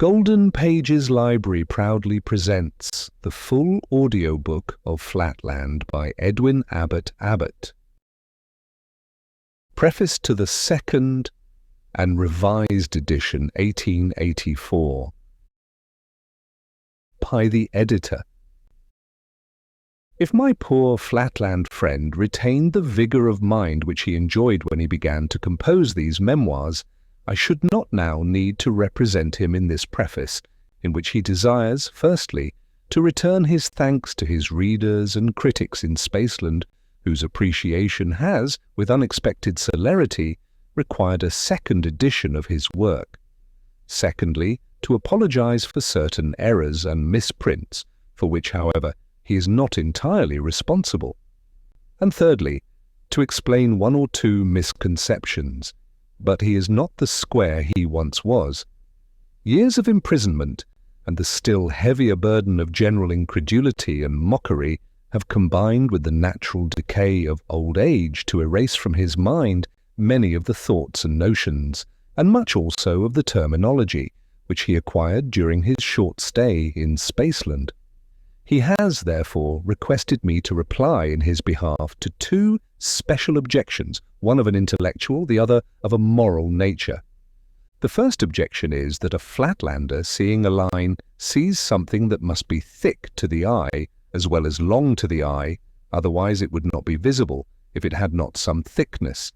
Golden Pages Library proudly presents the full audiobook of Flatland by Edwin Abbott. Preface to the second and revised edition 1884 by the editor. If my poor Flatland friend retained the vigour of mind which he enjoyed when he began to compose these memoirs, I should not now need to represent him in this preface, in which he desires, firstly, to return his thanks to his readers and critics in Spaceland, whose appreciation has, with unexpected celerity, required a second edition of his work. Secondly, to apologize for certain errors and misprints, for which, however, he is not entirely responsible. And thirdly, to explain one or two misconceptions. But he is not the square he once was. Years of imprisonment and the still heavier burden of general incredulity and mockery have combined with the natural decay of old age to erase from his mind many of the thoughts and notions, and much also of the terminology, which he acquired during his short stay in Spaceland. He has, therefore, requested me to reply in his behalf to two special objections, one of an intellectual, the other of a moral nature. The first objection is that a Flatlander seeing a line sees something that must be thick to the eye as well as long to the eye, otherwise it would not be visible if it had not some thickness.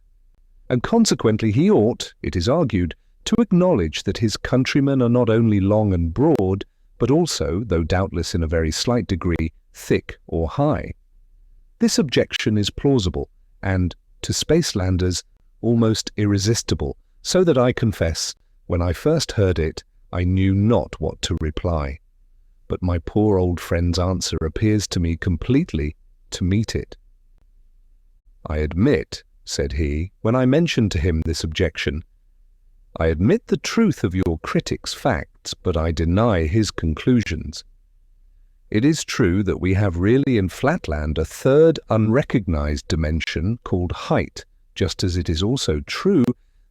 And consequently he ought, it is argued, to acknowledge that his countrymen are not only long and broad, but also, though doubtless in a very slight degree, thick or high. This objection is plausible, and, to Spacelanders, almost irresistible, so that I confess, when I first heard it, I knew not what to reply. But my poor old friend's answer appears to me completely to meet it. "I admit," said he, when I mentioned to him this objection, "I admit the truth of your critic's facts, but I deny his conclusions. It is true that we have really in Flatland a third unrecognized dimension called height, just as it is also true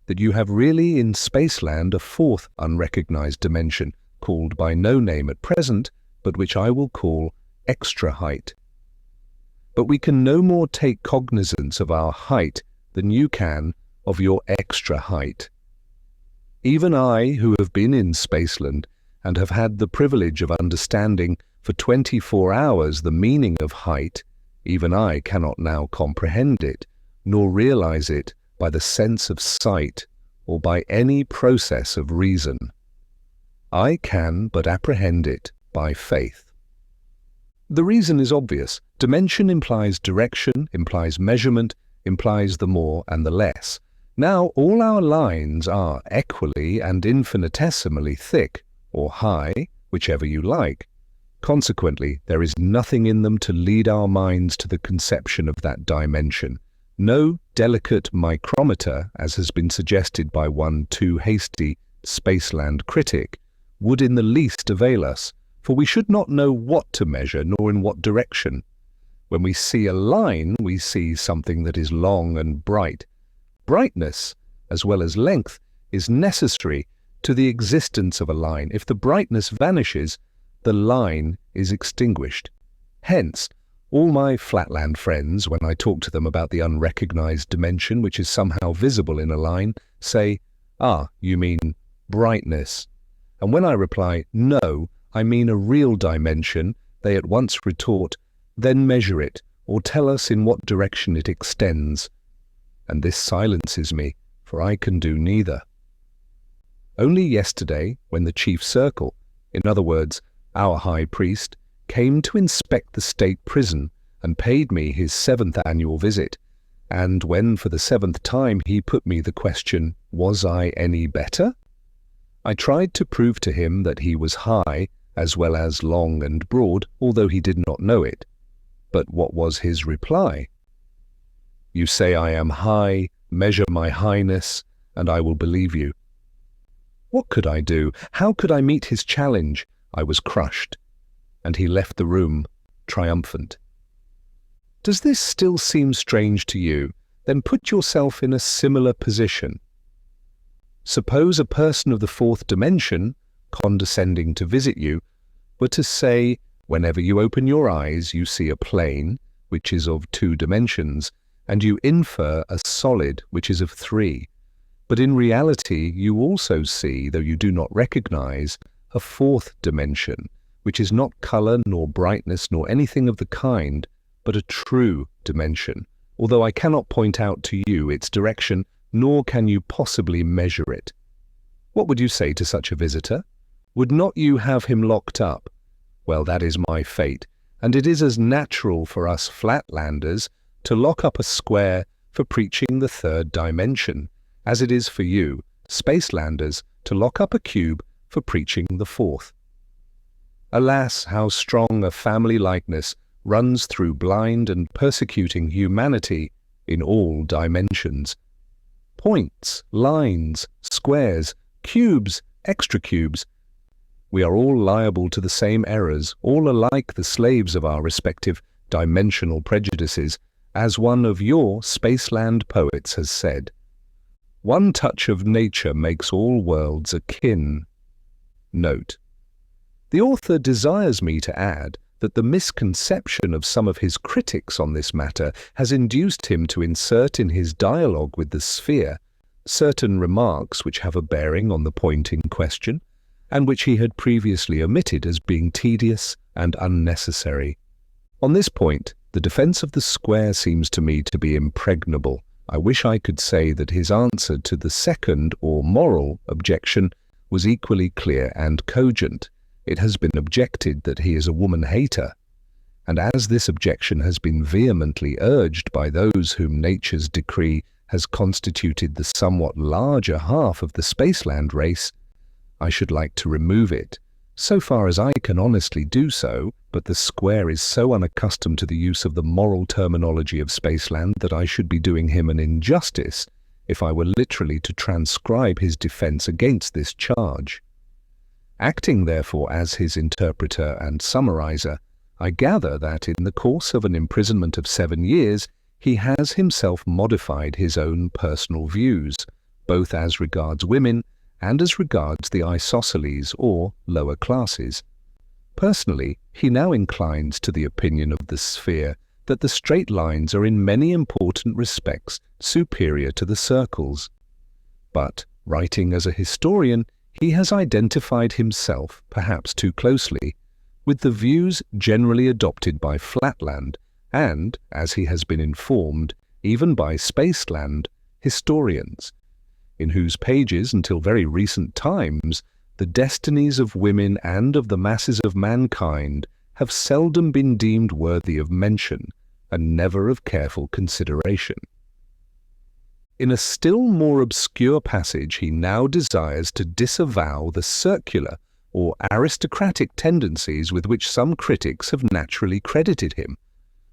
that you have really in Spaceland a fourth unrecognized dimension, called by no name at present, but which I will call extra height. But we can no more take cognizance of our height than you can of your extra height. Even I, who have been in Spaceland and have had the privilege of understanding for 24 hours the meaning of height, even I cannot now comprehend it, nor realize it by the sense of sight or by any process of reason. I can but apprehend it by faith. The reason is obvious. Dimension implies direction, implies measurement, implies the more and the less. Now all our lines are equally and infinitesimally thick, or high, whichever you like. Consequently, there is nothing in them to lead our minds to the conception of that dimension. No delicate micrometer, as has been suggested by one too hasty Spaceland critic, would in the least avail us, for we should not know what to measure nor in what direction. When we see a line, we see something that is long and bright. Brightness, as well as length, is necessary to the existence of a line. If the brightness vanishes, the line is extinguished. Hence, all my Flatland friends, when I talk to them about the unrecognized dimension which is somehow visible in a line, say, "Ah, you mean brightness." And when I reply, "No, I mean a real dimension," they at once retort, "Then measure it, or tell us in what direction it extends." And this silences me, for I can do neither. Only yesterday, when the chief circle, in other words, our high priest, came to inspect the state prison and paid me his 7th annual visit, and when for the 7th time he put me the question, was I any better? I tried to prove to him that he was high, as well as long and broad, although he did not know it. But what was his reply? "You say I am high, measure my highness, and I will believe you." What could I do? How could I meet his challenge? I was crushed, and he left the room, triumphant. Does this still seem strange to you? Then put yourself in a similar position. Suppose a person of the fourth dimension, condescending to visit you, were to say, whenever you open your eyes, you see a plane, which is of 2 dimensions, and you infer a solid, which is of 3. But in reality, you also see, though you do not recognize, a 4th dimension, which is not color nor brightness nor anything of the kind, but a true dimension, although I cannot point out to you its direction, nor can you possibly measure it. What would you say to such a visitor? Would not you have him locked up? Well, that is my fate, and it is as natural for us Flatlanders to lock up a square for preaching the 3rd dimension, as it is for you, Spacelanders, to lock up a cube for preaching the 4th. Alas, how strong a family likeness runs through blind and persecuting humanity in all dimensions. Points, lines, squares, cubes, extra cubes. We are all liable to the same errors, all alike the slaves of our respective dimensional prejudices, as one of your Spaceland poets has said. One touch of nature makes all worlds akin. Note: the author desires me to add that the misconception of some of his critics on this matter has induced him to insert in his dialogue with the sphere certain remarks which have a bearing on the point in question, and which he had previously omitted as being tedious and unnecessary. On this point, the defense of the square seems to me to be impregnable. I wish I could say that his answer to the second, or moral, objection was equally clear and cogent. It has been objected that he is a woman-hater, and as this objection has been vehemently urged by those whom nature's decree has constituted the somewhat larger half of the Spaceland race, I should like to remove it, so far as I can honestly do so, but the square is so unaccustomed to the use of the moral terminology of Spaceland that I should be doing him an injustice if I were literally to transcribe his defense against this charge. Acting, therefore, as his interpreter and summarizer, I gather that in the course of an imprisonment of 7 years, he has himself modified his own personal views, both as regards women and as regards the isosceles or lower classes. Personally, he now inclines to the opinion of the sphere that the straight lines are in many important respects superior to the circles. But, writing as a historian, he has identified himself, perhaps too closely, with the views generally adopted by Flatland and, as he has been informed, even by Spaceland historians, in whose pages, until very recent times, the destinies of women and of the masses of mankind have seldom been deemed worthy of mention and never of careful consideration. In a still more obscure passage, he now desires to disavow the circular or aristocratic tendencies with which some critics have naturally credited him,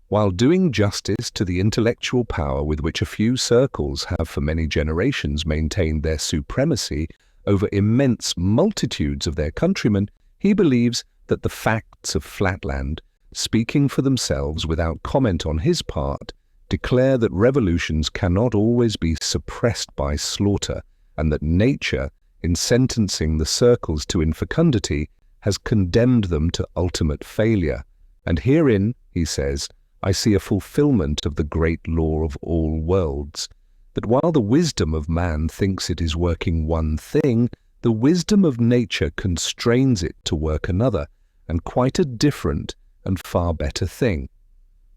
while doing justice to the intellectual power with which a few circles have for many generations maintained their supremacy over immense multitudes of their countrymen. He believes that the facts of Flatland, speaking for themselves without comment on his part, declare that revolutions cannot always be suppressed by slaughter, and that nature, in sentencing the circles to infecundity, has condemned them to ultimate failure. And herein, he says, I see a fulfillment of the great law of all worlds, that while the wisdom of man thinks it is working one thing, the wisdom of nature constrains it to work another, and quite a different and far better thing.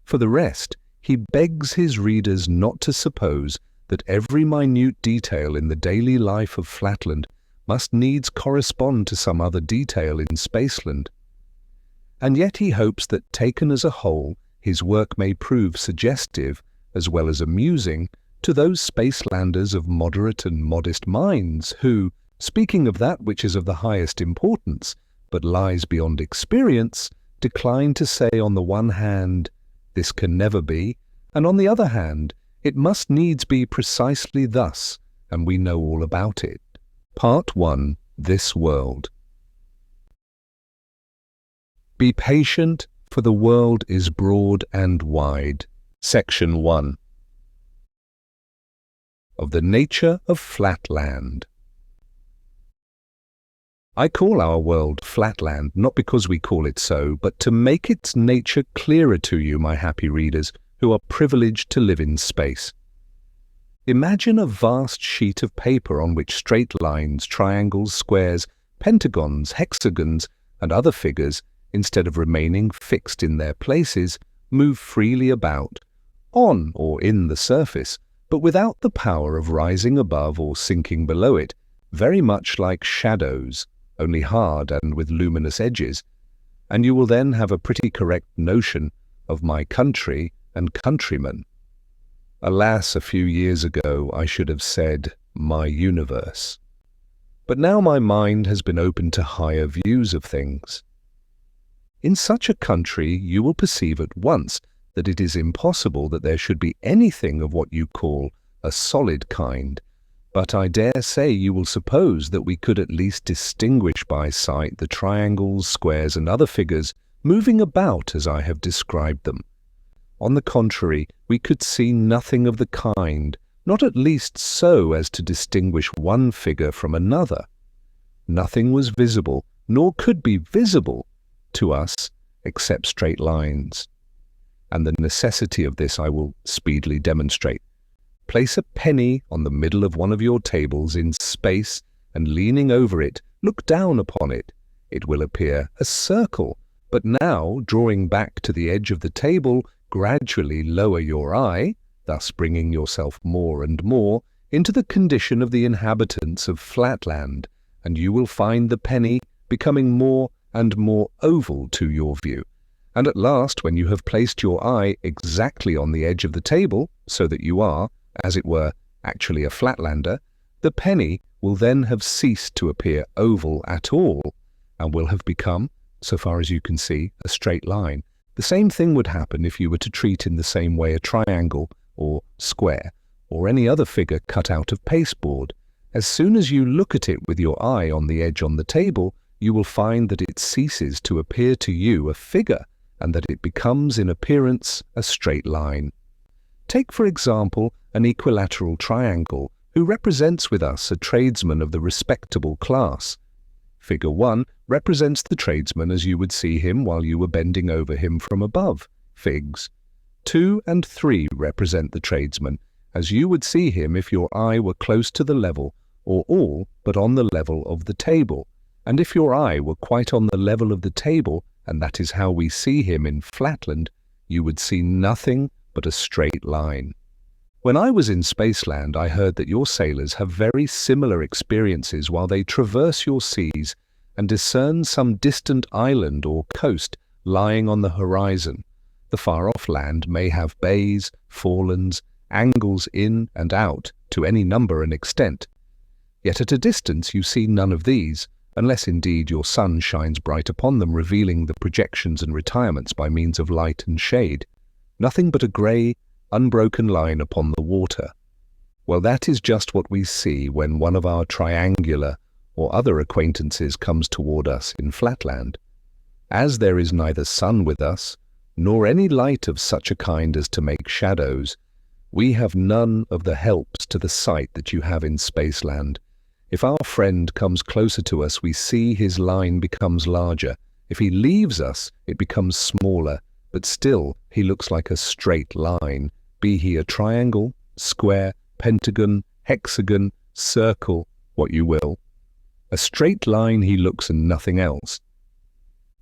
For the rest, he begs his readers not to suppose that every minute detail in the daily life of Flatland must needs correspond to some other detail in Spaceland. And yet he hopes that, taken as a whole, his work may prove suggestive, as well as amusing, to those Spacelanders of moderate and modest minds who, speaking of that which is of the highest importance, but lies beyond experience, decline to say on the one hand, this can never be, and on the other hand, it must needs be precisely thus, and we know all about it. Part 1. This World. Be patient, for the world is broad and wide. Section 1. Of the nature of Flatland. I call our world Flatland not because we call it so, but to make its nature clearer to you, my happy readers, who are privileged to live in space. Imagine a vast sheet of paper on which straight lines, triangles, squares, pentagons, hexagons, and other figures, instead of remaining fixed in their places, move freely about, on or in the surface, but without the power of rising above or sinking below it, very much like shadows, only hard and with luminous edges, and you will then have a pretty correct notion of my country and countrymen. Alas, a few years ago I should have said my universe. But now my mind has been opened to higher views of things. In such a country you will perceive at once that it is impossible that there should be anything of what you call a solid kind, but I dare say you will suppose that we could at least distinguish by sight the triangles, squares, and other figures moving about as I have described them. On the contrary, we could see nothing of the kind, not at least so as to distinguish one figure from another. Nothing was visible, nor could be visible to us except straight lines. And the necessity of this I will speedily demonstrate. Place a penny on the middle of one of your tables in space, and leaning over it, look down upon it. It will appear a circle, but now, drawing back to the edge of the table, gradually lower your eye, thus bringing yourself more and more into the condition of the inhabitants of Flatland, and you will find the penny becoming more and more oval to your view. And at last, when you have placed your eye exactly on the edge of the table, so that you are, as it were, actually a Flatlander, the penny will then have ceased to appear oval at all, and will have become, so far as you can see, a straight line. The same thing would happen if you were to treat in the same way a triangle, or square, or any other figure cut out of pasteboard. As soon as you look at it with your eye on the edge on the table, you will find that it ceases to appear to you a figure, and that it becomes in appearance a straight line. Take, for example, an equilateral triangle, who represents with us a tradesman of the respectable class. Figure 1 represents the tradesman as you would see him while you were bending over him from above. Figs 2 and 3 represent the tradesman as you would see him if your eye were close to the level, or all but on the level of the table. And if your eye were quite on the level of the table, and that is how we see him in Flatland, you would see nothing but a straight line. When I was in Spaceland, I heard that your sailors have very similar experiences while they traverse your seas and discern some distant island or coast lying on the horizon. The far-off land may have bays, forelands, angles in and out to any number and extent. Yet at a distance you see none of these, unless indeed your sun shines bright upon them, revealing the projections and retirements by means of light and shade. Nothing but a grey, unbroken line upon the water. Well, that is just what we see when one of our triangular or other acquaintances comes toward us in Flatland. As there is neither sun with us, nor any light of such a kind as to make shadows, we have none of the helps to the sight that you have in Spaceland. If our friend comes closer to us, we see his line becomes larger. If he leaves us, it becomes smaller, but still he looks like a straight line, be he a triangle, square, pentagon, hexagon, circle, what you will. A straight line he looks and nothing else.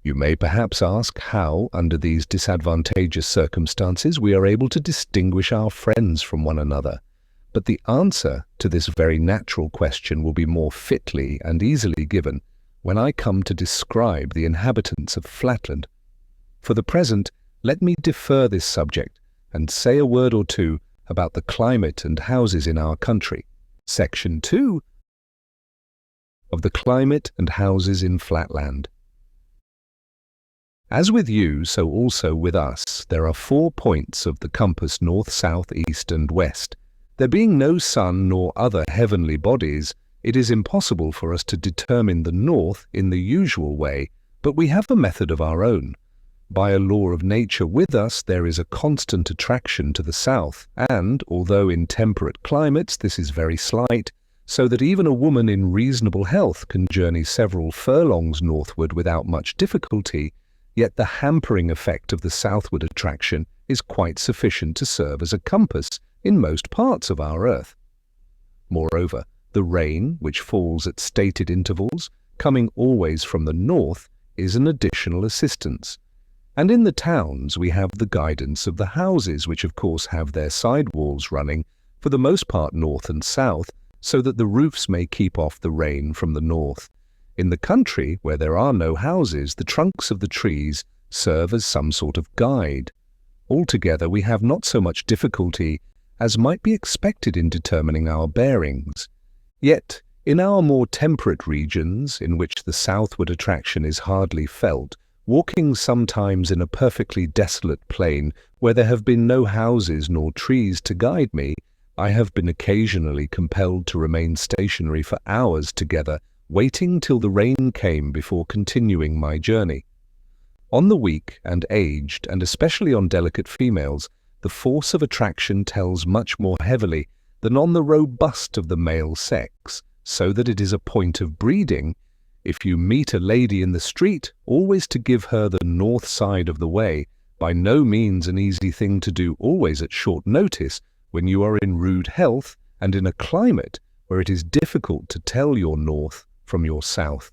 You may perhaps ask how, under these disadvantageous circumstances, we are able to distinguish our friends from one another. But the answer to this very natural question will be more fitly and easily given when I come to describe the inhabitants of Flatland. For the present, let me defer this subject and say a word or two about the climate and houses in our country. Section 2 of the climate and houses in Flatland. As with you, so also with us, there are 4 points of the compass north, south, east, and west. There being no sun nor other heavenly bodies, it is impossible for us to determine the north in the usual way, but we have a method of our own. By a law of nature with us, there is a constant attraction to the south, and, although in temperate climates this is very slight, so that even a woman in reasonable health can journey several furlongs northward without much difficulty, yet the hampering effect of the southward attraction is quite sufficient to serve as a compass in most parts of our earth. Moreover, the rain, which falls at stated intervals, coming always from the north, is an additional assistance. And in the towns we have the guidance of the houses, which of course have their side walls running, for the most part north and south, so that the roofs may keep off the rain from the north. In the country, where there are no houses, the trunks of the trees serve as some sort of guide. Altogether, we have not so much difficulty as might be expected in determining our bearings. Yet, in our more temperate regions, in which the southward attraction is hardly felt, walking sometimes in a perfectly desolate plain where there have been no houses nor trees to guide me, I have been occasionally compelled to remain stationary for hours together, waiting till the rain came before continuing my journey. On the weak and aged, and especially on delicate females, the force of attraction tells much more heavily than on the robust of the male sex, so that it is a point of breeding, if you meet a lady in the street, always to give her the north side of the way, by no means an easy thing to do always at short notice, when you are in rude health and in a climate where it is difficult to tell your north from your south.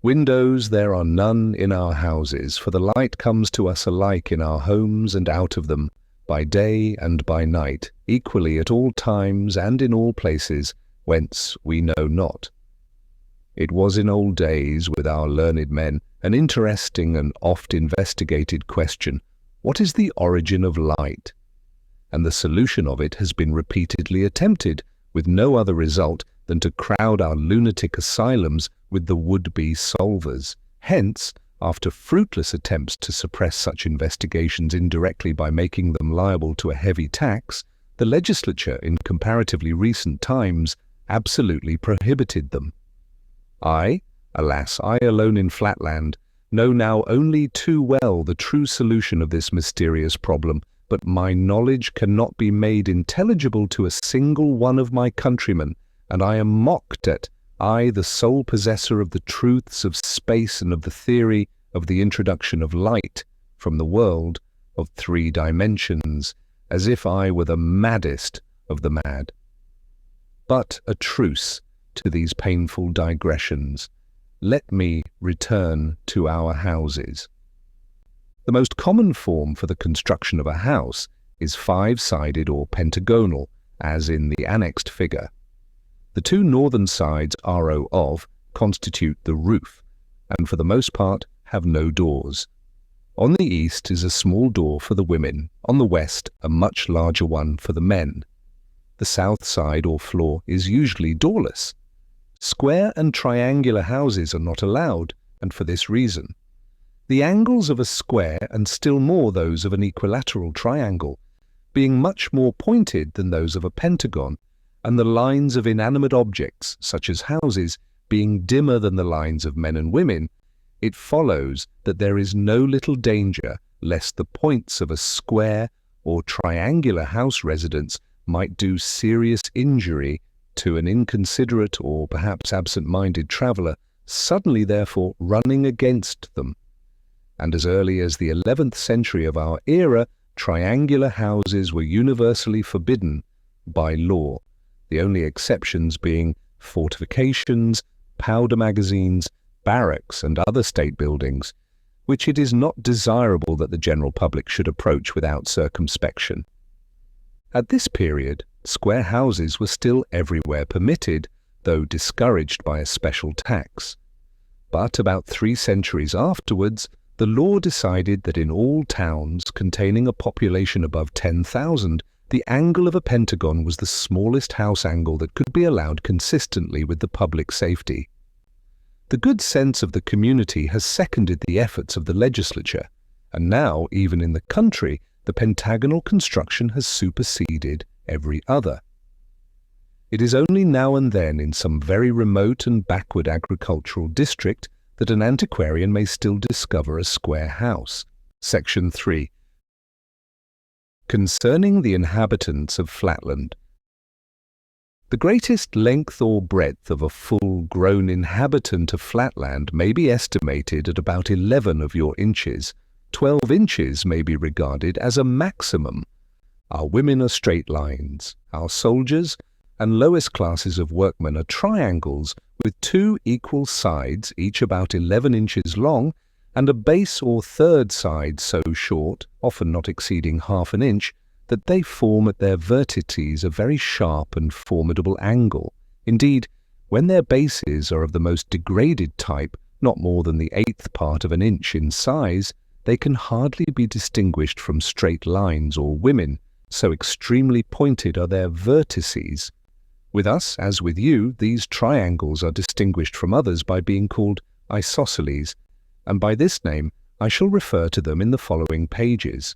Windows there are none in our houses, for the light comes to us alike in our homes and out of them, by day and by night, equally at all times and in all places, whence we know not. It was in old days, with our learned men, an interesting and oft investigated question, what is the origin of light? And the solution of it has been repeatedly attempted, with no other result than to crowd our lunatic asylums with the would-be solvers. Hence, after fruitless attempts to suppress such investigations indirectly by making them liable to a heavy tax, the legislature in comparatively recent times absolutely prohibited them. I, alas, I alone in Flatland, know now only too well the true solution of this mysterious problem, but my knowledge cannot be made intelligible to a single one of my countrymen, and I am mocked at, I, the sole possessor of the truths of space and of the theory of the introduction of light from the world of 3 dimensions, as if I were the maddest of the mad. But a truce to these painful digressions. Let me return to our houses. The most common form for the construction of a house is 5-sided or pentagonal, as in the annexed figure. The 2 northern sides RO of constitute the roof, and for the most part have no doors. On the east is a small door for the women, on the west a much larger one for the men. The south side or floor is usually doorless. Square and triangular houses are not allowed, and for this reason. The angles of a square, and still more those of an equilateral triangle, being much more pointed than those of a pentagon, and the lines of inanimate objects, such as houses, being dimmer than the lines of men and women, it follows that there is no little danger lest the points of a square or triangular house residence might do serious injury to an inconsiderate or perhaps absent-minded traveller, suddenly therefore running against them. And as early as the 11th century of our era, triangular houses were universally forbidden by law, the only exceptions being fortifications, powder magazines, barracks and other state buildings, which it is not desirable that the general public should approach without circumspection. At this period, square houses were still everywhere permitted, though discouraged by a special tax. But about 3 centuries afterwards, the law decided that in all towns containing a population above 10,000, the angle of a pentagon was the smallest house angle that could be allowed consistently with the public safety. The good sense of the community has seconded the efforts of the legislature, and now, even in the country, the pentagonal construction has superseded every other. It is only now and then in some very remote and backward agricultural district that an antiquarian may still discover a square house. Section 3. Concerning the inhabitants of Flatland. The greatest length or breadth of a full-grown inhabitant of Flatland may be estimated at about 11 of your inches. 12 inches may be regarded as a maximum. Our women are straight lines. Our soldiers and lowest classes of workmen are triangles with 2 equal sides, each about 11 inches long, and a base or third side so short, often not exceeding half an inch, that they form at their vertices a very sharp and formidable angle. Indeed, when their bases are of the most degraded type, not more than the 1/8 part of an inch in size, they can hardly be distinguished from straight lines or women, so extremely pointed are their vertices. With us, as with you, these triangles are distinguished from others by being called isosceles, and by this name I shall refer to them in the following pages.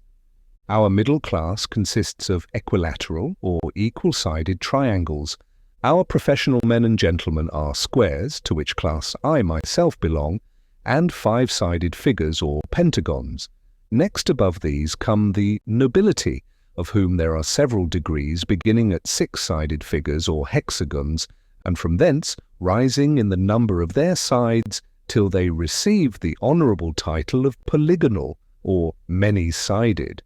Our middle class consists of equilateral or equal-sided triangles. Our professional men and gentlemen are squares, to which class I myself belong, and 5-sided figures or pentagons. Next above these come the nobility, of whom there are several degrees beginning at 6-sided figures or hexagons, and from thence rising in the number of their sides till they receive the honourable title of polygonal or many-sided.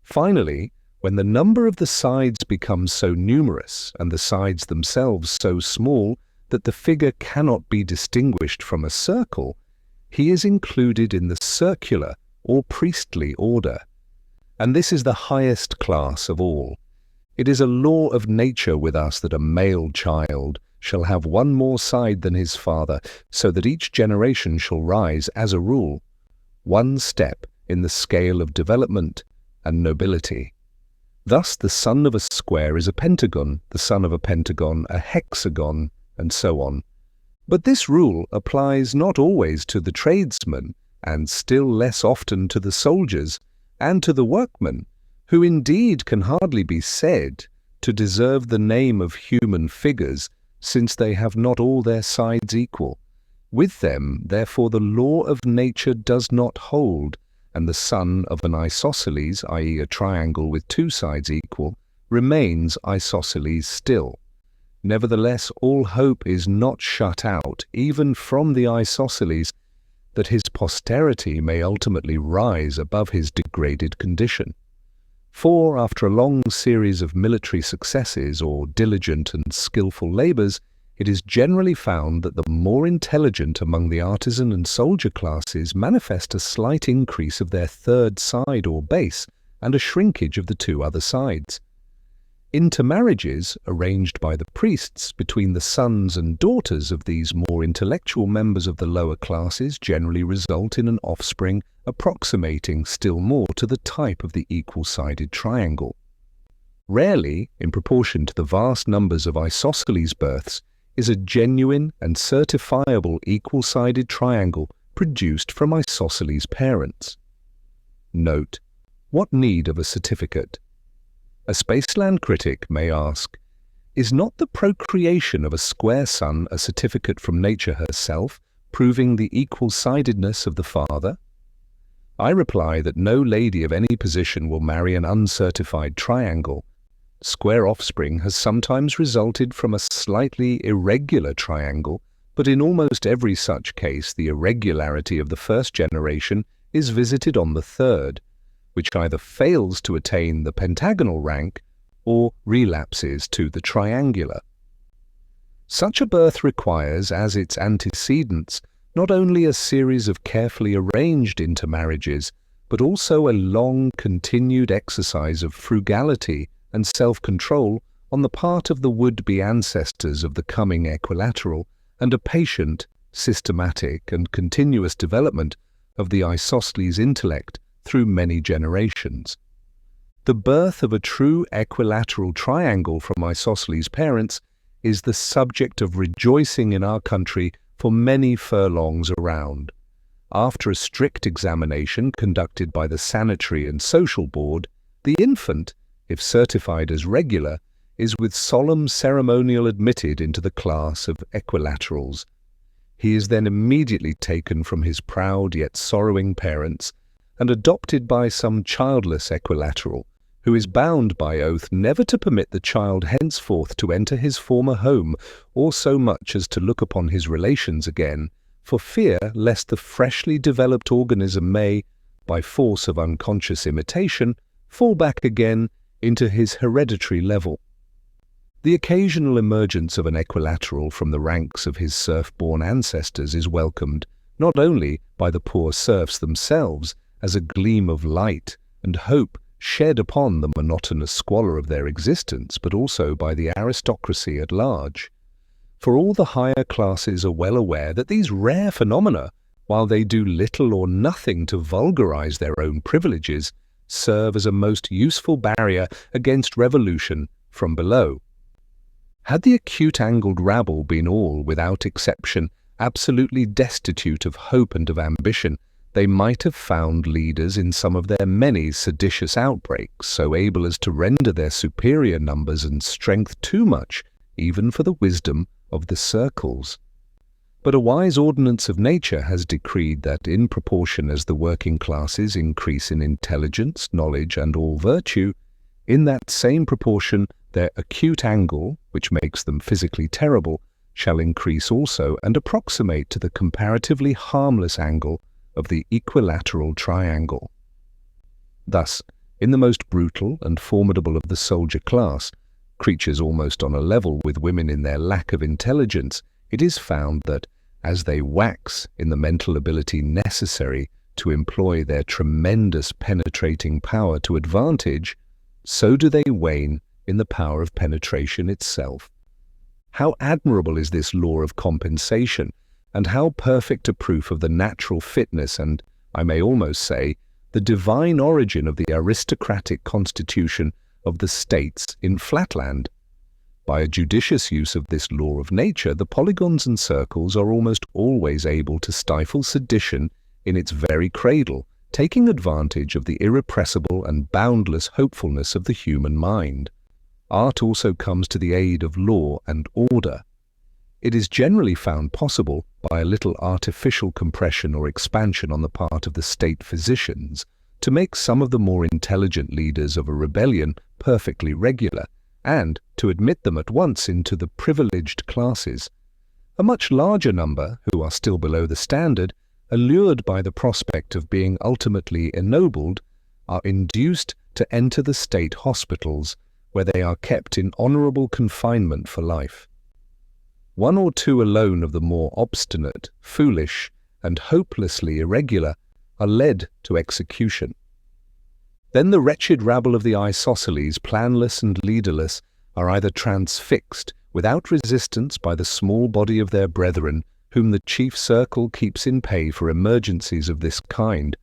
Finally, when the number of the sides becomes so numerous and the sides themselves so small that the figure cannot be distinguished from a circle, he is included in the circular or priestly order. And this is the highest class of all. It is a law of nature with us that a male child shall have one more side than his father, so that each generation shall rise, as a rule, one step in the scale of development and nobility. Thus the son of a square is a pentagon, the son of a pentagon a hexagon, and so on. But this rule applies not always to the tradesmen, and still less often to the soldiers, and to the workmen, who indeed can hardly be said to deserve the name of human figures, since they have not all their sides equal. With them, therefore, the law of nature does not hold, and the son of an isosceles, i.e. a triangle with 2 sides equal, remains isosceles still. Nevertheless, all hope is not shut out, even from the isosceles, that his posterity may ultimately rise above his degraded condition. For, after a long series of military successes or diligent and skilful labours, it is generally found that the more intelligent among the artisan and soldier classes manifest a slight increase of their third side or base, and a shrinkage of the 2 other sides. Intermarriages, arranged by the priests between the sons and daughters of these more intellectual members of the lower classes, generally result in an offspring approximating still more to the type of the equal-sided triangle. Rarely, in proportion to the vast numbers of isosceles births, is a genuine and certifiable equal-sided triangle produced from isosceles parents. Note: what need of a certificate? A Spaceland critic may ask, is not the procreation of a square son a certificate from nature herself, proving the equal-sidedness of the father? I reply that no lady of any position will marry an uncertified triangle. Square offspring has sometimes resulted from a slightly irregular triangle, but in almost every such case the irregularity of the first generation is visited on the third, which either fails to attain the pentagonal rank or relapses to the triangular. Such a birth requires, as its antecedents, not only a series of carefully arranged intermarriages, but also a long continued exercise of frugality and self-control on the part of the would-be ancestors of the coming equilateral, and a patient, systematic and continuous development of the isosceles intellect through many generations. The birth of a true equilateral triangle from isosceles parents is the subject of rejoicing in our country for many furlongs around. After a strict examination conducted by the Sanitary and Social Board, the infant, if certified as regular, is with solemn ceremonial admitted into the class of equilaterals. He is then immediately taken from his proud yet sorrowing parents and adopted by some childless equilateral, who is bound by oath never to permit the child henceforth to enter his former home, or so much as to look upon his relations again, for fear lest the freshly developed organism may, by force of unconscious imitation, fall back again into his hereditary level. The occasional emergence of an equilateral from the ranks of his serf-born ancestors is welcomed not only by the poor serfs themselves as a gleam of light and hope shed upon the monotonous squalor of their existence, but also by the aristocracy at large. For all the higher classes are well aware that these rare phenomena, while they do little or nothing to vulgarize their own privileges, serve as a most useful barrier against revolution from below. Had the acute-angled rabble been all, without exception, absolutely destitute of hope and of ambition, they might have found leaders in some of their many seditious outbreaks so able as to render their superior numbers and strength too much even for the wisdom of the circles. But a wise ordinance of nature has decreed that in proportion as the working classes increase in intelligence, knowledge, and all virtue, in that same proportion their acute angle, which makes them physically terrible, shall increase also and approximate to the comparatively harmless angle of the equilateral triangle. Thus, in the most brutal and formidable of the soldier class, creatures almost on a level with women in their lack of intelligence, it is found that, as they wax in the mental ability necessary to employ their tremendous penetrating power to advantage, so do they wane in the power of penetration itself. How admirable is this law of compensation, and how perfect a proof of the natural fitness and, I may almost say, the divine origin of the aristocratic constitution of the states in Flatland. By a judicious use of this law of nature, the polygons and circles are almost always able to stifle sedition in its very cradle, taking advantage of the irrepressible and boundless hopefulness of the human mind. Art also comes to the aid of law and order. It is generally found possible, by a little artificial compression or expansion on the part of the state physicians, to make some of the more intelligent leaders of a rebellion perfectly regular, and to admit them at once into the privileged classes. A much larger number, who are still below the standard, allured by the prospect of being ultimately ennobled, are induced to enter the state hospitals, where they are kept in honorable confinement for life. One or two alone of the more obstinate, foolish, and hopelessly irregular are led to execution. Then the wretched rabble of the isosceles, planless and leaderless, are either transfixed without resistance by the small body of their brethren, whom the chief circle keeps in pay for emergencies of this kind,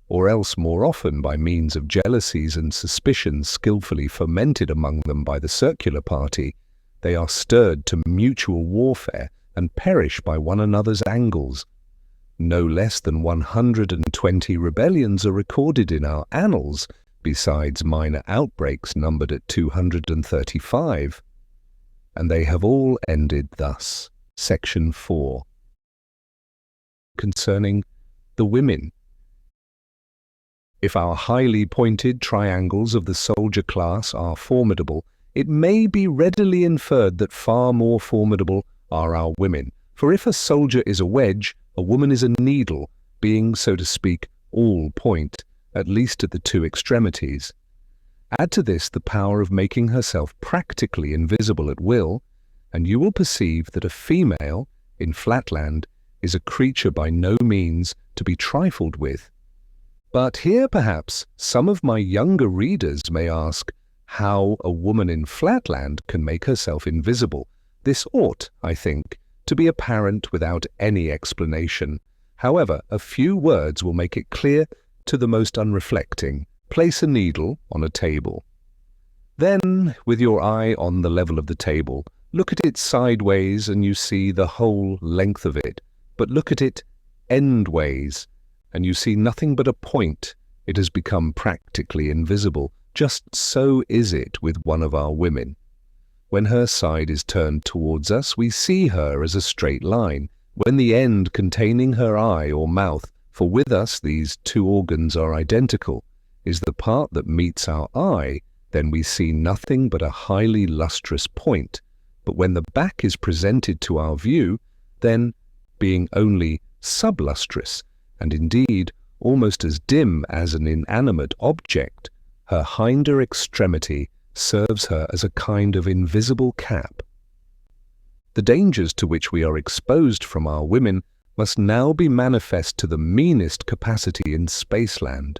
or else more often by means of jealousies and suspicions skilfully fomented among them by the circular party, they are stirred to mutual warfare and perish by one another's angles. No less than 120 rebellions are recorded in our annals, besides minor outbreaks numbered at 235. And they have all ended thus. Section 4. Concerning the women. If our highly pointed triangles of the soldier class are formidable, it may be readily inferred that far more formidable are our women. For if a soldier is a wedge, a woman is a needle, being, so to speak, all point, at least at the two extremities. Add to this the power of making herself practically invisible at will, and you will perceive that a female, in Flatland, is a creature by no means to be trifled with. But here, perhaps, some of my younger readers may ask how a woman in Flatland can make herself invisible. This ought, I think, to be apparent without any explanation. However, a few words will make it clear to the most unreflecting. Place a needle on a table. Then, with your eye on the level of the table, look at it sideways and you see the whole length of it. But look at it endways, and you see nothing but a point. It has become practically invisible. Just so is it with one of our women. When her side is turned towards us, we see her as a straight line, when the end containing her eye or mouth, for with us these two organs are identical, is the part that meets our eye, then we see nothing but a highly lustrous point. But when the back is presented to our view, then, being only sublustrous, and indeed almost as dim as an inanimate object, her hinder extremity serves her as a kind of invisible cap. The dangers to which we are exposed from our women must now be manifest to the meanest capacity in Spaceland.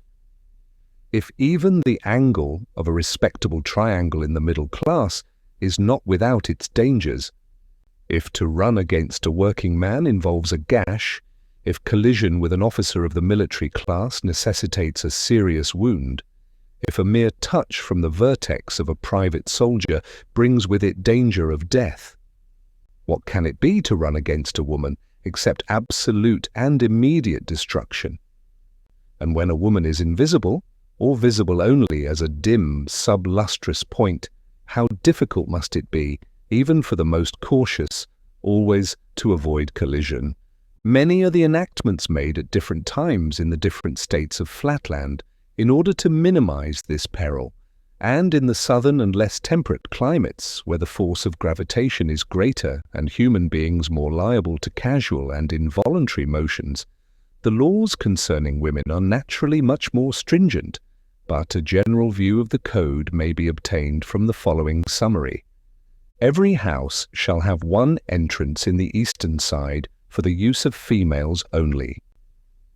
If even the angle of a respectable triangle in the middle class is not without its dangers, if to run against a working man involves a gash, if collision with an officer of the military class necessitates a serious wound, if a mere touch from the vertex of a private soldier brings with it danger of death, what can it be to run against a woman except absolute and immediate destruction? And when a woman is invisible, or visible only as a dim, sublustrous point, how difficult must it be, even for the most cautious, always to avoid collision. Many are the enactments made at different times in the different states of Flatland in order to minimize this peril, and in the southern and less temperate climates, where the force of gravitation is greater and human beings more liable to casual and involuntary motions, the laws concerning women are naturally much more stringent, but a general view of the code may be obtained from the following summary. Every house shall have one entrance in the eastern side for the use of females only,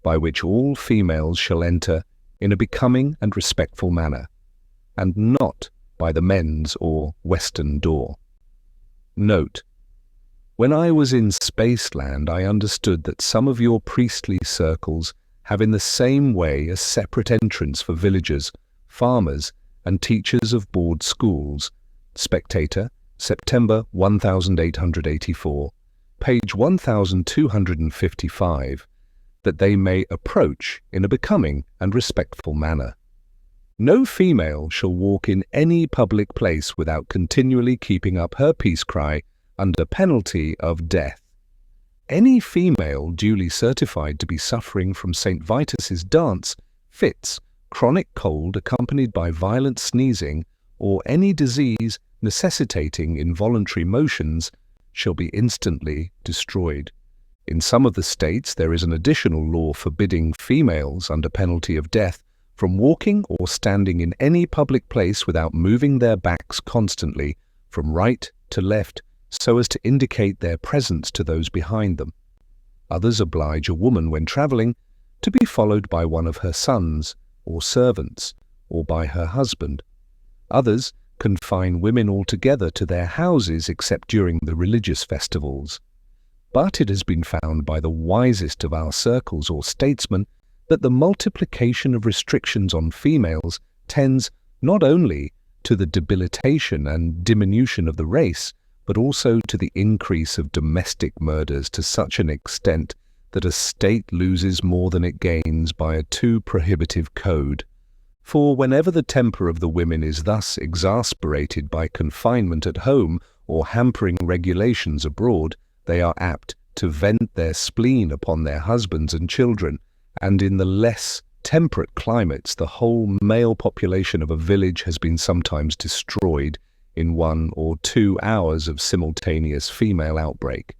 by which all females shall enter in a becoming and respectful manner, and not by the men's or western door. Note: when I was in Spaceland, I understood that some of your priestly circles have in the same way a separate entrance for villagers, farmers, and teachers of board schools. Spectator, September 1884, page 1255, that they may approach in a becoming and respectful manner. No female shall walk in any public place without continually keeping up her peace cry under penalty of death. Any female duly certified to be suffering from St. Vitus's dance, fits, chronic cold accompanied by violent sneezing, or any disease necessitating involuntary motions, shall be instantly destroyed. In some of the states there is an additional law forbidding females, under penalty of death, from walking or standing in any public place without moving their backs constantly, from right to left, so as to indicate their presence to those behind them. Others oblige a woman when travelling to be followed by one of her sons or servants, or by her husband. Others confine women altogether to their houses except during the religious festivals. But it has been found by the wisest of our circles or statesmen that the multiplication of restrictions on females tends not only to the debilitation and diminution of the race, but also to the increase of domestic murders to such an extent that a state loses more than it gains by a too prohibitive code. For whenever the temper of the women is thus exasperated by confinement at home or hampering regulations abroad, they are apt to vent their spleen upon their husbands and children, and in the less temperate climates the whole male population of a village has been sometimes destroyed in 1 or 2 hours of simultaneous female outbreak.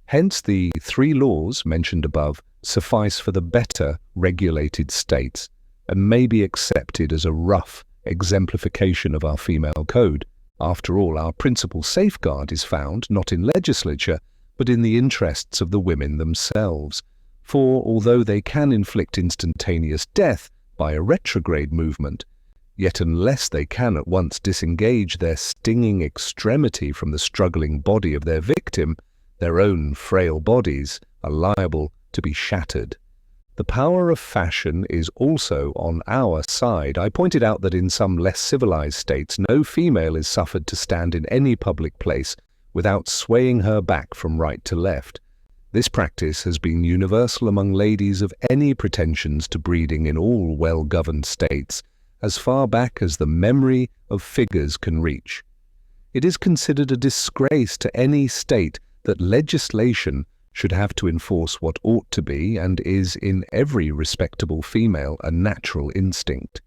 Hence the 3 laws mentioned above suffice for the better regulated states, and may be accepted as a rough exemplification of our female code. After all, our principal safeguard is found not in legislature, but in the interests of the women themselves. For although they can inflict instantaneous death by a retrograde movement, yet unless they can at once disengage their stinging extremity from the struggling body of their victim, their own frail bodies are liable to be shattered. The power of fashion is also on our side. I pointed out that in some less civilized states no female is suffered to stand in any public place without swaying her back from right to left. This practice has been universal among ladies of any pretensions to breeding in all well-governed states, as far back as the memory of figures can reach. It is considered a disgrace to any state that legislation should have to enforce what ought to be and is in every respectable female a natural instinct.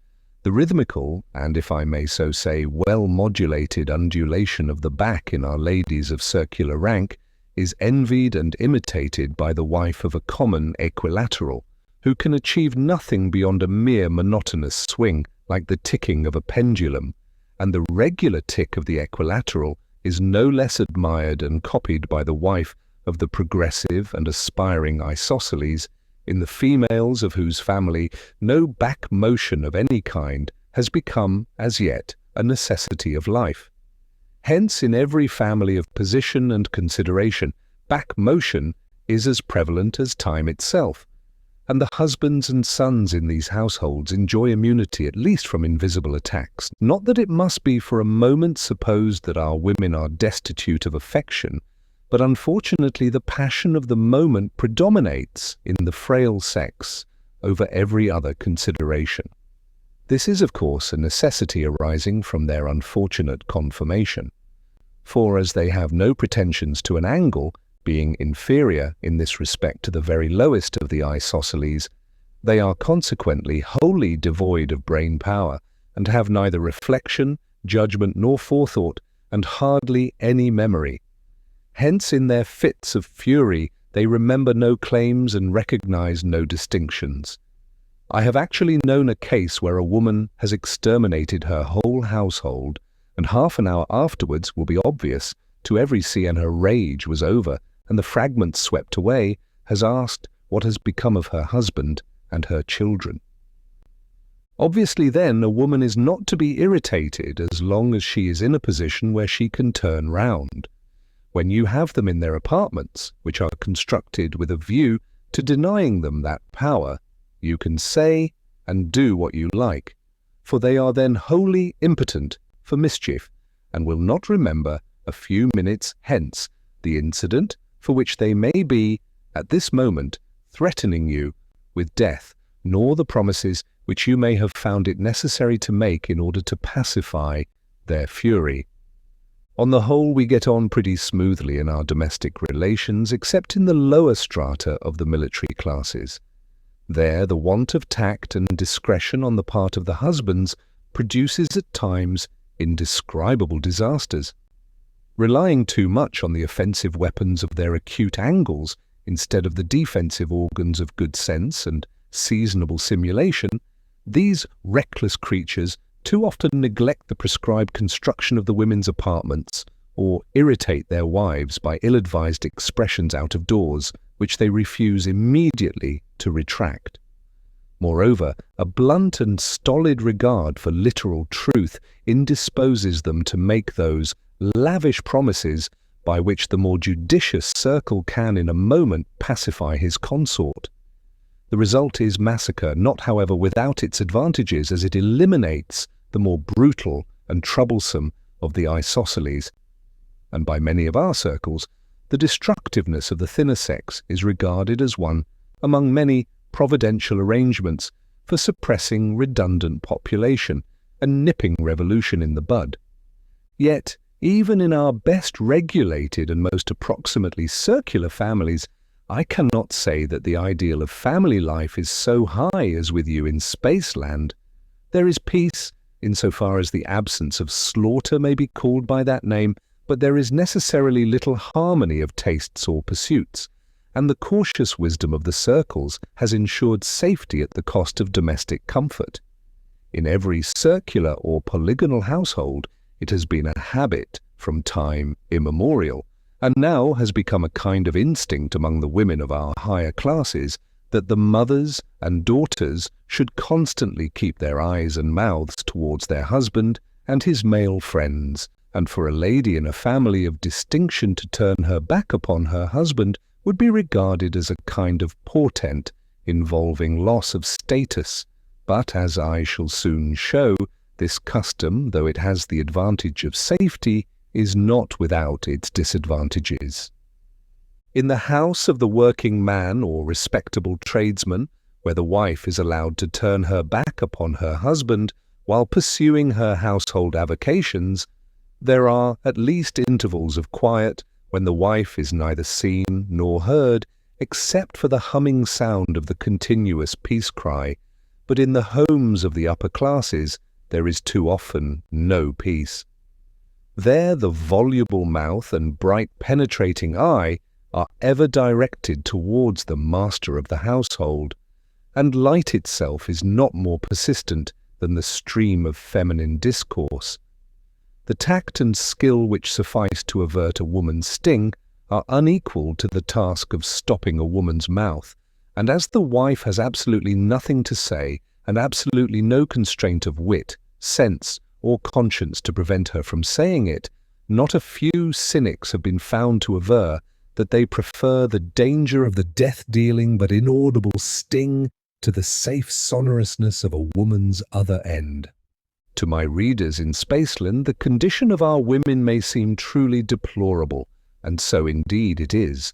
The rhythmical, and if I may so say, well-modulated undulation of the back in our ladies of circular rank is envied and imitated by the wife of a common equilateral, who can achieve nothing beyond a mere monotonous swing, like the ticking of a pendulum, and the regular tick of the equilateral is no less admired and copied by the wife of the progressive and aspiring isosceles, in the females of whose family no back motion of any kind has become, as yet, a necessity of life. Hence, in every family of position and consideration, back motion is as prevalent as time itself, and the husbands and sons in these households enjoy immunity at least from invisible attacks. Not that it must be for a moment supposed that our women are destitute of affection, but unfortunately the passion of the moment predominates in the frail sex over every other consideration. This is, of course, a necessity arising from their unfortunate conformation. For as they have no pretensions to an angle, being inferior in this respect to the very lowest of the isosceles, they are consequently wholly devoid of brain power, and have neither reflection, judgment, nor forethought, and hardly any memory. Hence, in their fits of fury, they remember no claims and recognize no distinctions. I have actually known a case where a woman has exterminated her whole household, and half an hour afterwards will be obvious to every sea, and her rage was over, and the fragments swept away, has asked what has become of her husband and her children. Obviously, then, a woman is not to be irritated as long as she is in a position where she can turn round. When you have them in their apartments, which are constructed with a view to denying them that power, you can say and do what you like, for they are then wholly impotent for mischief, and will not remember a few minutes hence the incident for which they may be, at this moment, threatening you with death, nor the promises which you may have found it necessary to make in order to pacify their fury. On the whole, we get on pretty smoothly in our domestic relations, except in the lower strata of the military classes. There, the want of tact and discretion on the part of the husbands produces at times indescribable disasters. Relying too much on the offensive weapons of their acute angles instead of the defensive organs of good sense and seasonable simulation, these reckless creatures too often neglect the prescribed construction of the women's apartments, or irritate their wives by ill-advised expressions out of doors, which they refuse immediately to retract. Moreover, a blunt and stolid regard for literal truth indisposes them to make those lavish promises by which the more judicious circle can in a moment pacify his consort. The result is massacre, not however without its advantages, as it eliminates the more brutal and troublesome of the isosceles, and by many of our circles, the destructiveness of the thinner sex is regarded as one among many providential arrangements for suppressing redundant population and nipping revolution in the bud. Yet, even in our best regulated and most approximately circular families, I cannot say that the ideal of family life is so high as with you in Spaceland. There is peace, insofar as the absence of slaughter may be called by that name, but there is necessarily little harmony of tastes or pursuits, and the cautious wisdom of the circles has ensured safety at the cost of domestic comfort. In every circular or polygonal household, it has been a habit from time immemorial, and now has become a kind of instinct among the women of our higher classes, that the mothers and daughters should constantly keep their eyes and mouths towards their husband and his male friends, and for a lady in a family of distinction to turn her back upon her husband would be regarded as a kind of portent involving loss of status. But, as I shall soon show, this custom, though it has the advantage of safety, is not without its disadvantages. In the house of the working man or respectable tradesman, where the wife is allowed to turn her back upon her husband while pursuing her household avocations, there are at least intervals of quiet when the wife is neither seen nor heard, except for the humming sound of the continuous peace cry, but in the homes of the upper classes there is too often no peace. There the voluble mouth and bright penetrating eye are ever directed towards the master of the household, and light itself is not more persistent than the stream of feminine discourse. The tact and skill which suffice to avert a woman's sting are unequal to the task of stopping a woman's mouth, and as the wife has absolutely nothing to say and absolutely no constraint of wit, sense, or conscience to prevent her from saying it, not a few cynics have been found to aver that they prefer the danger of the death-dealing but inaudible sting to the safe sonorousness of a woman's other end. To my readers in Spaceland, the condition of our women may seem truly deplorable, and so indeed it is.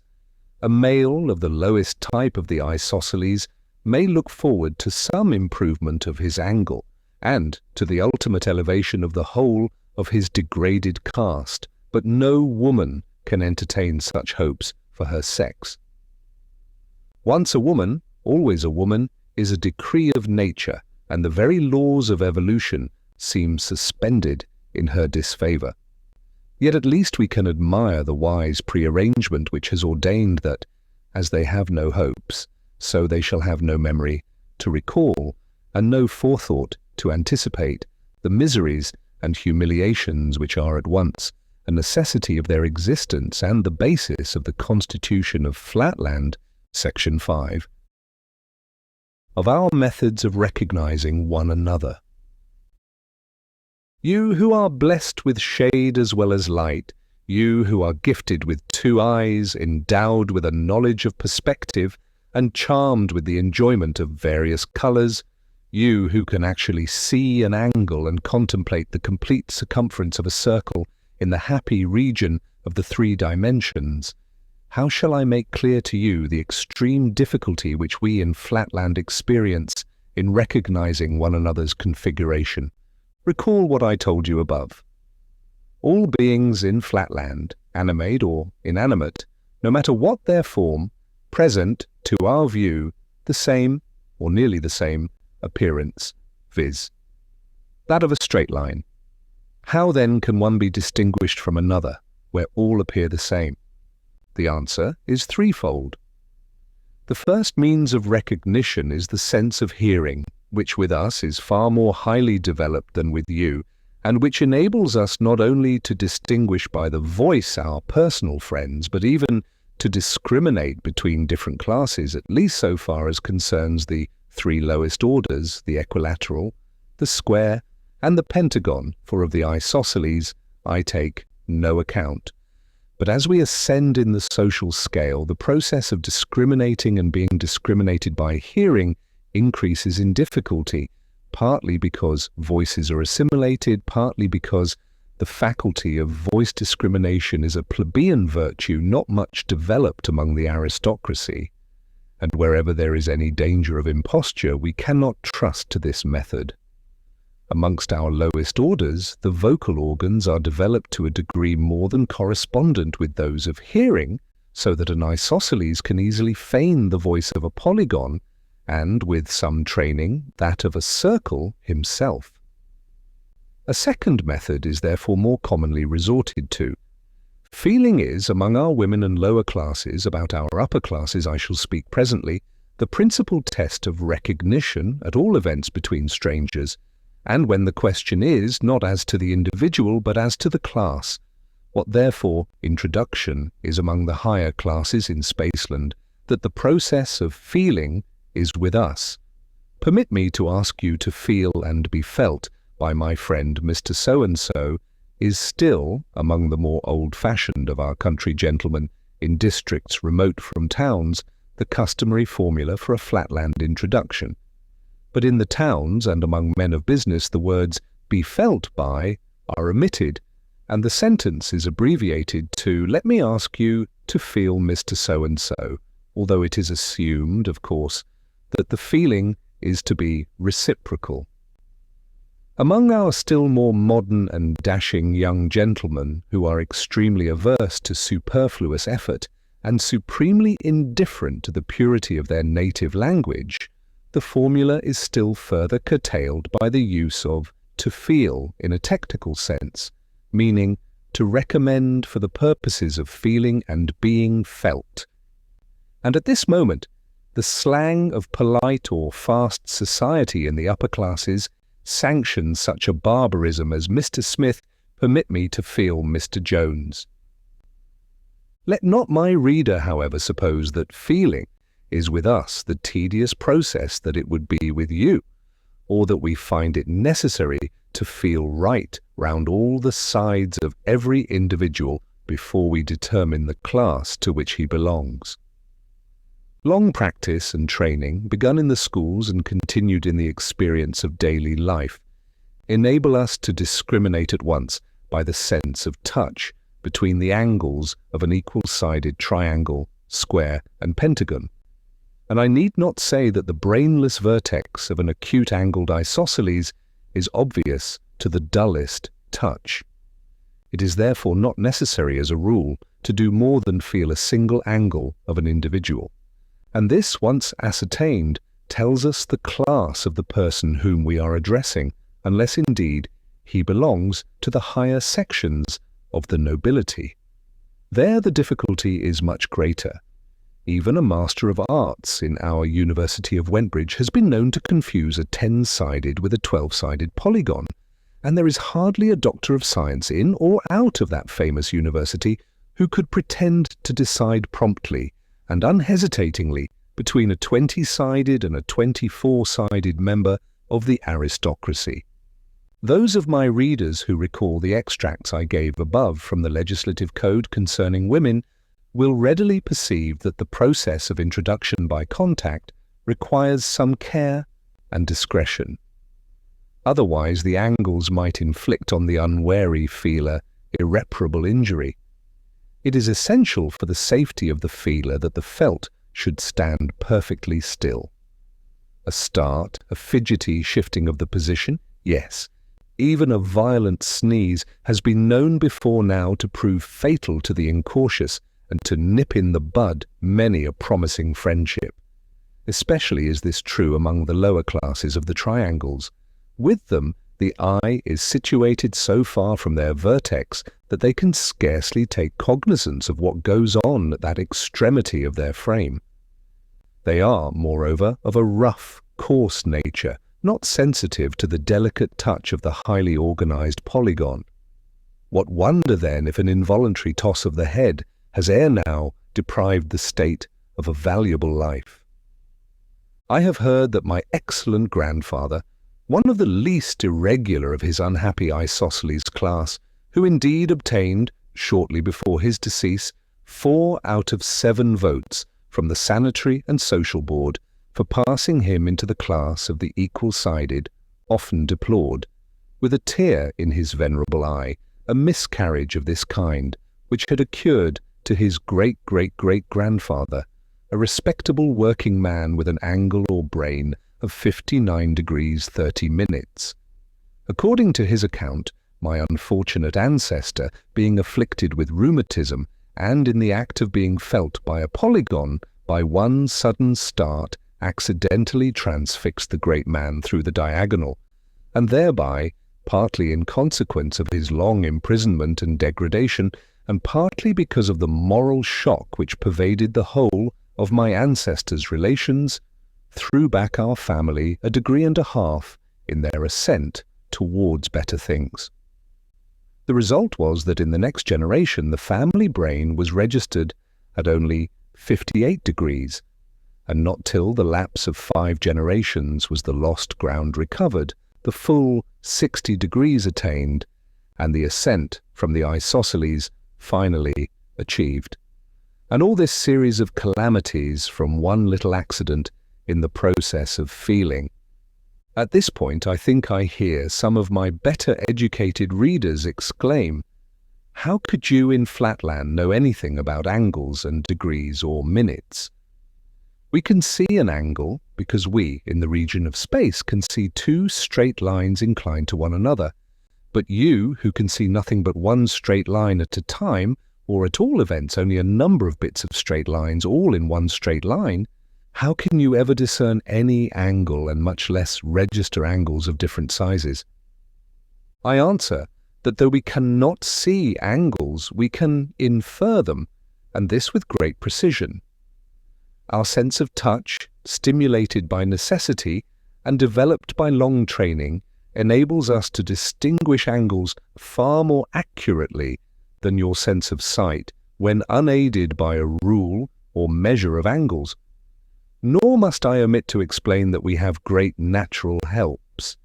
A male of the lowest type of the isosceles may look forward to some improvement of his angle, and to the ultimate elevation of the whole of his degraded caste, but no woman can entertain such hopes for her sex. Once a woman, always a woman, is a decree of nature, and the very laws of evolution seem suspended in her disfavor. Yet at least we can admire the wise prearrangement which has ordained that, as they have no hopes, so they shall have no memory to recall, and no forethought to anticipate the miseries and humiliations which are at once a necessity of their existence and the basis of the Constitution of Flatland, Section 5, of our methods of recognizing one another. You who are blessed with shade as well as light, you who are gifted with two eyes, endowed with a knowledge of perspective, and charmed with the enjoyment of various colors, you who can actually see an angle and contemplate the complete circumference of a circle in the happy region of the three dimensions, how shall I make clear to you the extreme difficulty which we in Flatland experience in recognizing one another's configuration? Recall what I told you above. All beings in Flatland, animate or inanimate, no matter what their form, present, to our view, the same, or nearly the same, appearance, viz., that of a straight line. How then can one be distinguished from another, where all appear the same? The answer is threefold. The first means of recognition is the sense of hearing, which with us is far more highly developed than with you, and which enables us not only to distinguish by the voice our personal friends, but even to discriminate between different classes, at least so far as concerns the three lowest orders, the equilateral, the square, and the pentagon, for of the isosceles I take no account. But as we ascend in the social scale, the process of discriminating and being discriminated by hearing increases in difficulty, partly because voices are assimilated, partly because the faculty of voice discrimination is a plebeian virtue not much developed among the aristocracy, and wherever there is any danger of imposture, we cannot trust to this method. Amongst our lowest orders, the vocal organs are developed to a degree more than correspondent with those of hearing, so that an isosceles can easily feign the voice of a polygon, and, with some training, that of a circle himself. A second method is therefore more commonly resorted to. Feeling is, among our women and lower classes, about our upper classes I shall speak presently, the principal test of recognition, at all events between strangers, and when the question is, not as to the individual, but as to the class. What therefore introduction is among the higher classes in Spaceland, that the process of feeling is with us. Permit me to ask you to feel and be felt by my friend Mr. So-and-so is still, among the more old-fashioned of our country gentlemen in districts remote from towns, the customary formula for a Flatland introduction. But in the towns and among men of business the words "be felt by" are omitted, and the sentence is abbreviated to "let me ask you to feel Mr. So-and-so," although it is assumed, of course, that the feeling is to be reciprocal. Among our still more modern and dashing young gentlemen, who are extremely averse to superfluous effort and supremely indifferent to the purity of their native language, the formula is still further curtailed by the use of to feel in a technical sense, meaning to recommend for the purposes of feeling and being felt. And at this moment, the slang of polite or fast society in the upper classes sanctions such a barbarism as Mr. Smith, permit me to feel Mr. Jones. Let not my reader, however, suppose that feeling is with us the tedious process that it would be with you, or that we find it necessary to feel right round all the sides of every individual before we determine the class to which he belongs. Long practice and training, begun in the schools and continued in the experience of daily life, enable us to discriminate at once by the sense of touch between the angles of an equal-sided triangle, square, and pentagon. And I need not say that the brainless vertex of an acute-angled isosceles is obvious to the dullest touch. It is therefore not necessary as a rule to do more than feel a single angle of an individual. And this, once ascertained, tells us the class of the person whom we are addressing, unless indeed he belongs to the higher sections of the nobility. There the difficulty is much greater. Even a Master of Arts in our University of Wentbridge has been known to confuse a 10-sided with a 12-sided polygon, and there is hardly a Doctor of Science in or out of that famous university who could pretend to decide promptly and unhesitatingly between a 20-sided and a 24-sided member of the aristocracy. Those of my readers who recall the extracts I gave above from the legislative code concerning women will readily perceive that the process of introduction by contact requires some care and discretion. Otherwise, the angles might inflict on the unwary feeler irreparable injury. It is essential for the safety of the feeler that the felt should stand perfectly still. A start, a fidgety shifting of the position, yes, even a violent sneeze has been known before now to prove fatal to the incautious and to nip in the bud many a promising friendship. Especially is this true among the lower classes of the triangles. With them, the eye is situated so far from their vertex that they can scarcely take cognizance of what goes on at that extremity of their frame. They are, moreover, of a rough, coarse nature, not sensitive to the delicate touch of the highly organized polygon. What wonder, then, if an involuntary toss of the head has ere now deprived the state of a valuable life? I have heard that my excellent grandfather, one of the least irregular of his unhappy isosceles class, who indeed obtained, shortly before his decease, 4 out of 7 votes from the Sanitary and Social Board for passing him into the class of the equal-sided, often deplored, with a tear in his venerable eye, a miscarriage of this kind, which had occurred to his great-great-great-grandfather, a respectable working man with an angle or brain of 59 degrees 30 minutes. According to his account, my unfortunate ancestor, being afflicted with rheumatism and in the act of being felt by a polygon, by one sudden start accidentally transfixed the great man through the diagonal, and thereby, partly in consequence of his long imprisonment and degradation, and partly because of the moral shock which pervaded the whole of my ancestor's relations, threw back our family 1.5 degrees in their ascent towards better things. The result was that in the next generation the family brain was registered at only 58 degrees, and not till the lapse of 5 generations was the lost ground recovered, the full 60 degrees attained, and the ascent from the isosceles finally achieved. And all this series of calamities from one little accident in the process of feeling. At this point, I think I hear some of my better educated readers exclaim, "How could you in Flatland know anything about angles and degrees or minutes?" We can see an angle because we, in the region of space, can see 2 straight lines inclined to one another. But you, who can see nothing but one straight line at a time, or at all events only a number of bits of straight lines all in one straight line, How can you ever discern any angle and much less register angles of different sizes? I answer that though we cannot see angles, we can infer them, and this with great precision. Our sense of touch, stimulated by necessity and developed by long training, enables us to distinguish angles far more accurately than your sense of sight when unaided by a rule or measure of angles. Nor must I omit to explain that we have great natural helps.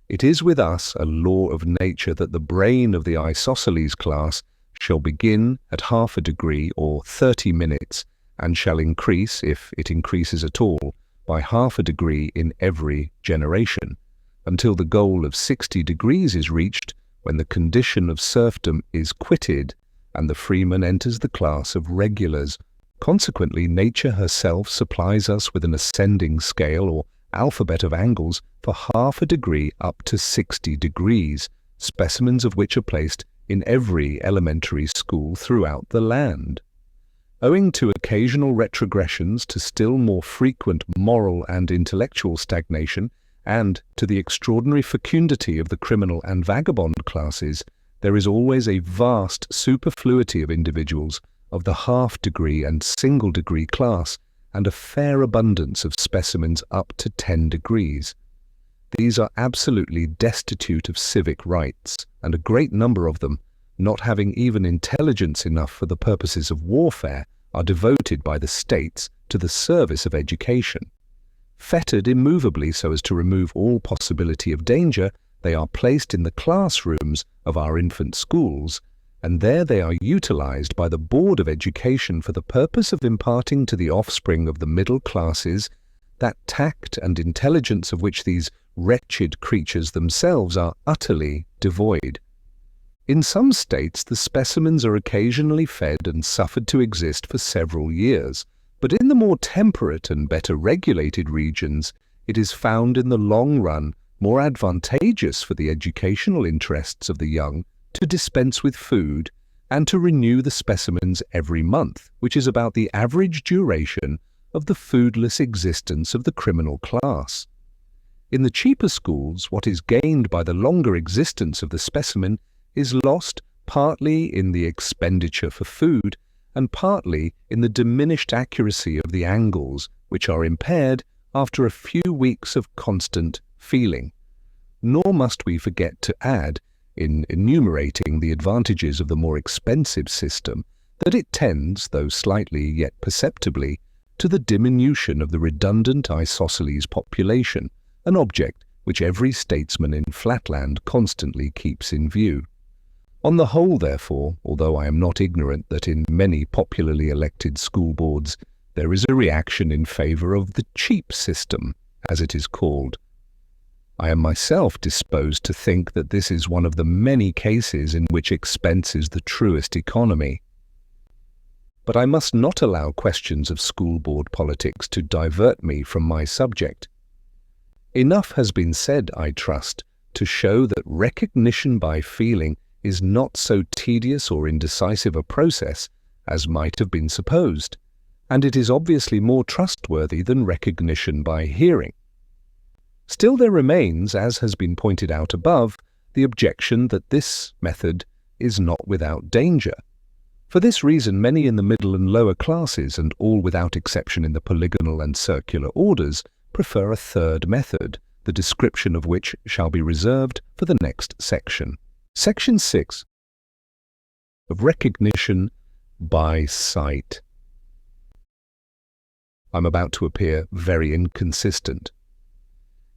It is with us a law of nature that the brain of the isosceles class shall begin at 1/2 degree or 30 minutes, and shall increase, if it increases at all, by 1/2 degree in every generation, until the goal of 60 degrees is reached, when the condition of serfdom is quitted and the freeman enters the class of regulars. Consequently, nature herself supplies us with an ascending scale or alphabet of angles for 1/2 degree up to 60 degrees, specimens of which are placed in every elementary school throughout the land. Owing to occasional retrogressions, to still more frequent moral and intellectual stagnation, and to the extraordinary fecundity of the criminal and vagabond classes, there is always a vast superfluity of individuals of the 1/2 degree and single degree class, and a fair abundance of specimens up to 10 degrees. These are absolutely destitute of civic rights, and a great number of them, not having even intelligence enough for the purposes of warfare, are devoted by the states to the service of education. Fettered immovably so as to remove all possibility of danger, they are placed in the classrooms of our infant schools, and there they are utilized by the Board of Education for the purpose of imparting to the offspring of the middle classes that tact and intelligence of which these wretched creatures themselves are utterly devoid. In some states, the specimens are occasionally fed and suffered to exist for several years, but in the more temperate and better regulated regions, it is found in the long run more advantageous for the educational interests of the young to dispense with food and to renew the specimens every month, which is about the average duration of the foodless existence of the criminal class. In the cheaper schools, what is gained by the longer existence of the specimen is lost partly in the expenditure for food and partly in the diminished accuracy of the angles, which are impaired after a few weeks of constant feeling. Nor must we forget to add, in enumerating the advantages of the more expensive system, that it tends, though slightly yet perceptibly, to the diminution of the redundant isosceles population, an object which every statesman in Flatland constantly keeps in view. On the whole, therefore, although I am not ignorant that in many popularly elected school boards there is a reaction in favour of the cheap system, as it is called, I am myself disposed to think that this is one of the many cases in which expense is the truest economy. But I must not allow questions of school board politics to divert me from my subject. Enough has been said, I trust, to show that recognition by feeling is not so tedious or indecisive a process as might have been supposed, and it is obviously more trustworthy than recognition by hearing. Still there remains, as has been pointed out above, the objection that this method is not without danger. For this reason, many in the middle and lower classes, and all without exception in the polygonal and circular orders, prefer a third method, the description of which shall be reserved for the next section. Section 6 of Recognition by Sight. I'm about to appear very inconsistent.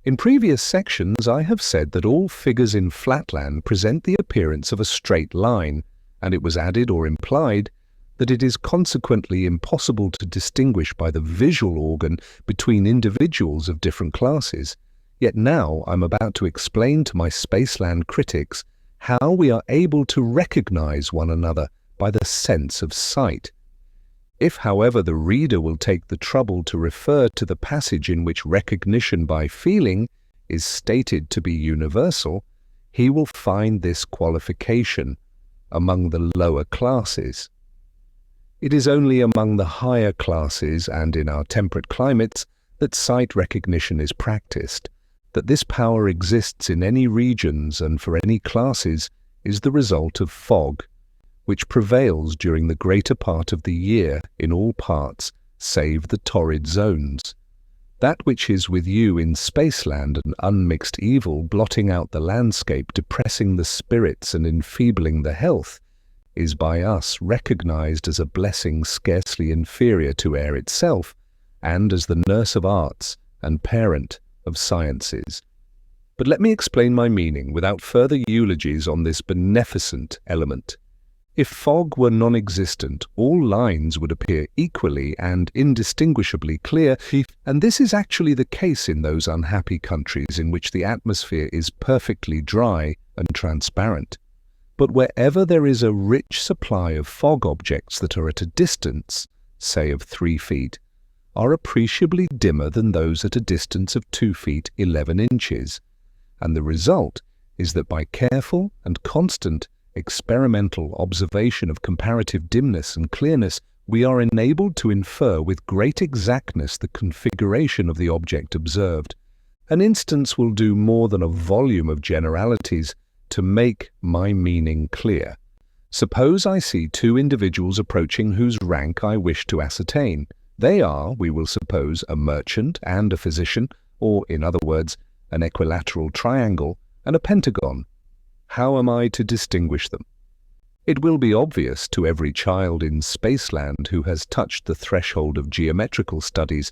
In previous sections I have said that all figures in Flatland present the appearance of a straight line, and it was added or implied that it is consequently impossible to distinguish by the visual organ between individuals of different classes. Yet now I'm about to explain to my Spaceland critics how we are able to recognize one another by the sense of sight. If, however, the reader will take the trouble to refer to the passage in which recognition by feeling is stated to be universal, he will find this qualification among the lower classes. It is only among the higher classes and in our temperate climates that sight recognition is practiced. That this power exists in any regions and for any classes is the result of fog, which prevails during the greater part of the year in all parts save the torrid zones. That which is with you in Spaceland an unmixed evil, blotting out the landscape, depressing the spirits and enfeebling the health, is by us recognized as a blessing scarcely inferior to air itself, and as the nurse of arts and parent of sciences. But let me explain my meaning without further eulogies on this beneficent element. If fog were non-existent, all lines would appear equally and indistinguishably clear, and this is actually the case in those unhappy countries in which the atmosphere is perfectly dry and transparent. But wherever there is a rich supply of fog, objects that are at a distance, say of 3 feet, are appreciably dimmer than those at a distance of 2 feet 11 inches, and the result is that by careful and constant experimental observation of comparative dimness and clearness, we are enabled to infer with great exactness the configuration of the object observed. An instance will do more than a volume of generalities to make my meaning clear. Suppose I see 2 individuals approaching whose rank I wish to ascertain. They are, we will suppose, a merchant and a physician, or, in other words, an equilateral triangle and a pentagon. How am I to distinguish them? It will be obvious to every child in Spaceland who has touched the threshold of geometrical studies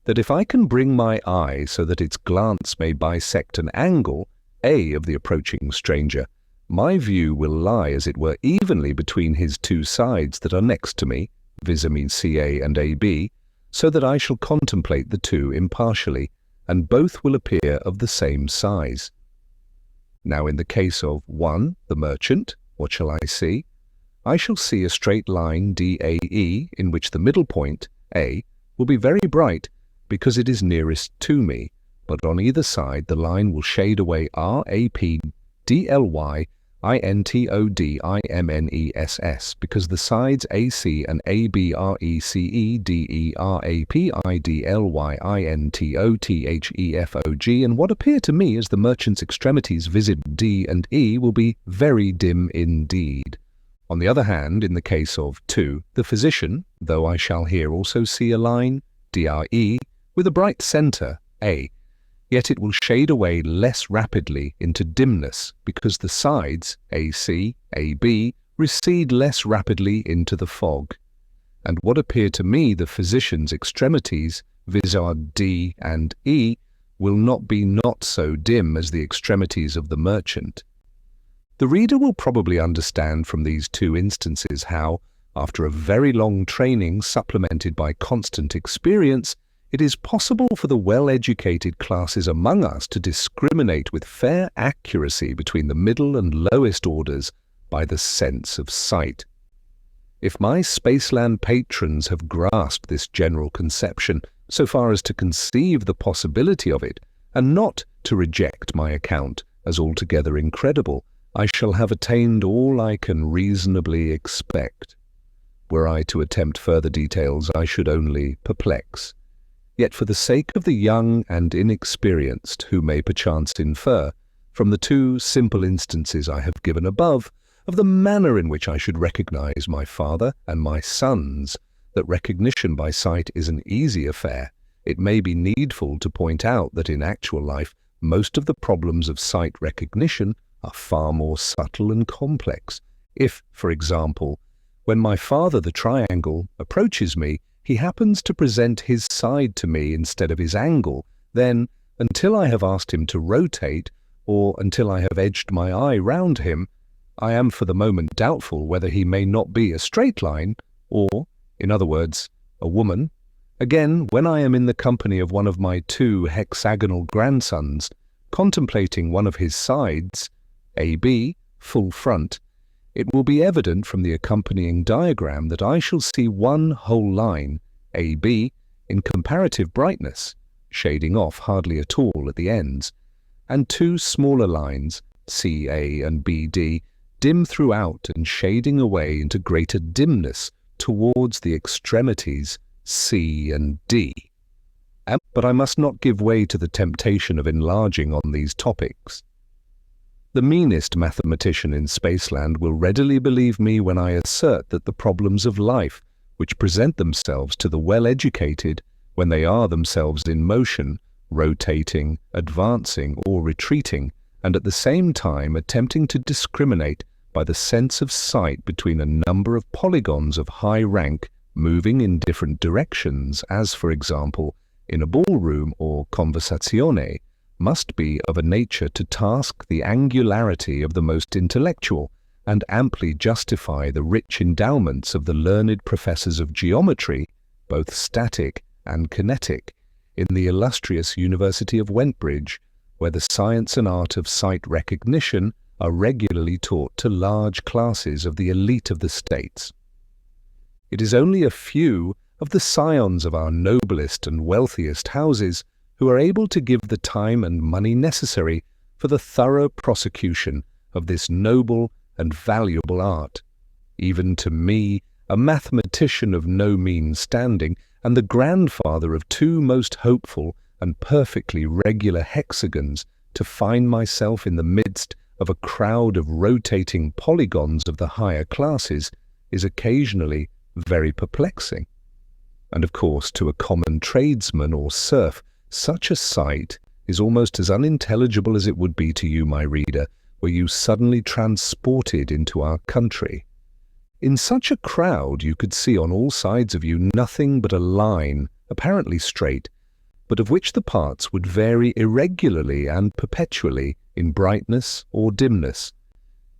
that if I can bring my eye so that its glance may bisect an angle, A, of the approaching stranger, my view will lie, as it were, evenly between his 2 sides that are next to me, vis-a-vis CA and AB, so that I shall contemplate the 2 impartially, and both will appear of the same size. Now in the case of 1, the merchant, what shall I see? I shall see a straight line DAE in which the middle point, A, will be very bright because it is nearest to me, but on either side the line will shade away RAP DLY INTODIMNESS because the sides AC and AB are ECEDERAPIDLYINTOTHEFOG, and what appear to me as the merchant's extremities visit D and E will be very dim indeed. On the other hand, in the case of 2, the physician, though I shall here also see a line, DRE, with a bright centre, A, yet it will shade away less rapidly into dimness because the sides, AC, AB, recede less rapidly into the fog. And what appear to me the physician's extremities, viz. D and E, will not be not so dim as the extremities of the merchant. The reader will probably understand from these 2 instances how, after a very long training supplemented by constant experience, it is possible for the well-educated classes among us to discriminate with fair accuracy between the middle and lowest orders by the sense of sight. If my Spaceland patrons have grasped this general conception so far as to conceive the possibility of it, and not to reject my account as altogether incredible, I shall have attained all I can reasonably expect. Were I to attempt further details, I should only perplex. Yet for the sake of the young and inexperienced who may perchance infer, from the 2 simple instances I have given above, of the manner in which I should recognize my father and my sons, that recognition by sight is an easy affair, it may be needful to point out that in actual life most of the problems of sight recognition are far more subtle and complex. If, for example, when my father, the triangle, approaches me, he happens to present his side to me instead of his angle, then, until I have asked him to rotate, or until I have edged my eye round him, I am for the moment doubtful whether he may not be a straight line, or, in other words, a woman. Again, when I am in the company of one of my 2 hexagonal grandsons, contemplating one of his sides, AB, full front, it will be evident from the accompanying diagram that I shall see one whole line, AB, in comparative brightness, shading off hardly at all at the ends, and 2 smaller lines, CA and BD, dim throughout and shading away into greater dimness towards the extremities C and D. But I must not give way to the temptation of enlarging on these topics. The meanest mathematician in Spaceland will readily believe me when I assert that the problems of life, which present themselves to the well-educated when they are themselves in motion, rotating, advancing, or retreating, and at the same time attempting to discriminate by the sense of sight between a number of polygons of high rank moving in different directions, as, for example, in a ballroom or conversazione, must be of a nature to task the angularity of the most intellectual and amply justify the rich endowments of the learned professors of geometry, both static and kinetic, in the illustrious University of Wentbridge, where the science and art of sight recognition are regularly taught to large classes of the elite of the states. It is only a few of the scions of our noblest and wealthiest houses who are able to give the time and money necessary for the thorough prosecution of this noble and valuable art. Even to me, a mathematician of no mean standing, and the grandfather of two most hopeful and perfectly regular hexagons, to find myself in the midst of a crowd of rotating polygons of the higher classes is occasionally very perplexing. And of course, to a common tradesman or serf, such a sight is almost as unintelligible as it would be to you, my reader, were you suddenly transported into our country. In such a crowd you could see on all sides of you nothing but a line, apparently straight, but of which the parts would vary irregularly and perpetually in brightness or dimness.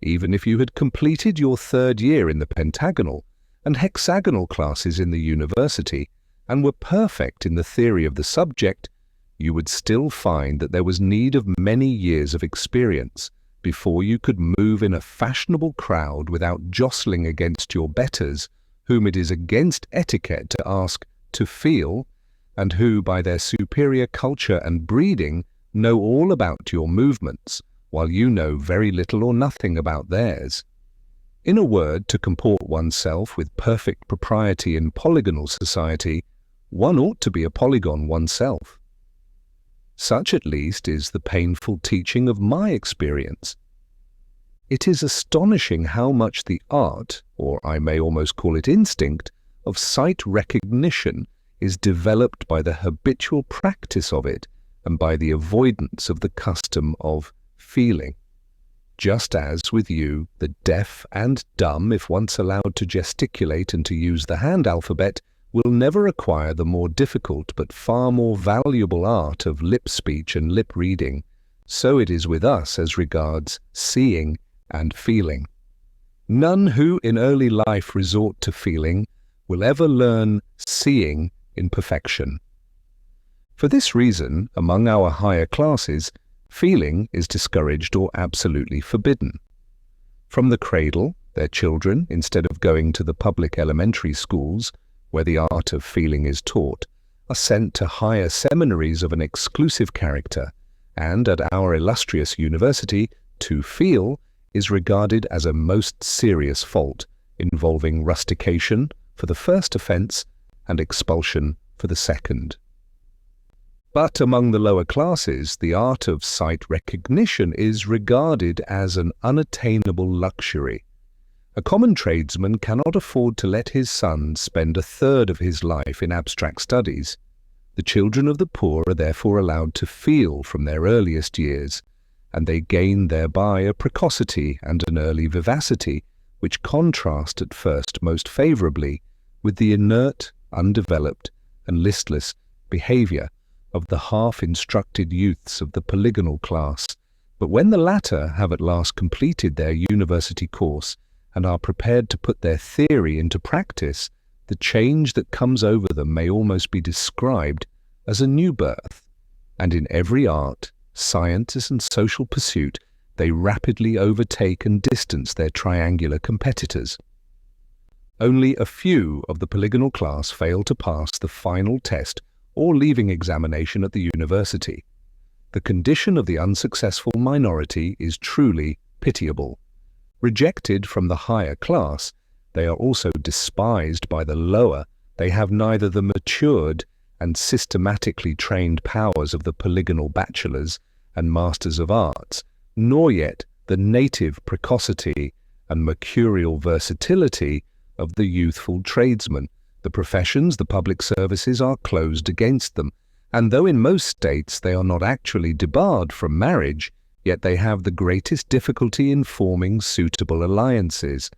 Even if you had completed your third year in the pentagonal and hexagonal classes in the university, and were perfect in the theory of the subject, you would still find that there was need of many years of experience before you could move in a fashionable crowd without jostling against your betters, whom it is against etiquette to ask to feel, and who, by their superior culture and breeding, know all about your movements, while you know very little or nothing about theirs. In a word, to comport oneself with perfect propriety in polygonal society, one ought to be a polygon oneself. Such at least is the painful teaching of my experience. It is astonishing how much the art, or I may almost call it instinct, of sight recognition is developed by the habitual practice of it and by the avoidance of the custom of feeling. Just as with you, the deaf and dumb, if once allowed to gesticulate and to use the hand alphabet, will never acquire the more difficult but far more valuable art of lip speech and lip reading, so it is with us as regards seeing and feeling. None who in early life resort to feeling will ever learn seeing in perfection. For this reason, among our higher classes, feeling is discouraged or absolutely forbidden. From the cradle, their children, instead of going to the public elementary schools, where the art of feeling is taught, are sent to higher seminaries of an exclusive character, and at our illustrious university, to feel is regarded as a most serious fault, involving rustication for the first offence and expulsion for the second. But among the lower classes, the art of sight recognition is regarded as an unattainable luxury. A common tradesman cannot afford to let his son spend a third of his life in abstract studies. The children of the poor are therefore allowed to feel from their earliest years, and they gain thereby a precocity and an early vivacity which contrast at first most favourably with the inert, undeveloped, and listless behaviour of the half-instructed youths of the polygonal class. But when the latter have at last completed their university course and are prepared to put their theory into practice, the change that comes over them may almost be described as a new birth, and in every art, science, and social pursuit they rapidly overtake and distance their triangular competitors. Only a few of the polygonal class fail to pass the final test or leaving examination at the university. The condition of the unsuccessful minority is truly pitiable. Rejected from the higher class, they are also despised by the lower. They have neither the matured and systematically trained powers of the polygonal bachelors and masters of arts, nor yet the native precocity and mercurial versatility of the youthful tradesman. The professions, the public services are closed against them, and though in most states they are not actually debarred from marriage, yet they have the greatest difficulty in forming suitable alliances,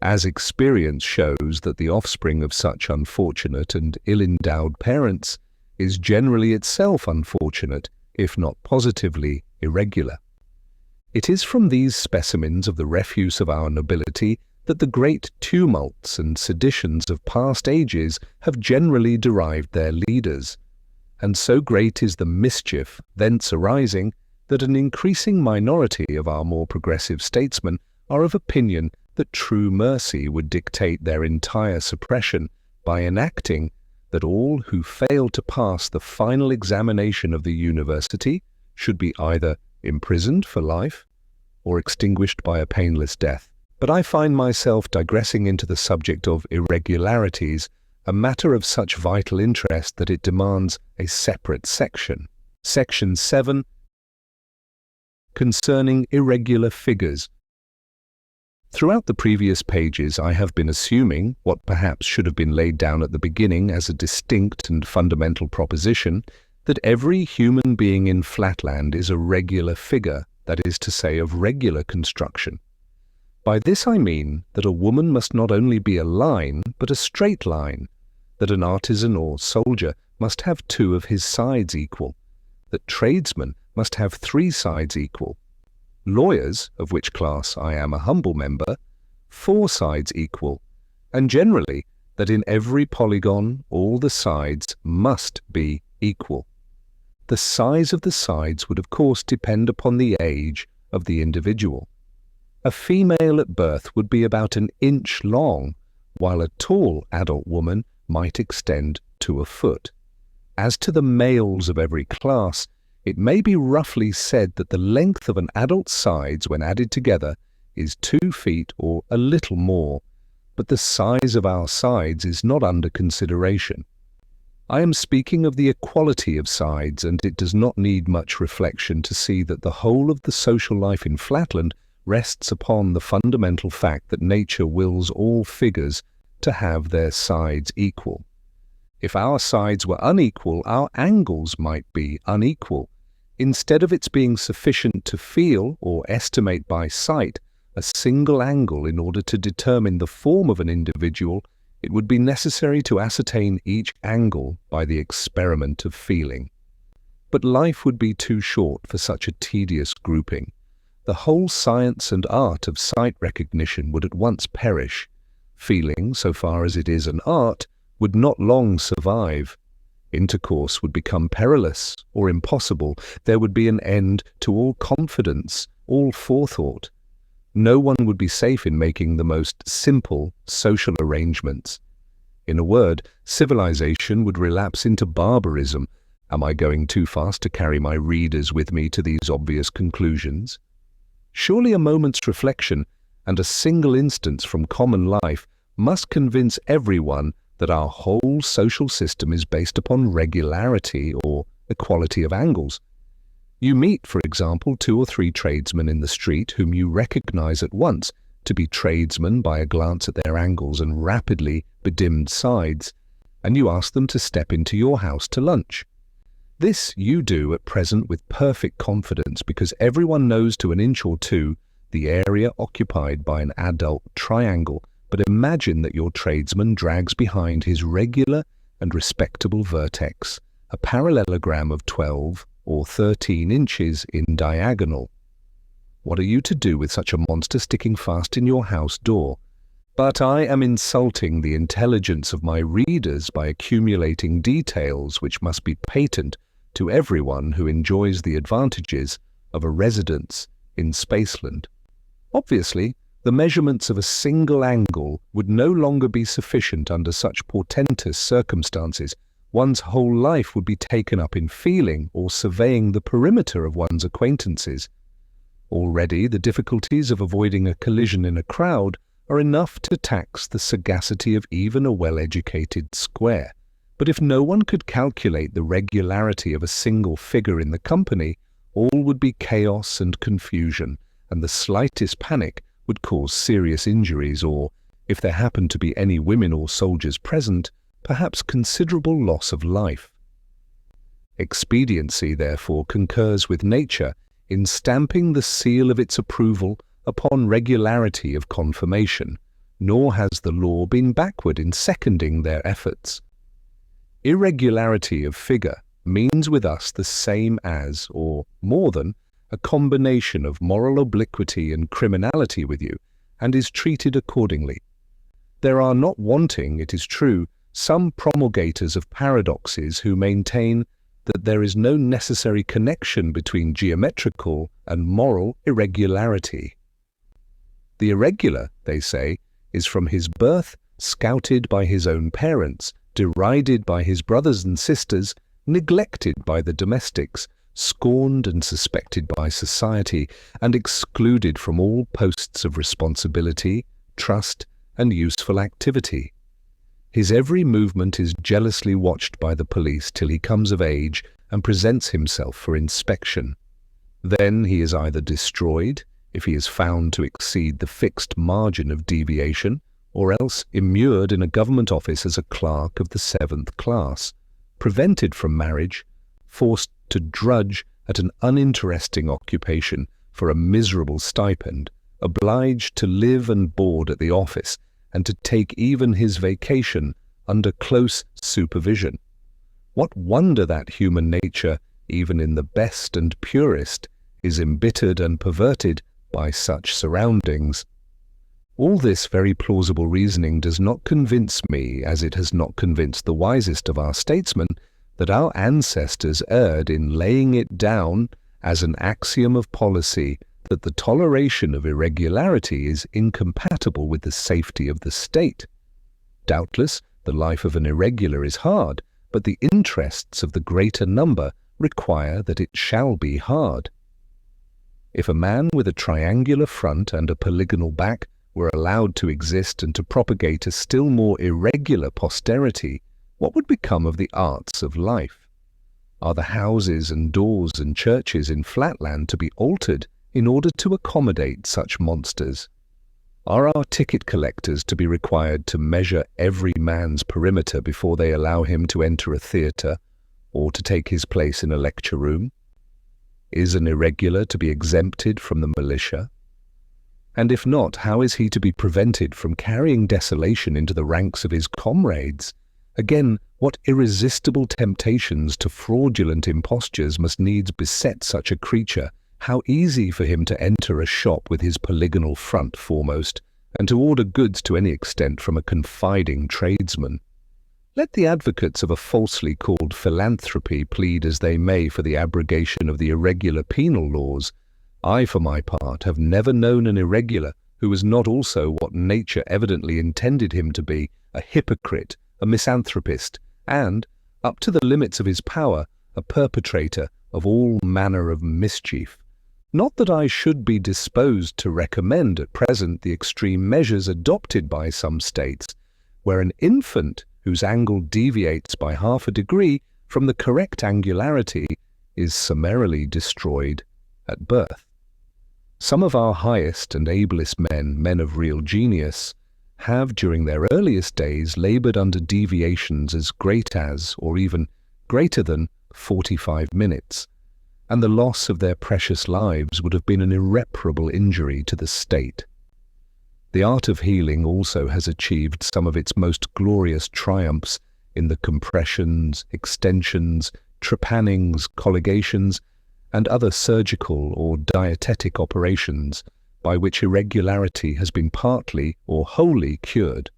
as experience shows that the offspring of such unfortunate and ill-endowed parents is generally itself unfortunate, if not positively irregular. It is from these specimens of the refuse of our nobility that the great tumults and seditions of past ages have generally derived their leaders, and so great is the mischief thence arising that an increasing minority of our more progressive statesmen are of opinion that true mercy would dictate their entire suppression by enacting that all who fail to pass the final examination of the university should be either imprisoned for life or extinguished by a painless death. But I find myself digressing into the subject of irregularities, a matter of such vital interest that it demands a separate section. Section 7, concerning irregular figures. Throughout the previous pages I have been assuming, what perhaps should have been laid down at the beginning as a distinct and fundamental proposition, that every human being in Flatland is a regular figure, that is to say, of regular construction. By this I mean that a woman must not only be a line, but a straight line, that an artisan or soldier must have 2 of his sides equal, that tradesmen must have 3 sides equal, lawyers, of which class I am a humble member, 4 sides equal, and generally that in every polygon all the sides must be equal. The size of the sides would of course depend upon the age of the individual. A female at birth would be about an inch long, while a tall adult woman might extend to a foot. As to the males of every class, it may be roughly said that the length of an adult's sides when added together is 2 feet or a little more, but the size of our sides is not under consideration. I am speaking of the equality of sides, and it does not need much reflection to see that the whole of the social life in Flatland rests upon the fundamental fact that nature wills all figures to have their sides equal. If our sides were unequal, our angles might be unequal. Instead of its being sufficient to feel or estimate by sight a single angle in order to determine the form of an individual, it would be necessary to ascertain each angle by the experiment of feeling. But life would be too short for such a tedious grouping. The whole science and art of sight recognition would at once perish. Feeling, so far as it is an art, would not long survive. Intercourse would become perilous or impossible. There would be an end to all confidence, all forethought. No one would be safe in making the most simple social arrangements. In a word, civilization would relapse into barbarism. Am I going too fast to carry my readers with me to these obvious conclusions? Surely a moment's reflection and a single instance from common life must convince everyone that our whole social system is based upon regularity or equality of angles. You meet, for example, 2 or 3 tradesmen in the street whom you recognize at once to be tradesmen by a glance at their angles and rapidly bedimmed sides, and you ask them to step into your house to lunch. This you do at present with perfect confidence, because everyone knows to an inch or 2 the area occupied by an adult triangle. But imagine that your tradesman drags behind his regular and respectable vertex a parallelogram of 12 or 13 inches in diagonal. What are you to do with such a monster sticking fast in your house door? But I am insulting the intelligence of my readers by accumulating details which must be patent to everyone who enjoys the advantages of a residence in Spaceland. Obviously, the measurements of a single angle would no longer be sufficient under such portentous circumstances. One's whole life would be taken up in feeling or surveying the perimeter of one's acquaintances. Already the difficulties of avoiding a collision in a crowd are enough to tax the sagacity of even a well-educated square. But if no one could calculate the regularity of a single figure in the company, all would be chaos and confusion, and the slightest panic would cause serious injuries or, if there happened to be any women or soldiers present, perhaps considerable loss of life. Expediency, therefore, concurs with nature in stamping the seal of its approval upon regularity of conformation, nor has the law been backward in seconding their efforts. Irregularity of figure means with us the same as, or more than, a combination of moral obliquity and criminality with you, and is treated accordingly. There are not wanting, it is true, some promulgators of paradoxes who maintain that there is no necessary connection between geometrical and moral irregularity. The irregular, they say, is from his birth, scouted by his own parents, derided by his brothers and sisters, neglected by the domestics, scorned and suspected by society, and excluded from all posts of responsibility, trust, and useful activity. His every movement is jealously watched by the police till he comes of age and presents himself for inspection. Then he is either destroyed, if he is found to exceed the fixed margin of deviation, or else immured in a government office as a clerk of the 7th class, prevented from marriage, forced to drudge at an uninteresting occupation for a miserable stipend, obliged to live and board at the office, and to take even his vacation under close supervision. What wonder that human nature, even in the best and purest, is embittered and perverted by such surroundings. All this very plausible reasoning does not convince me, as it has not convinced the wisest of our statesmen, that our ancestors erred in laying it down as an axiom of policy that the toleration of irregularity is incompatible with the safety of the state. Doubtless, the life of an irregular is hard, but the interests of the greater number require that it shall be hard. If a man with a triangular front and a polygonal back were allowed to exist and to propagate a still more irregular posterity, what would become of the arts of life? Are the houses and doors and churches in Flatland to be altered in order to accommodate such monsters? Are our ticket collectors to be required to measure every man's perimeter before they allow him to enter a theatre or to take his place in a lecture room? Is an irregular to be exempted from the militia? And if not, how is he to be prevented from carrying desolation into the ranks of his comrades? Again, what irresistible temptations to fraudulent impostures must needs beset such a creature? How easy for him to enter a shop with his polygonal front foremost, and to order goods to any extent from a confiding tradesman. Let the advocates of a falsely called philanthropy plead as they may for the abrogation of the irregular penal laws. I, for my part, have never known an irregular who was not also what nature evidently intended him to be, a hypocrite, a misanthropist, and, up to the limits of his power, a perpetrator of all manner of mischief. Not that I should be disposed to recommend at present the extreme measures adopted by some states, where an infant whose angle deviates by half a degree from the correct angularity is summarily destroyed at birth. Some of our highest and ablest men of real genius, have during their earliest days laboured under deviations as great as, or even greater than, 45 minutes, and the loss of their precious lives would have been an irreparable injury to the state. The art of healing also has achieved some of its most glorious triumphs in the compressions, extensions, trepannings, colligations, and other surgical or dietetic operations by which irregularity has been partly or wholly cured.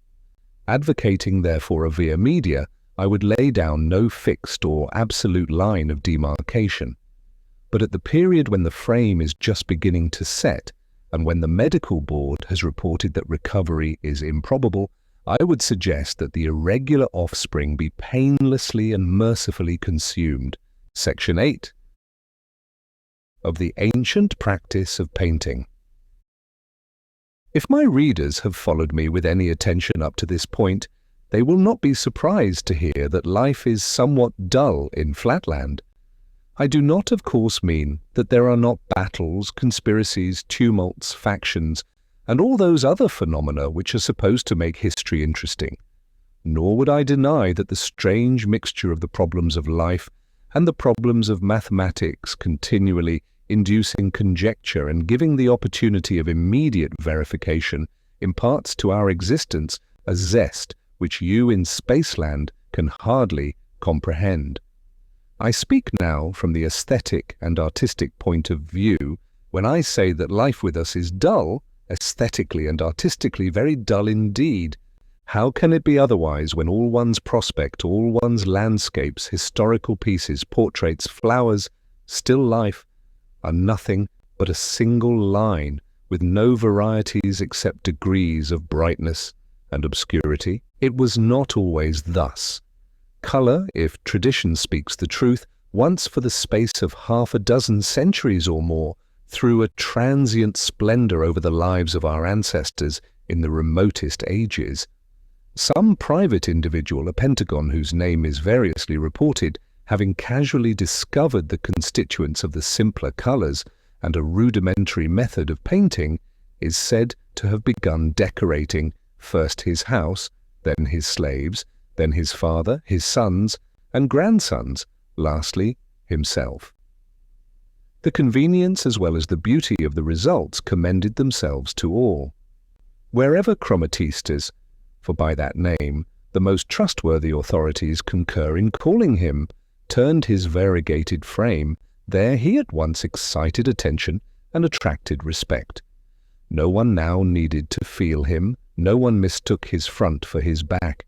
Advocating therefore a via media, I would lay down no fixed or absolute line of demarcation. But at the period when the frame is just beginning to set, and when the medical board has reported that recovery is improbable, I would suggest that the irregular offspring be painlessly and mercifully consumed. Section 8 of the ancient practice of painting. If my readers have followed me with any attention up to this point, they will not be surprised to hear that life is somewhat dull in Flatland. I do not, of course, mean that there are not battles, conspiracies, tumults, factions, and all those other phenomena which are supposed to make history interesting. Nor would I deny that the strange mixture of the problems of life and the problems of mathematics continually inducing conjecture and giving the opportunity of immediate verification imparts to our existence a zest which you in Spaceland can hardly comprehend. I speak now from the aesthetic and artistic point of view when I say that life with us is dull, aesthetically and artistically very dull indeed. How can it be otherwise when all one's prospect, all one's landscapes, historical pieces, portraits, flowers, still life, are nothing but a single line with no varieties except degrees of brightness and obscurity? It was not always thus. Colour, if tradition speaks the truth, once for the space of half a dozen centuries or more, threw a transient splendour over the lives of our ancestors in the remotest ages. Some private individual, a pentagon whose name is variously reported, having casually discovered the constituents of the simpler colours and a rudimentary method of painting, is said to have begun decorating first his house, then his slaves, then his father, his sons, and grandsons, lastly himself. The convenience as well as the beauty of the results commended themselves to all. Wherever chromatistes, for by that name the most trustworthy authorities concur in calling him, turned his variegated frame, there he at once excited attention and attracted respect. No one now needed to feel him, no one mistook his front for his back.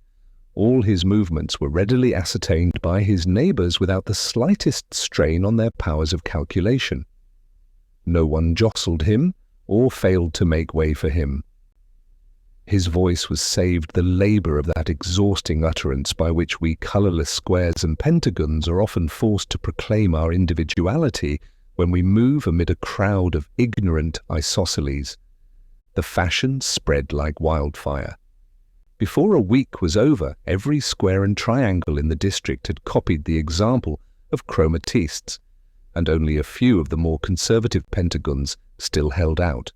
All his movements were readily ascertained by his neighbours without the slightest strain on their powers of calculation. No one jostled him or failed to make way for him. His voice was saved the labour of that exhausting utterance by which we colourless squares and pentagons are often forced to proclaim our individuality when we move amid a crowd of ignorant isosceles. The fashion spread like wildfire. Before a week was over, every square and triangle in the district had copied the example of chromatistes, and only a few of the more conservative pentagons still held out.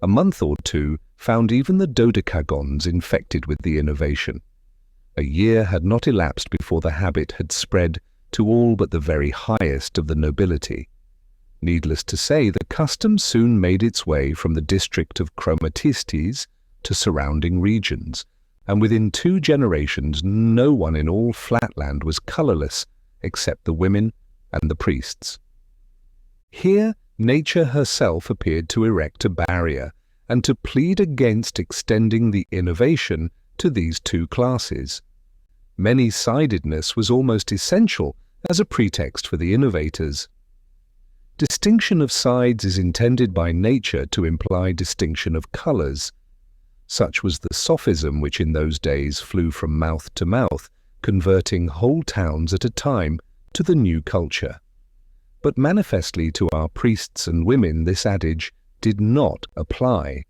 A month or two found even the dodecagons infected with the innovation. A year had not elapsed before the habit had spread to all but the very highest of the nobility. Needless to say, the custom soon made its way from the district of chromatistes to surrounding regions, and within 2 generations no one in all Flatland was colourless except the women and the priests. Here nature herself appeared to erect a barrier and to plead against extending the innovation to these 2 classes. Many-sidedness was almost essential as a pretext for the innovators. Distinction of sides is intended by nature to imply distinction of colours. Such was the sophism which in those days flew from mouth to mouth, converting whole towns at a time to the new culture. But manifestly to our priests and women this adage did not apply.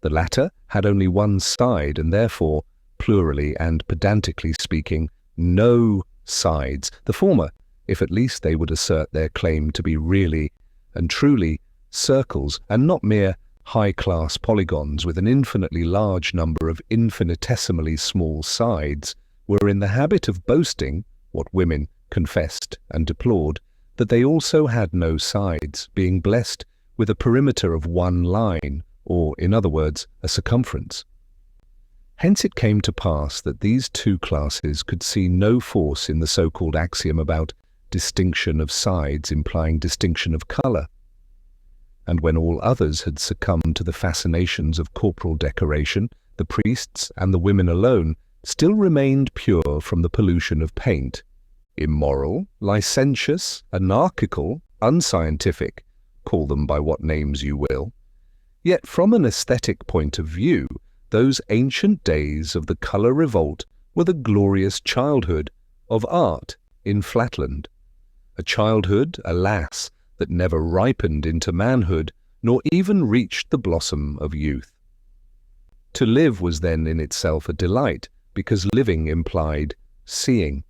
The latter had only one side and therefore, plurally and pedantically speaking, no sides. The former, if at least they would assert their claim to be really and truly circles and not mere high-class polygons with an infinitely large number of infinitesimally small sides, were in the habit of boasting, what women confessed and deplored, that they also had no sides, being blessed with a perimeter of one line, or, in other words, a circumference. Hence it came to pass that these 2 classes could see no force in the so-called axiom about distinction of sides implying distinction of colour. And when all others had succumbed to the fascinations of corporal decoration, the priests and the women alone still remained pure from the pollution of paint. Immoral, licentious, anarchical, unscientific, call them by what names you will. Yet from an aesthetic point of view, those ancient days of the colour revolt were the glorious childhood of art in Flatland. A childhood, alas, that never ripened into manhood, nor even reached the blossom of youth. To live was then in itself a delight, because living implied seeing.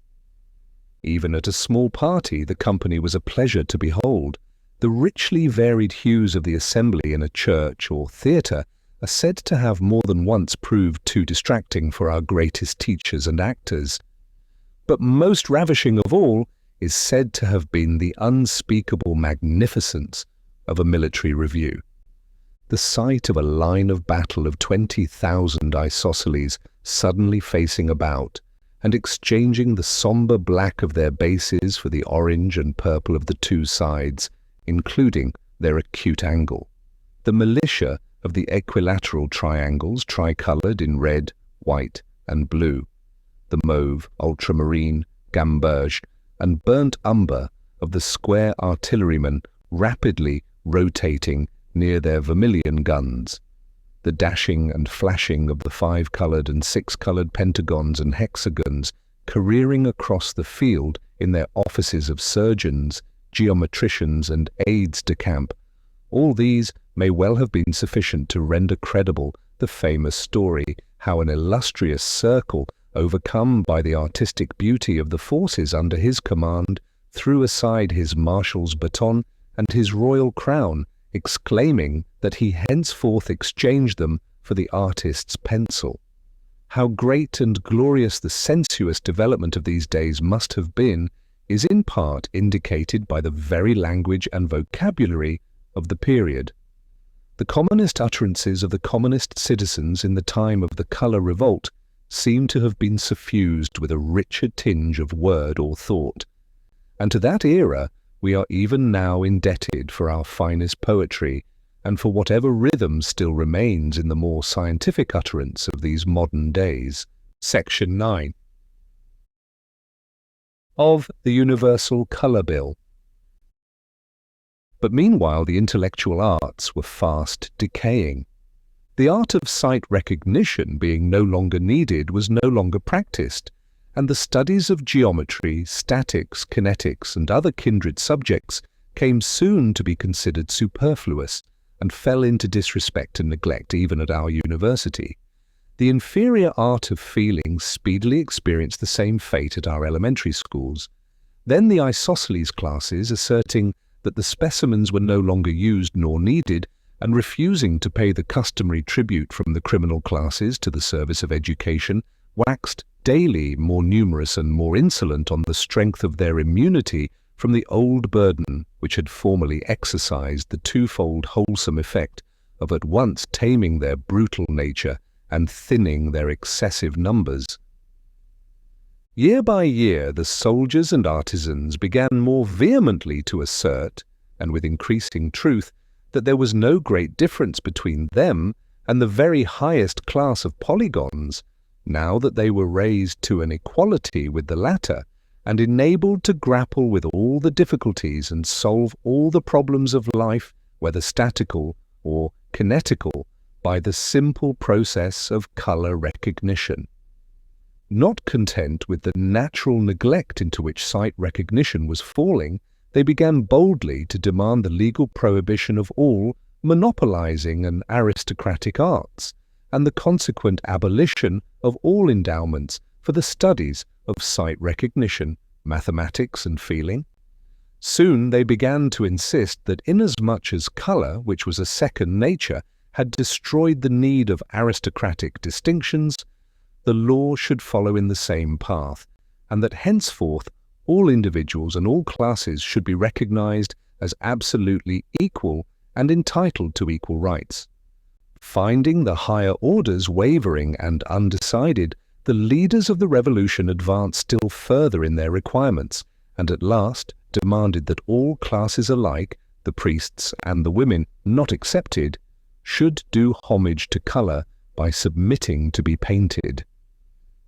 Even at a small party, the company was a pleasure to behold. The richly varied hues of the assembly in a church or theatre are said to have more than once proved too distracting for our greatest teachers and actors. But most ravishing of all is said to have been the unspeakable magnificence of a military review. The sight of a line of battle of 20,000 isosceles suddenly facing about and exchanging the sombre black of their bases for the orange and purple of the two sides, including their acute angle. The militia of the equilateral triangles tricolored in red, white, and blue. The mauve, ultramarine, gamboge, and burnt umber of the square artillerymen rapidly rotating near their vermilion guns. The dashing and flashing of the five-coloured and six-coloured pentagons and hexagons careering across the field in their offices of surgeons, geometricians, and aides de camp. All these may well have been sufficient to render credible the famous story how an illustrious circle, overcome by the artistic beauty of the forces under his command, threw aside his marshal's baton and his royal crown, exclaiming that he henceforth exchanged them for the artist's pencil. How great and glorious the sensuous development of these days must have been is in part indicated by the very language and vocabulary of the period. The commonest utterances of the commonest citizens in the time of the colour revolt seem to have been suffused with a richer tinge of word or thought, and to that era we are even now indebted for our finest poetry and for whatever rhythm still remains in the more scientific utterance of these modern days. Section 9. Of the Universal Colour Bill. But meanwhile the intellectual arts were fast decaying. The art of sight recognition, being no longer needed, was no longer practiced, and the studies of geometry, statics, kinetics, and other kindred subjects came soon to be considered superfluous and fell into disrespect and neglect even at our university. The inferior art of feeling speedily experienced the same fate at our elementary schools. Then the isosceles classes, asserting that the specimens were no longer used nor needed, and refusing to pay the customary tribute from the criminal classes to the service of education, waxed daily more numerous and more insolent on the strength of their immunity from the old burden which had formerly exercised the twofold wholesome effect of at once taming their brutal nature and thinning their excessive numbers. Year by year the soldiers and artisans began more vehemently to assert, and with increasing truth, that there was no great difference between them and the very highest class of polygons, now that they were raised to an equality with the latter, and enabled to grapple with all the difficulties and solve all the problems of life, whether statical or kinetical, by the simple process of colour recognition. Not content with the natural neglect into which sight recognition was falling, they began boldly to demand the legal prohibition of all monopolizing an aristocratic arts, and the consequent abolition of all endowments for the studies of sight recognition, mathematics, and feeling. Soon they began to insist that inasmuch as colour, which was a second nature, had destroyed the need of aristocratic distinctions, the law should follow in the same path, and that henceforth all individuals and all classes should be recognized as absolutely equal and entitled to equal rights. Finding the higher orders wavering and undecided, the leaders of the revolution advanced still further in their requirements, and at last demanded that all classes alike, the priests and the women not excepted, should do homage to colour by submitting to be painted.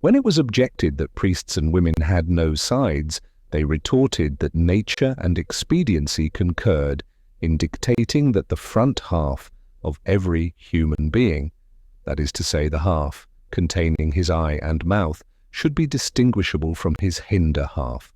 When it was objected that priests and women had no sides, they retorted that nature and expediency concurred in dictating that the front half of every human being, that is to say the half containing his eye and mouth, should be distinguishable from his hinder half.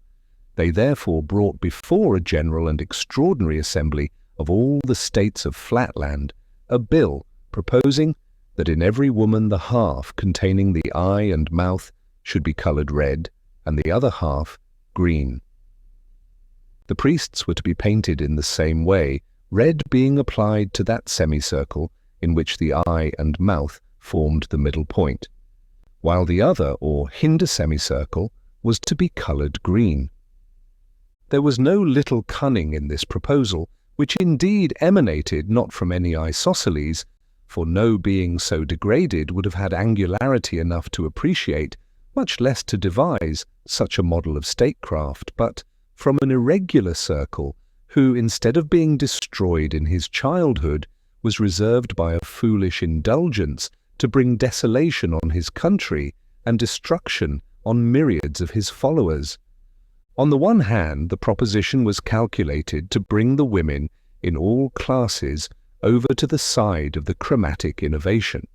They therefore brought before a general and extraordinary assembly of all the states of Flatland a bill proposing that in every woman the half containing the eye and mouth should be coloured red, and the other half green. The priests were to be painted in the same way, red being applied to that semicircle in which the eye and mouth formed the middle point, while the other, or hinder semicircle, was to be coloured green. There was no little cunning in this proposal, which indeed emanated not from any isosceles, for no being so degraded would have had angularity enough to appreciate, much less to devise, such a model of statecraft, but from an irregular circle, who, instead of being destroyed in his childhood, was reserved by a foolish indulgence to bring desolation on his country and destruction on myriads of his followers. On the one hand, the proposition was calculated to bring the women in all classes over to the side of the chromatic innovation.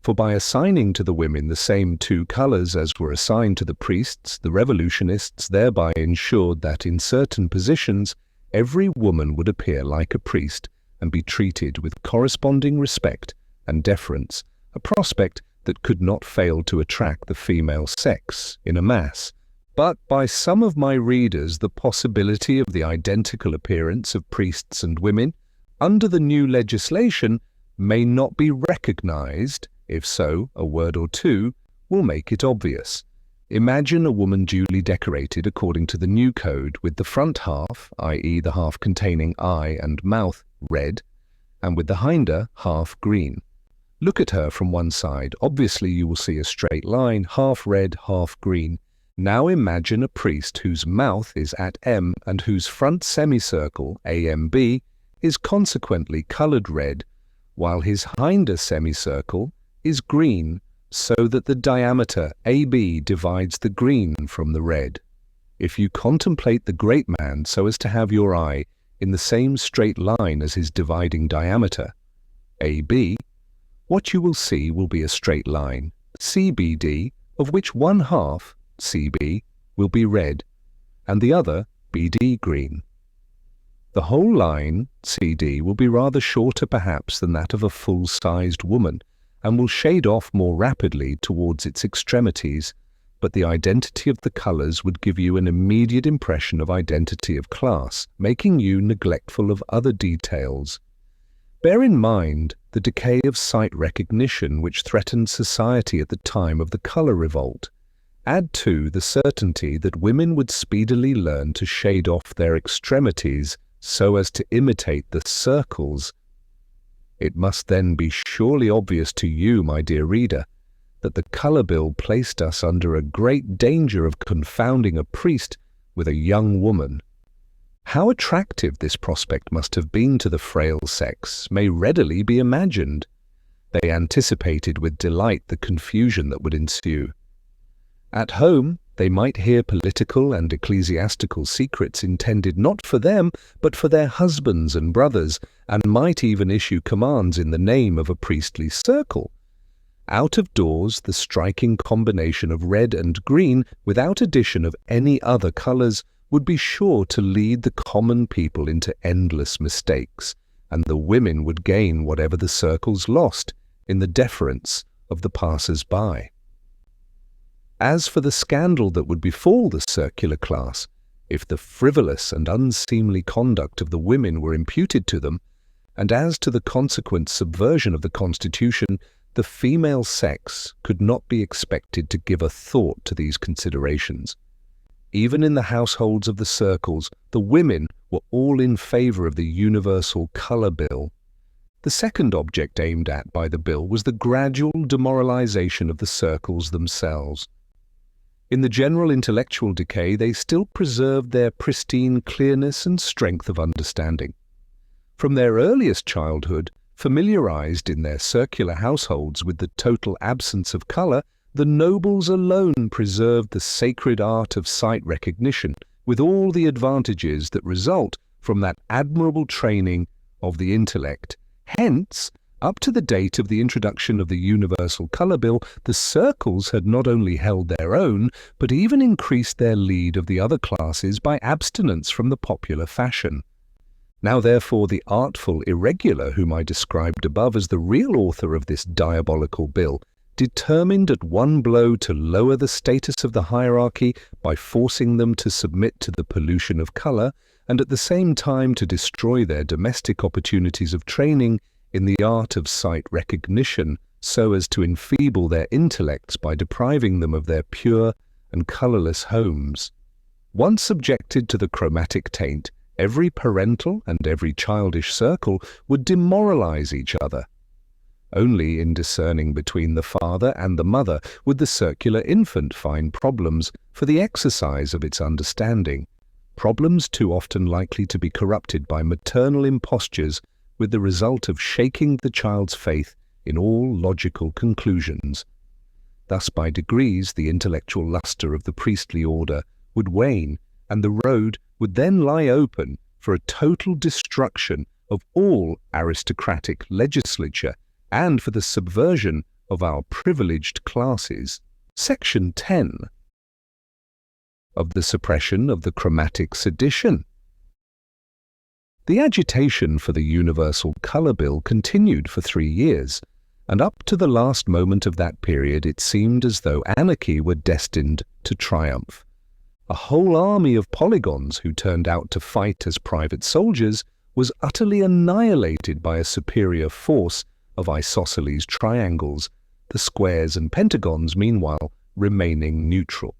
For by assigning to the women the same two colours as were assigned to the priests, the revolutionists thereby ensured that in certain positions every woman would appear like a priest and be treated with corresponding respect and deference, a prospect that could not fail to attract the female sex in a mass. But by some of my readers the possibility of the identical appearance of priests and women under the new legislation may not be recognized. If so, a word or two will make it obvious. Imagine a woman duly decorated according to the new code with the front half, i.e. the half containing eye and mouth, red, and with the hinder half green. Look at her from one side. Obviously you will see a straight line, half red, half green. Now imagine a priest whose mouth is at M and whose front semicircle, AMB, is consequently coloured red, while his hinder semicircle is green, so that the diameter AB divides the green from the red. If you contemplate the great man so as to have your eye in the same straight line as his dividing diameter, AB, what you will see will be a straight line, CBD, of which one half, CB, will be red, and the other, BD, green. The whole line, CD, will be rather shorter perhaps than that of a full-sized woman, and will shade off more rapidly towards its extremities, but the identity of the colours would give you an immediate impression of identity of class, making you neglectful of other details. Bear in mind the decay of sight recognition which threatened society at the time of the colour revolt. Add to the certainty that women would speedily learn to shade off their extremities so as to imitate the circles. It must then be surely obvious to you, my dear reader, that the colour bill placed us under a great danger of confounding a priest with a young woman. How attractive this prospect must have been to the frail sex may readily be imagined. They anticipated with delight the confusion that would ensue. At home, they might hear political and ecclesiastical secrets intended not for them, but for their husbands and brothers, and might even issue commands in the name of a priestly circle. Out of doors, the striking combination of red and green, without addition of any other colours, would be sure to lead the common people into endless mistakes, and the women would gain whatever the circles lost in the deference of the passers-by. As for the scandal that would befall the circular class, if the frivolous and unseemly conduct of the women were imputed to them, and as to the consequent subversion of the constitution, the female sex could not be expected to give a thought to these considerations. Even in the households of the circles, the women were all in favour of the universal colour bill. The second object aimed at by the bill was the gradual demoralization of the circles themselves. In the general intellectual decay, they still preserved their pristine clearness and strength of understanding. From their earliest childhood, familiarized in their circular households with the total absence of colour, the nobles alone preserved the sacred art of sight recognition, with all the advantages that result from that admirable training of the intellect. Hence, up to the date of the introduction of the Universal Colour Bill, the circles had not only held their own, but even increased their lead of the other classes by abstinence from the popular fashion. Now therefore the artful irregular whom I described above as the real author of this diabolical bill, determined at one blow to lower the status of the hierarchy by forcing them to submit to the pollution of colour, and at the same time to destroy their domestic opportunities of training in the art of sight recognition, so as to enfeeble their intellects by depriving them of their pure and colourless homes. Once subjected to the chromatic taint, every parental and every childish circle would demoralize each other. Only in discerning between the father and the mother would the circular infant find problems for the exercise of its understanding, problems too often likely to be corrupted by maternal impostures, with the result of shaking the child's faith in all logical conclusions. Thus by degrees the intellectual lustre of the priestly order would wane, and the road would then lie open for a total destruction of all aristocratic legislature and for the subversion of our privileged classes. Section 10. Of the suppression of the chromatic sedition. The agitation for the Universal Colour Bill continued for 3 years, and up to the last moment of that period it seemed as though anarchy were destined to triumph. A whole army of polygons who turned out to fight as private soldiers was utterly annihilated by a superior force of isosceles triangles, the squares and pentagons meanwhile remaining neutral.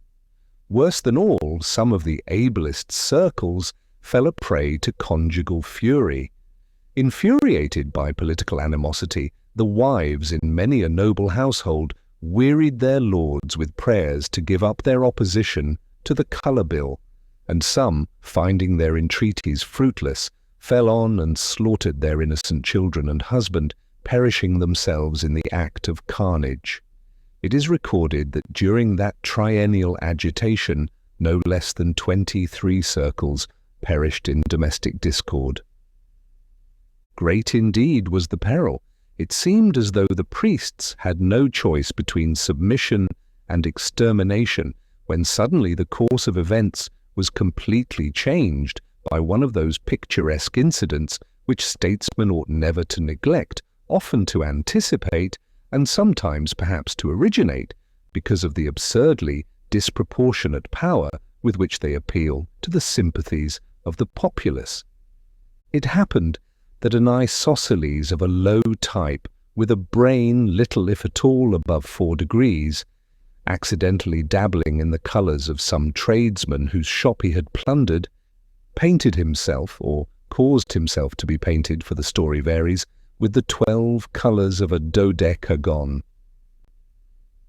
Worse than all, some of the ablest circles fell a prey to conjugal fury. Infuriated by political animosity, the wives in many a noble household wearied their lords with prayers to give up their opposition to the Colour Bill, and some, finding their entreaties fruitless, fell on and slaughtered their innocent children and husband, perishing themselves in the act of carnage. It is recorded that during that triennial agitation, no less than 23 circles perished in domestic discord. Great indeed was the peril. It seemed as though the priests had no choice between submission and extermination, when suddenly the course of events was completely changed by one of those picturesque incidents which statesmen ought never to neglect, often to anticipate, and sometimes perhaps to originate, because of the absurdly disproportionate power with which they appeal to the sympathies of the populace. It happened that an isosceles of a low type, with a brain little if at all above 4 degrees, accidentally dabbling in the colours of some tradesman whose shop he had plundered, painted himself, or caused himself to be painted, for the story varies, with the 12 colours of a dodecagon.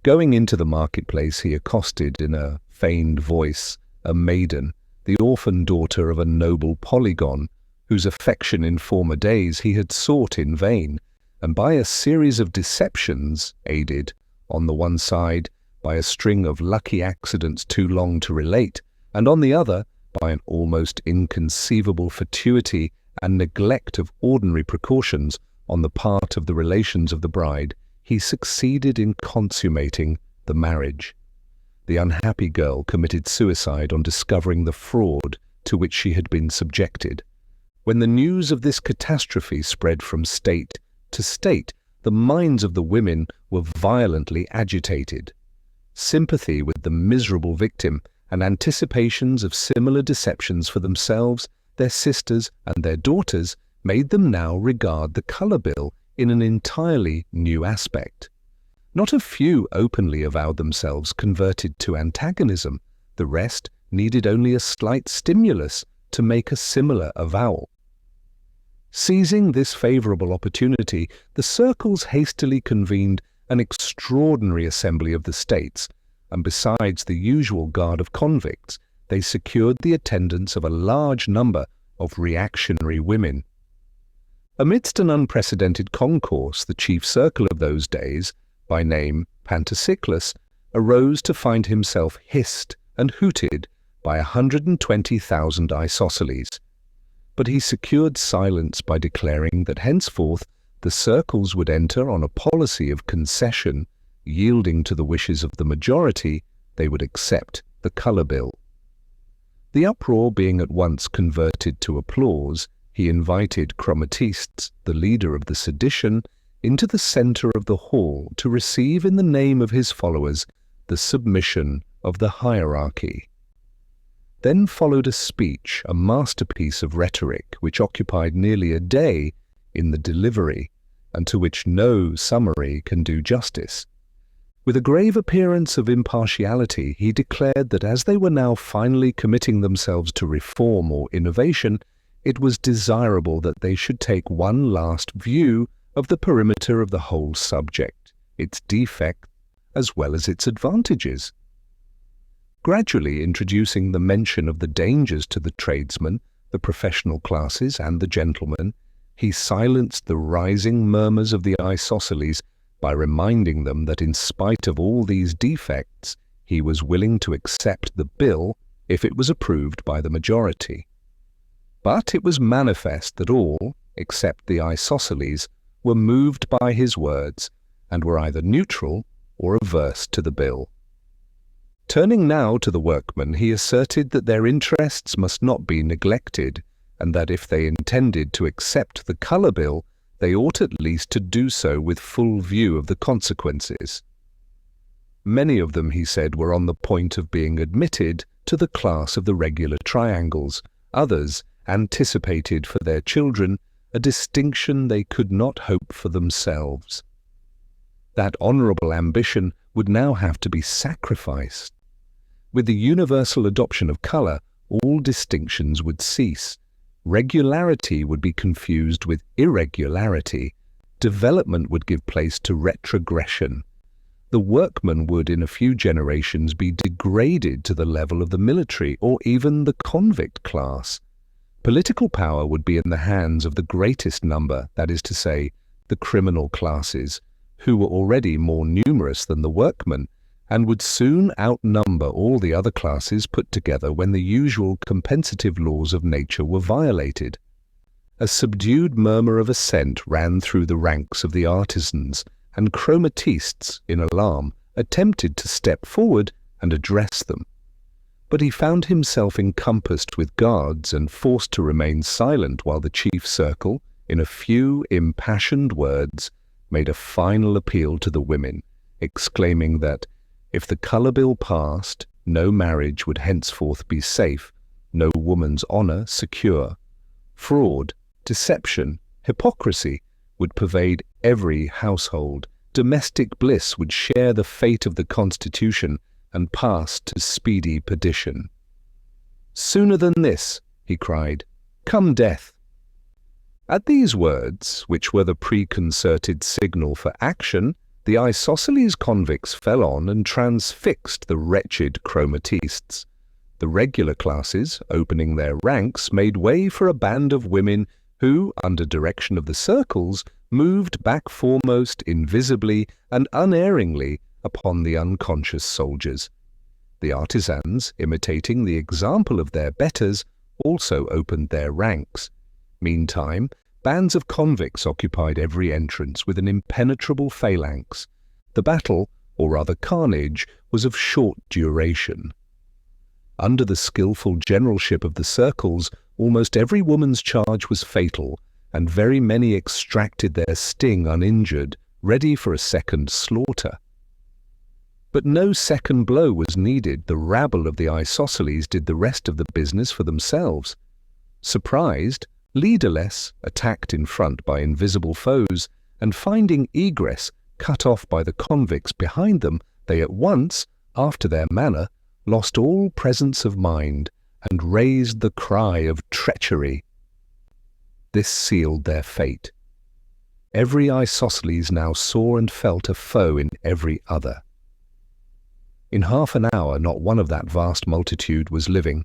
Going into the marketplace, he accosted in a feigned voice a maiden, the orphan daughter of a noble polygon, whose affection in former days he had sought in vain, and by a series of deceptions, aided, on the one side, by a string of lucky accidents too long to relate, and on the other, by an almost inconceivable fatuity and neglect of ordinary precautions on the part of the relations of the bride, he succeeded in consummating the marriage. The unhappy girl committed suicide on discovering the fraud to which she had been subjected. When the news of this catastrophe spread from state to state, the minds of the women were violently agitated. Sympathy with the miserable victim and anticipations of similar deceptions for themselves, their sisters, and their daughters made them now regard the Colour Bill in an entirely new aspect. Not a few openly avowed themselves converted to antagonism. The rest needed only a slight stimulus to make a similar avowal. Seizing this favourable opportunity, the circles hastily convened an extraordinary assembly of the states, and besides the usual guard of convicts, they secured the attendance of a large number of reactionary women. Amidst an unprecedented concourse, the chief circle of those days, by name Pantacyclus, arose to find himself hissed and hooted by 120,000 isosceles. But he secured silence by declaring that henceforth the circles would enter on a policy of concession. Yielding to the wishes of the majority, they would accept the Colour Bill. The uproar being at once converted to applause, he invited Chromatistes, the leader of the sedition, into the center of the hall to receive in the name of his followers the submission of the hierarchy. Then followed a speech, a masterpiece of rhetoric, which occupied nearly a day in the delivery, and to which no summary can do justice. With a grave appearance of impartiality, he declared that as they were now finally committing themselves to reform or innovation, it was desirable that they should take one last view of the perimeter of the whole subject, its defects as well as its advantages. Gradually introducing the mention of the dangers to the tradesmen, the professional classes, and the gentlemen, he silenced the rising murmurs of the isosceles by reminding them that in spite of all these defects, he was willing to accept the bill if it was approved by the majority. But it was manifest that all, except the isosceles, were moved by his words, and were either neutral or averse to the bill. Turning now to the workmen, he asserted that their interests must not be neglected, and that if they intended to accept the colour bill, they ought at least to do so with full view of the consequences. Many of them, he said, were on the point of being admitted to the class of the regular triangles. Others anticipated for their children a distinction they could not hope for themselves. That honourable ambition would now have to be sacrificed. With the universal adoption of colour, all distinctions would cease. Regularity would be confused with irregularity. Development would give place to retrogression. The workman would, in a few generations, be degraded to the level of the military or even the convict class. Political power would be in the hands of the greatest number, that is to say, the criminal classes, who were already more numerous than the workmen, and would soon outnumber all the other classes put together when the usual compensative laws of nature were violated. A subdued murmur of assent ran through the ranks of the artisans, and Chromatistes, in alarm, attempted to step forward and address them. But he found himself encompassed with guards and forced to remain silent while the chief circle, in a few impassioned words, made a final appeal to the women, exclaiming that if the colour bill passed, no marriage would henceforth be safe, no woman's honour secure. Fraud, deception, hypocrisy would pervade every household. Domestic bliss would share the fate of the Constitution and pass to speedy perdition. "Sooner than this," he cried, "come death." At these words, which were the preconcerted signal for action, the isosceles convicts fell on and transfixed the wretched Chromatistes. The regular classes, opening their ranks, made way for a band of women who, under direction of the circles, moved back foremost invisibly and unerringly upon the unconscious soldiers. The artisans, imitating the example of their betters, also opened their ranks. Meantime, bands of convicts occupied every entrance with an impenetrable phalanx. The battle, or rather carnage, was of short duration. Under the skilful generalship of the circles, almost every woman's charge was fatal, and very many extracted their sting uninjured, ready for a second slaughter. But no second blow was needed. The rabble of the isosceles did the rest of the business for themselves. Surprised, leaderless, attacked in front by invisible foes, and finding egress cut off by the convicts behind them, they at once, after their manner, lost all presence of mind, and raised the cry of treachery. This sealed their fate. Every isosceles now saw and felt a foe in every other. In half an hour not one of that vast multitude was living,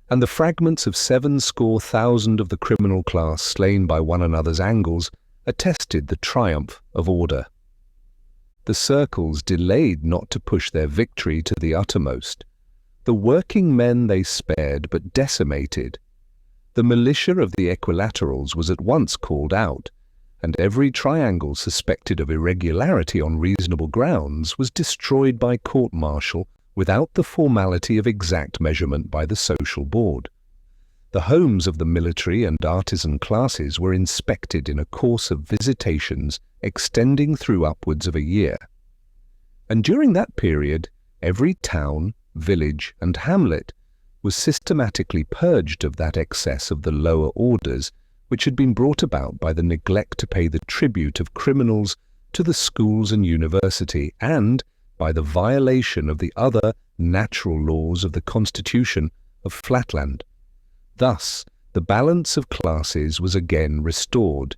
and the fragments of 700,000 of the criminal class slain by one another's angles attested the triumph of order. The circles delayed not to push their victory to the uttermost. The working men they spared but decimated. The militia of the equilaterals was at once called out, and every triangle suspected of irregularity on reasonable grounds was destroyed by court-martial without the formality of exact measurement by the social board. The homes of the military and artisan classes were inspected in a course of visitations extending through upwards of a year. And during that period, every town, village, and hamlet was systematically purged of that excess of the lower orders which had been brought about by the neglect to pay the tribute of criminals to the schools and university, and by the violation of the other natural laws of the constitution of Flatland. Thus, the balance of classes was again restored.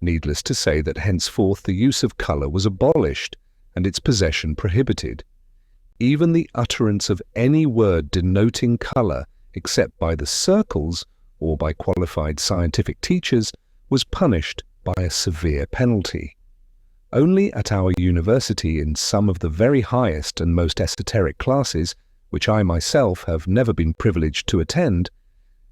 Needless to say that henceforth the use of colour was abolished and its possession prohibited. Even the utterance of any word denoting colour, except by the circles or by qualified scientific teachers, was punished by a severe penalty. Only at our university, in some of the very highest and most esoteric classes, which I myself have never been privileged to attend,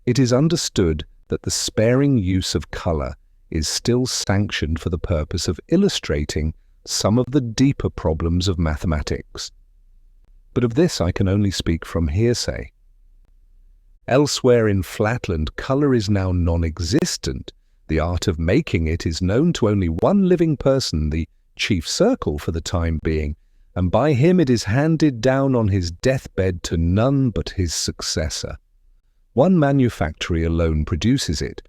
it is understood that the sparing use of colour is still sanctioned for the purpose of illustrating some of the deeper problems of mathematics. But of this I can only speak from hearsay. Elsewhere in Flatland, colour is now non-existent. The art of making it is known to only one living person, the chief circle for the time being, and by him it is handed down on his deathbed to none but his successor. One manufactory alone produces it,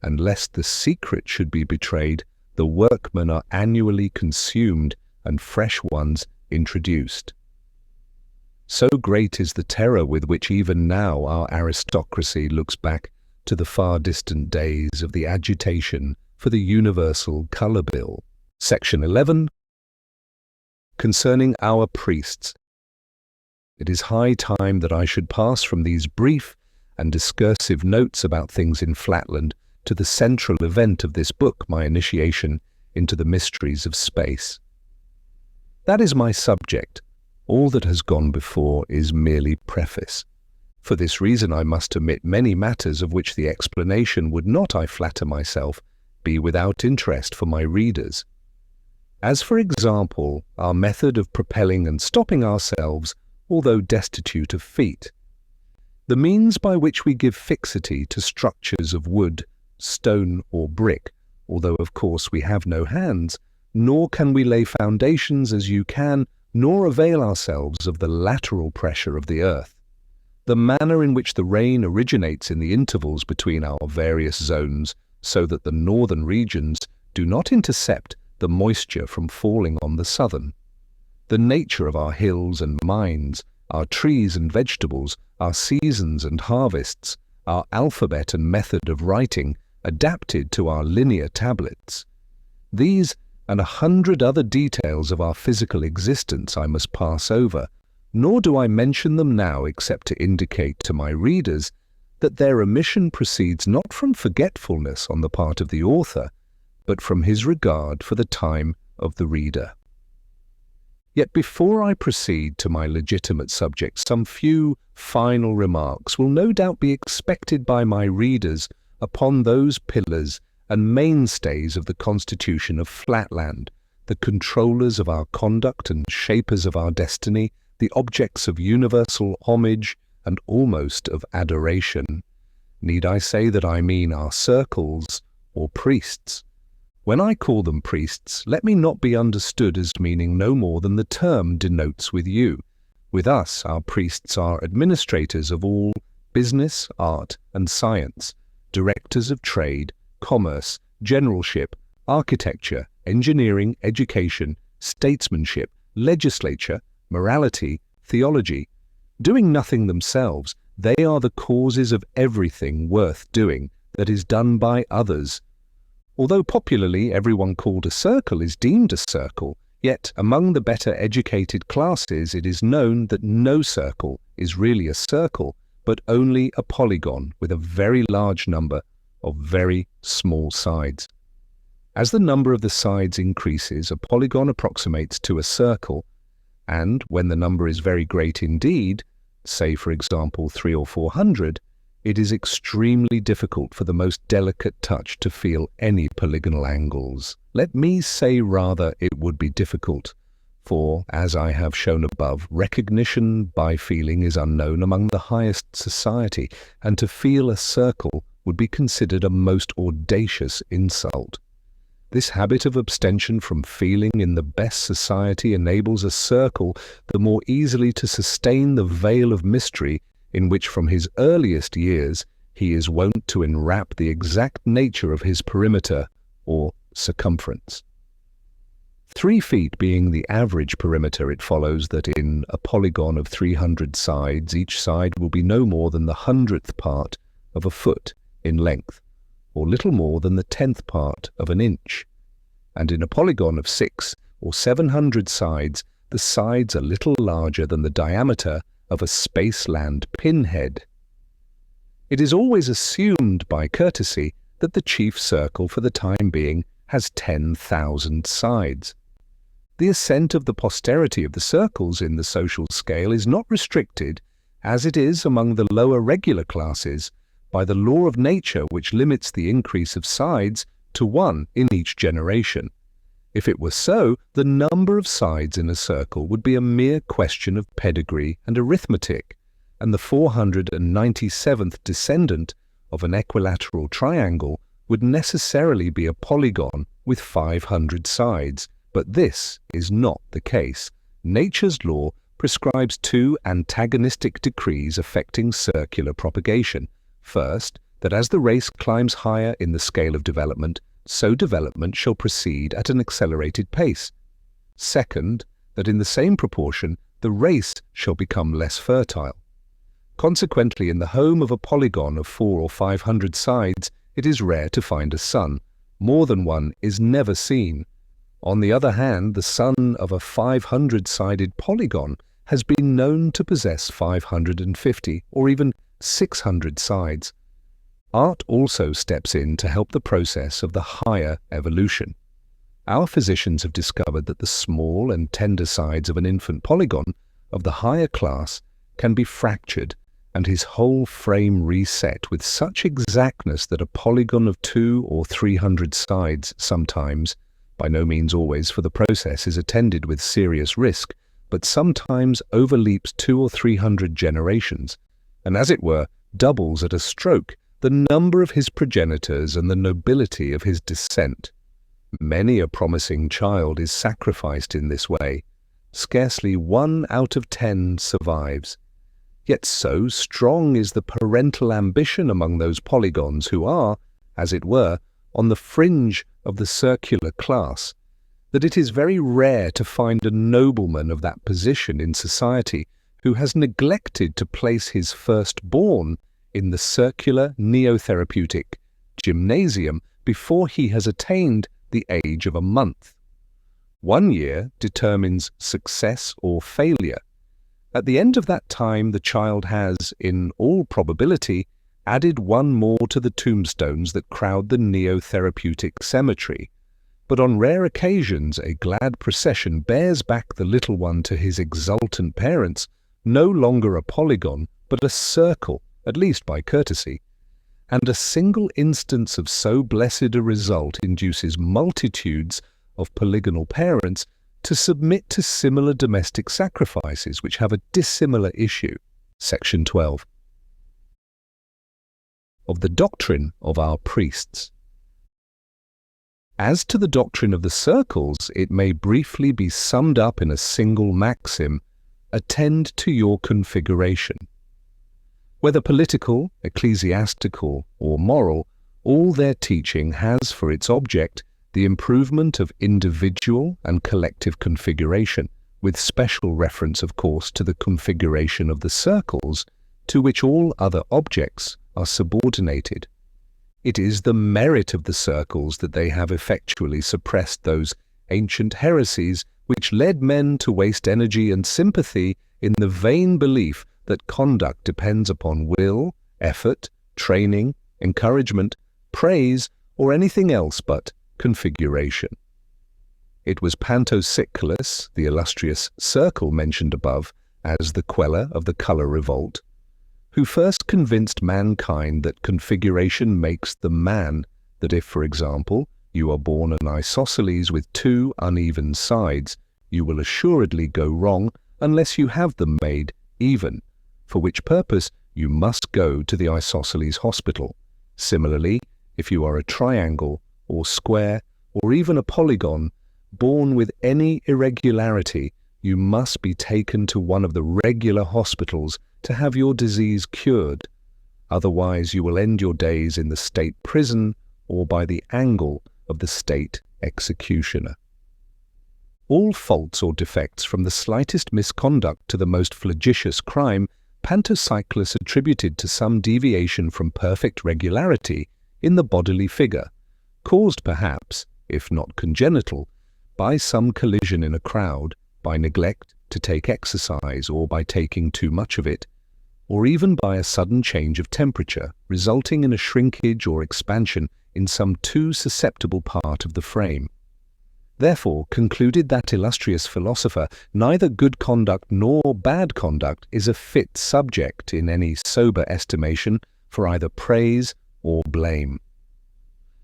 and lest the secret should be betrayed, the workmen are annually consumed and fresh ones introduced. So great is the terror with which even now our aristocracy looks back to the far distant days of the agitation for the Universal Colour Bill. Section 11. Concerning our priests. It is high time that I should pass from these brief and discursive notes about things in Flatland to the central event of this book, my initiation into the mysteries of space. That is my subject. All that has gone before is merely preface. For this reason I must omit many matters of which the explanation would not, I flatter myself, be without interest for my readers. As for example, our method of propelling and stopping ourselves, although destitute of feet. The means by which we give fixity to structures of wood, stone, or brick, although of course we have no hands, nor can we lay foundations as you can, nor avail ourselves of the lateral pressure of the earth. The manner in which the rain originates in the intervals between our various zones, so that the northern regions do not intercept the moisture from falling on the southern. The nature of our hills and mines, our trees and vegetables, our seasons and harvests, our alphabet and method of writing, adapted to our linear tablets. These and 100 other details of our physical existence I must pass over, nor do I mention them now except to indicate to my readers that their omission proceeds not from forgetfulness on the part of the author, but from his regard for the time of the reader. Yet before I proceed to my legitimate subject, some few final remarks will no doubt be expected by my readers upon those pillars and mainstays of the constitution of Flatland, the controllers of our conduct and shapers of our destiny, the objects of universal homage and almost of adoration. Need I say that I mean our circles or priests? When I call them priests, let me not be understood as meaning no more than the term denotes with you. With us, our priests are administrators of all business, art, and science, directors of trade, commerce, generalship, architecture, engineering, education, statesmanship, legislature, morality, theology. Doing nothing themselves, they are the causes of everything worth doing that is done by others. Although popularly everyone called a circle is deemed a circle, yet among the better educated classes it is known that no circle is really a circle, but only a polygon with a very large number of very small sides. As the number of the sides increases, a polygon approximates to a circle, and when the number is very great indeed, say for example 300 or 400, it is extremely difficult for the most delicate touch to feel any polygonal angles. Let me say rather it would be difficult For, as I have shown above, recognition by feeling is unknown among the highest society, and to feel a circle would be considered a most audacious insult. This habit of abstention from feeling in the best society enables a circle the more easily to sustain the veil of mystery in which from his earliest years he is wont to enwrap the exact nature of his perimeter or circumference. 3 feet being the average perimeter, it follows that in a polygon of 300 sides, each side will be no more than the 100th part of a foot in length, or little more than the 10th part of an inch. And in a polygon of 600 or 700 sides, the sides are little larger than the diameter of a Spaceland pinhead. It is always assumed by courtesy that the chief circle for the time being has 10,000 sides. The ascent of the posterity of the circles in the social scale is not restricted, as it is among the lower regular classes, by the law of nature which limits the increase of sides to 1 in each generation. If it were so, the number of sides in a circle would be a mere question of pedigree and arithmetic, and the 497th descendant of an equilateral triangle would necessarily be a polygon with 500 sides. But this is not the case. Nature's law prescribes 2 antagonistic decrees affecting circular propagation. First, that as the race climbs higher in the scale of development, so development shall proceed at an accelerated pace. Second, that in the same proportion, the race shall become less fertile. Consequently, in the home of a polygon of 400 or 500 sides, it is rare to find a son. More than one is never seen. On the other hand, the son of a 500-sided polygon has been known to possess 550 or even 600 sides. Art also steps in to help the process of the higher evolution. Our physicians have discovered that the small and tender sides of an infant polygon of the higher class can be fractured and his whole frame reset with such exactness that a polygon of 200 or 300 sides sometimes, by no means always, for the process is attended with serious risk, but sometimes overleaps 200 or 300 generations, and as it were, doubles at a stroke the number of his progenitors and the nobility of his descent. Many a promising child is sacrificed in this way. Scarcely 1 out of 10 survives. Yet so strong is the parental ambition among those polygons who are, as it were, on the fringe of the circular class, that it is very rare to find a nobleman of that position in society who has neglected to place his firstborn in the circular neotherapeutic gymnasium before he has attained the age of a month. 1 year determines success or failure. At the end of that time, the child has, in all probability, added 1 more to the tombstones that crowd the neotherapeutic cemetery. But on rare occasions, a glad procession bears back the little one to his exultant parents, no longer a polygon, but a circle, at least by courtesy. And a single instance of so blessed a result induces multitudes of polygonal parents to submit to similar domestic sacrifices which have a dissimilar issue. Section 12. Of the doctrine of our priests. As to the doctrine of the circles, it may briefly be summed up in a single maxim: attend to your configuration. Whether political, ecclesiastical, or moral, all their teaching has for its object the improvement of individual and collective configuration, with special reference, of course, to the configuration of the circles, to which all other objects are subordinated. It is the merit of the circles that they have effectually suppressed those ancient heresies which led men to waste energy and sympathy in the vain belief that conduct depends upon will, effort, training, encouragement, praise, or anything else but configuration. It was Pantocyclus, the illustrious circle mentioned above as the queller of the colour revolt, who first convinced mankind that configuration makes the man, that if, for example, you are born an isosceles with 2 uneven sides, you will assuredly go wrong unless you have them made even, for which purpose you must go to the isosceles hospital. Similarly, if you are a triangle or square or even a polygon, born with any irregularity, you must be taken to one of the regular hospitals to have your disease cured. Otherwise you will end your days in the state prison or by the angle of the state executioner. All faults or defects, from the slightest misconduct to the most flagitious crime, Pantocyclus attributed to some deviation from perfect regularity in the bodily figure, caused perhaps, if not congenital, by some collision in a crowd, by neglect to take exercise or by taking too much of it, or even by a sudden change of temperature, resulting in a shrinkage or expansion in some too susceptible part of the frame. Therefore, concluded that illustrious philosopher, neither good conduct nor bad conduct is a fit subject in any sober estimation for either praise or blame.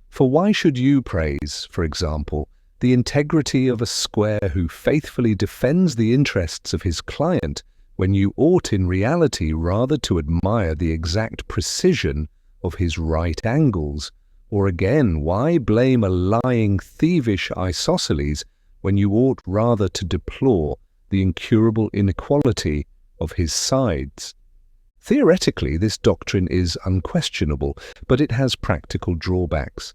For why should you praise, for example, the integrity of a square who faithfully defends the interests of his client, when you ought in reality rather to admire the exact precision of his right angles? Or again, why blame a lying, thievish isosceles when you ought rather to deplore the incurable inequality of his sides? Theoretically, this doctrine is unquestionable, but it has practical drawbacks.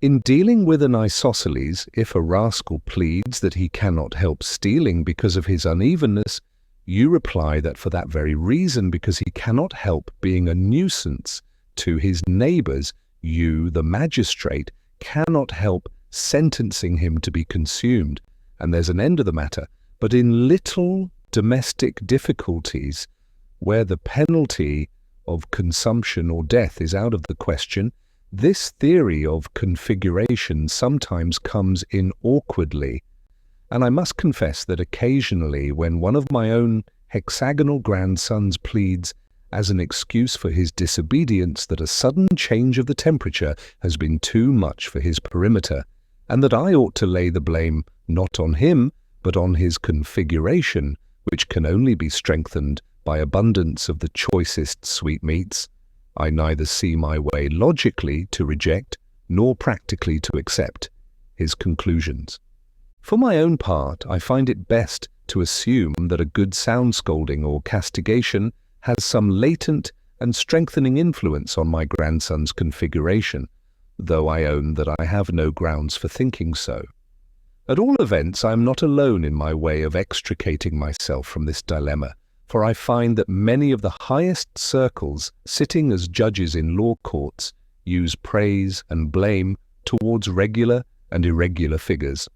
In dealing with an isosceles, if a rascal pleads that he cannot help stealing because of his unevenness, you reply that for that very reason, because he cannot help being a nuisance to his neighbours, you, the magistrate, cannot help sentencing him to be consumed, and there's an end of the matter. But in little domestic difficulties, where the penalty of consumption or death is out of the question, this theory of configuration sometimes comes in awkwardly, and I must confess that occasionally, when one of my own hexagonal grandsons pleads as an excuse for his disobedience that a sudden change of the temperature has been too much for his perimeter, and that I ought to lay the blame not on him, but on his configuration, which can only be strengthened by abundance of the choicest sweetmeats, I neither see my way logically to reject, nor practically to accept his conclusions. For my own part, I find it best to assume that a good sound scolding or castigation has some latent and strengthening influence on my grandson's configuration, though I own that I have no grounds for thinking so. At all events, I am not alone in my way of extricating myself from this dilemma, for I find that many of the highest circles, sitting as judges in law courts, use praise and blame towards regular and irregular figures.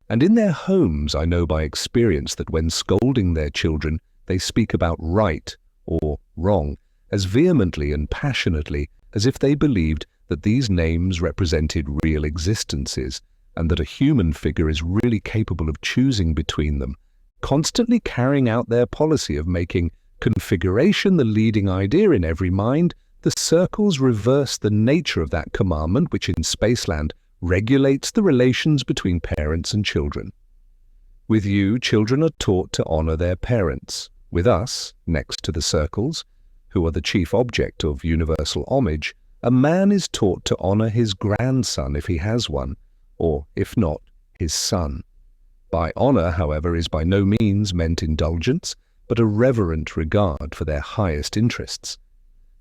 And in their homes, I know by experience that when scolding their children, they speak about right or wrong as vehemently and passionately as if they believed that these names represented real existences, and that a human figure is really capable of choosing between them, constantly carrying out their policy of making configuration the leading idea in every mind. The circles reverse the nature of that commandment which in Spaceland regulates the relations between parents and children. With you, children are taught to honor their parents. With us, next to the circles, who are the chief object of universal homage, a man is taught to honor his grandson if he has one, or, if not, his son. By honor, however, is by no means meant indulgence, but a reverent regard for their highest interests.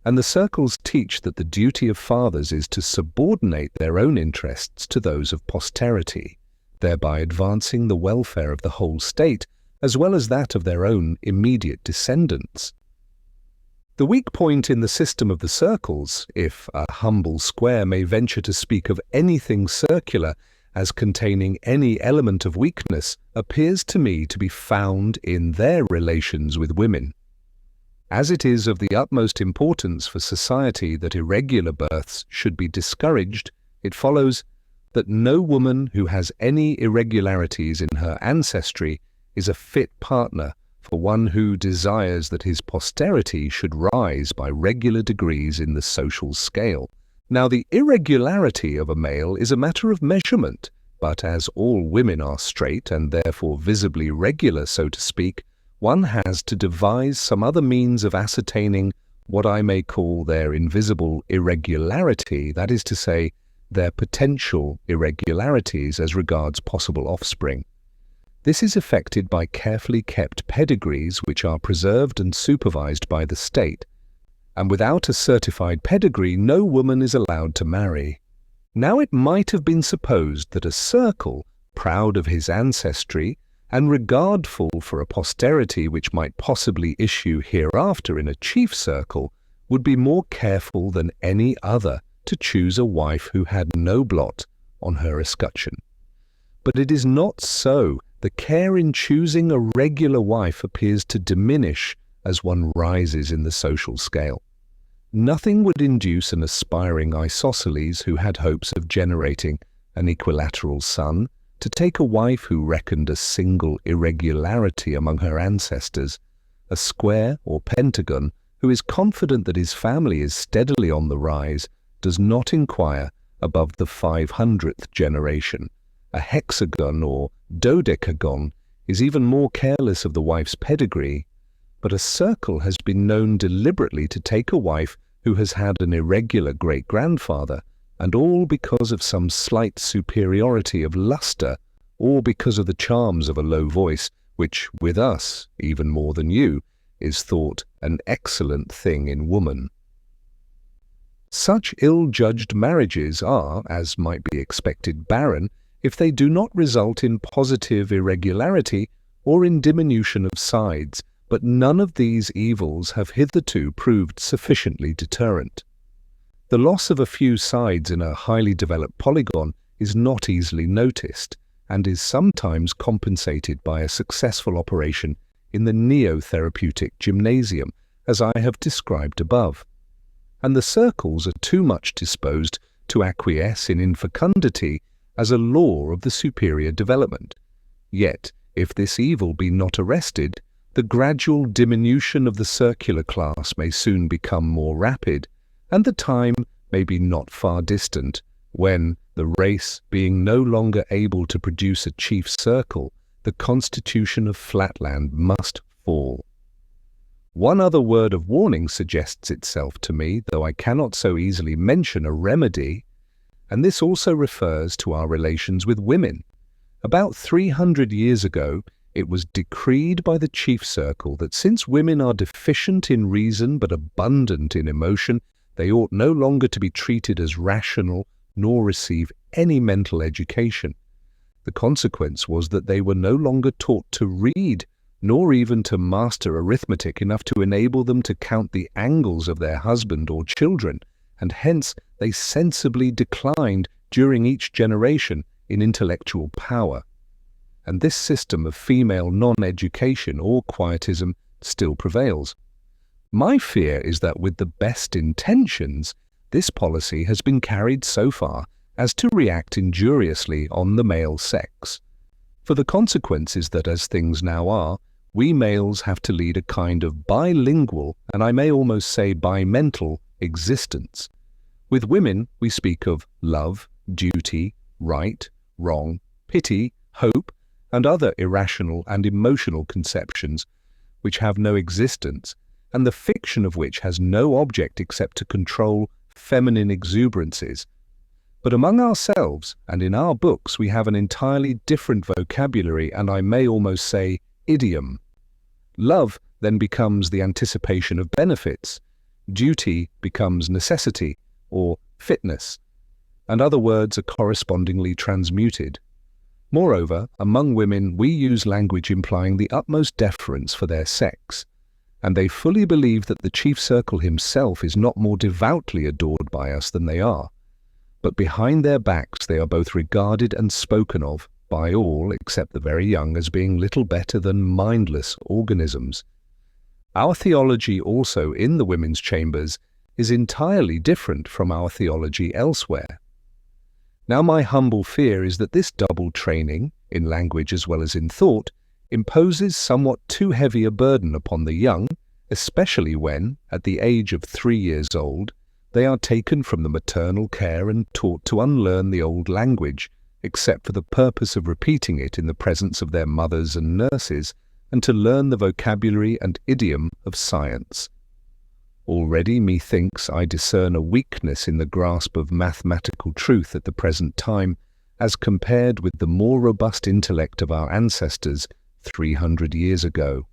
And the circles teach that the duty of fathers is to subordinate their own interests to those of posterity, thereby advancing the welfare of the whole state, as well as that of their own immediate descendants. The weak point in the system of the circles, if a humble square may venture to speak of anything circular as containing any element of weakness, appears to me to be found in their relations with women. As it is of the utmost importance for society that irregular births should be discouraged, it follows that no woman who has any irregularities in her ancestry is a fit partner for one who desires that his posterity should rise by regular degrees in the social scale. Now, the irregularity of a male is a matter of measurement, But as all women are straight and therefore visibly regular, so to speak, one has to devise some other means of ascertaining what I may call their invisible irregularity, that is to say, their potential irregularities as regards possible offspring. This is effected by carefully kept pedigrees which are preserved and supervised by the state, and without a certified pedigree no woman is allowed to marry. Now it might have been supposed that a circle, proud of his ancestry, and regardful for a posterity which might possibly issue hereafter in a chief circle, would be more careful than any other to choose a wife who had no blot on her escutcheon. But it is not so. The care in choosing a regular wife appears to diminish as one rises in the social scale. Nothing would induce an aspiring isosceles who had hopes of generating an equilateral son to take a wife who reckoned a single irregularity among her ancestors, a square or pentagon who is confident that his family is steadily on the rise, does not inquire above the 500th generation. A hexagon or dodecagon is even more careless of the wife's pedigree, but a circle has been known deliberately to take a wife who has had an irregular great-grandfather, and all because of some slight superiority of lustre, or because of the charms of a low voice, which, with us, even more than you, is thought an excellent thing in woman. Such ill-judged marriages are, as might be expected, barren, if they do not result in positive irregularity or in diminution of sides, but none of these evils have hitherto proved sufficiently deterrent. The loss of a few sides in a highly developed polygon is not easily noticed, and is sometimes compensated by a successful operation in the neotherapeutic gymnasium, as I have described above. And the circles are too much disposed to acquiesce in infecundity as a law of the superior development. Yet, if this evil be not arrested, the gradual diminution of the circular class may soon become more rapid, and the time may be not far distant, when, the race being no longer able to produce a chief circle, the constitution of Flatland must fall. One other word of warning suggests itself to me, though I cannot so easily mention a remedy, and this also refers to our relations with women. About 300 years ago, it was decreed by the chief circle that since women are deficient in reason but abundant in emotion, they ought no longer to be treated as rational nor receive any mental education. The consequence was that they were no longer taught to read, nor even to master arithmetic enough to enable them to count the angles of their husband or children, and hence they sensibly declined during each generation in intellectual power. And this system of female non-education or quietism still prevails. My fear is that with the best intentions, this policy has been carried so far as to react injuriously on the male sex. For the consequence is that as things now are, we males have to lead a kind of bilingual, and I may almost say bimental, existence. With women, we speak of love, duty, right, wrong, pity, hope, and other irrational and emotional conceptions which have no existence, and the fiction of which has no object except to control feminine exuberances. But among ourselves and in our books we have an entirely different vocabulary, and I may almost say idiom. Love then becomes the anticipation of benefits, duty becomes necessity or fitness, and other words are correspondingly transmuted. Moreover, among women we use language implying the utmost deference for their sex, and they fully believe that the chief circle himself is not more devoutly adored by us than they are. But behind their backs they are both regarded and spoken of by all except the very young as being little better than mindless organisms. Our theology also in the women's chambers is entirely different from our theology elsewhere. Now my humble fear is that this double training, in language as well as in thought, imposes somewhat too heavy a burden upon the young, especially when, at the age of 3 years old, they are taken from the maternal care and taught to unlearn the old language except for the purpose of repeating it in the presence of their mothers and nurses, and to learn the vocabulary and idiom of science. Already methinks I discern a weakness in the grasp of mathematical truth at the present time, as compared with the more robust intellect of our ancestors 300 years ago.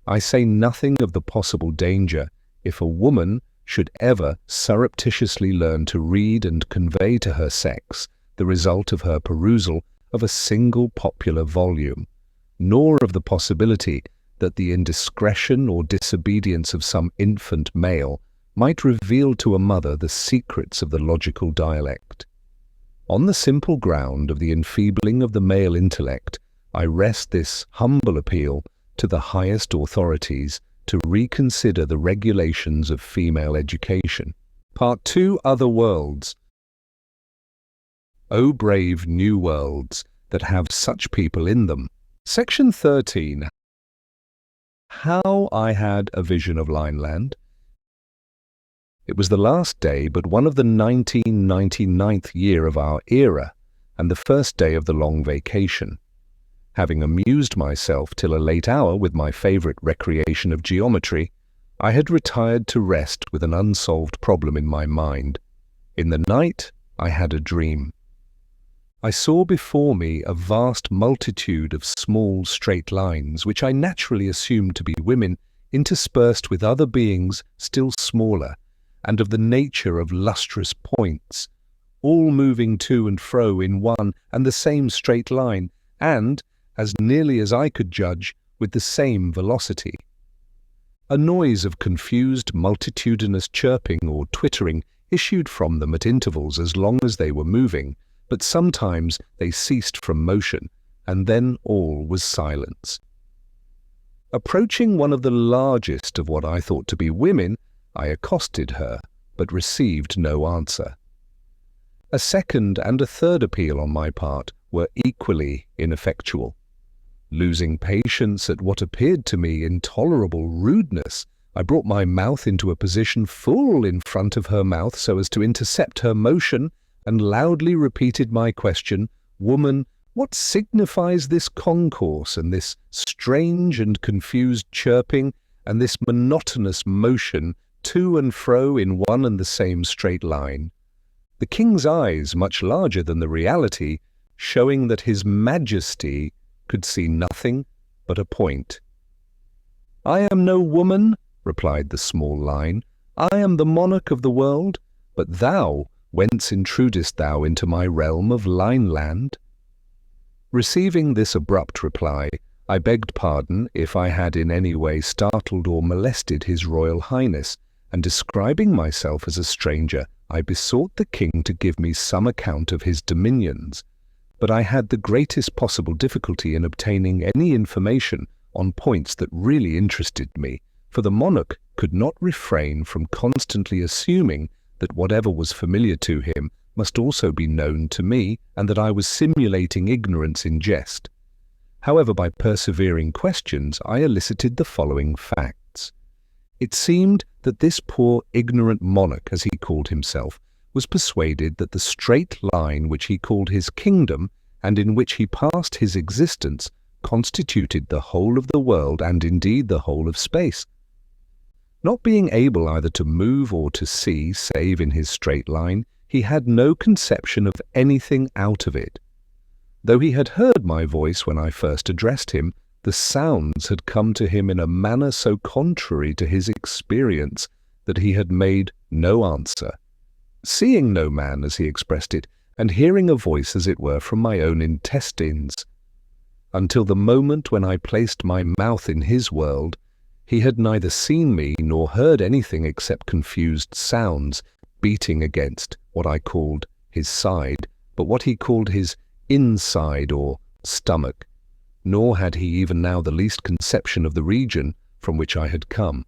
I say nothing of the possible danger if a woman should ever surreptitiously learn to read and convey to her sex the result of her perusal of a single popular volume, nor of the possibility that the indiscretion or disobedience of some infant male might reveal to a mother the secrets of the logical dialect. On the simple ground of the enfeebling of the male intellect, I rest this humble appeal to the highest authorities to reconsider the regulations of female education. Part 2. Other worlds. O brave new worlds that have such people in them. Section 13. How I had a vision of Lineland. It was the last day but one of the 1999th year of our era, and the first day of the long vacation. Having amused myself till a late hour with my favourite recreation of geometry, I had retired to rest with an unsolved problem in my mind. In the night I had a dream. I saw before me a vast multitude of small straight lines, which I naturally assumed to be women, interspersed with other beings still smaller, and of the nature of lustrous points, all moving to and fro in one and the same straight line, and, as nearly as I could judge, with the same velocity. A noise of confused multitudinous chirping or twittering issued from them at intervals as long as they were moving, but sometimes they ceased from motion, and then all was silence. Approaching one of the largest of what I thought to be women, I accosted her, but received no answer. A second and a third appeal on my part were equally ineffectual. Losing patience at what appeared to me intolerable rudeness, I brought my mouth into a position full in front of her mouth so as to intercept her motion, and loudly repeated my question, "Woman, what signifies this concourse and this strange and confused chirping and this monotonous motion to and fro in one and the same straight line?" The king's eyes, much larger than the reality, showing that his majesty could see nothing but a point. "I am no woman," replied the small line. "I am the monarch of the world, but thou, whence intrudest thou into my realm of Lineland?" Receiving this abrupt reply, I begged pardon if I had in any way startled or molested His Royal Highness, and describing myself as a stranger, I besought the king to give me some account of his dominions. But I had the greatest possible difficulty in obtaining any information on points that really interested me, for the monarch could not refrain from constantly assuming that whatever was familiar to him must also be known to me, and that I was simulating ignorance in jest. However, by persevering questions, I elicited the following facts. It seemed that this poor ignorant monarch, as he called himself, was persuaded that the straight line which he called his kingdom, and in which he passed his existence, constituted the whole of the world, and indeed the whole of space. Not being able either to move or to see, save in his straight line, he had no conception of anything out of it. Though he had heard my voice when I first addressed him, the sounds had come to him in a manner so contrary to his experience that he had made no answer. Seeing no man, as he expressed it, and hearing a voice as it were from my own intestines, until the moment when I placed my mouth in his world, he had neither seen me nor heard anything except confused sounds beating against what I called his side, but what he called his inside or stomach, nor had he even now the least conception of the region from which I had come.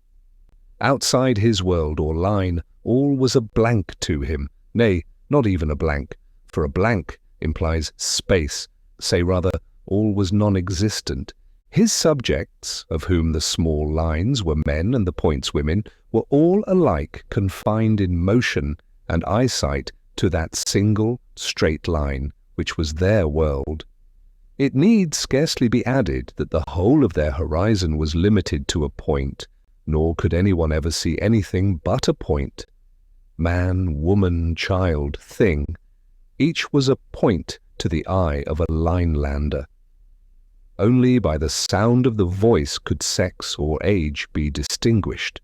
Outside his world or line, all was a blank to him, nay, not even a blank, for a blank implies space, say rather, all was non-existent. His subjects, of whom the small lines were men and the points women, were all alike confined in motion and eyesight to that single straight line, which was their world. It need scarcely be added that the whole of their horizon was limited to a point, nor could anyone ever see anything but a point. Man, woman, child, thing, each was a point to the eye of a Linelander. Only by the sound of the voice could sex or age be distinguished.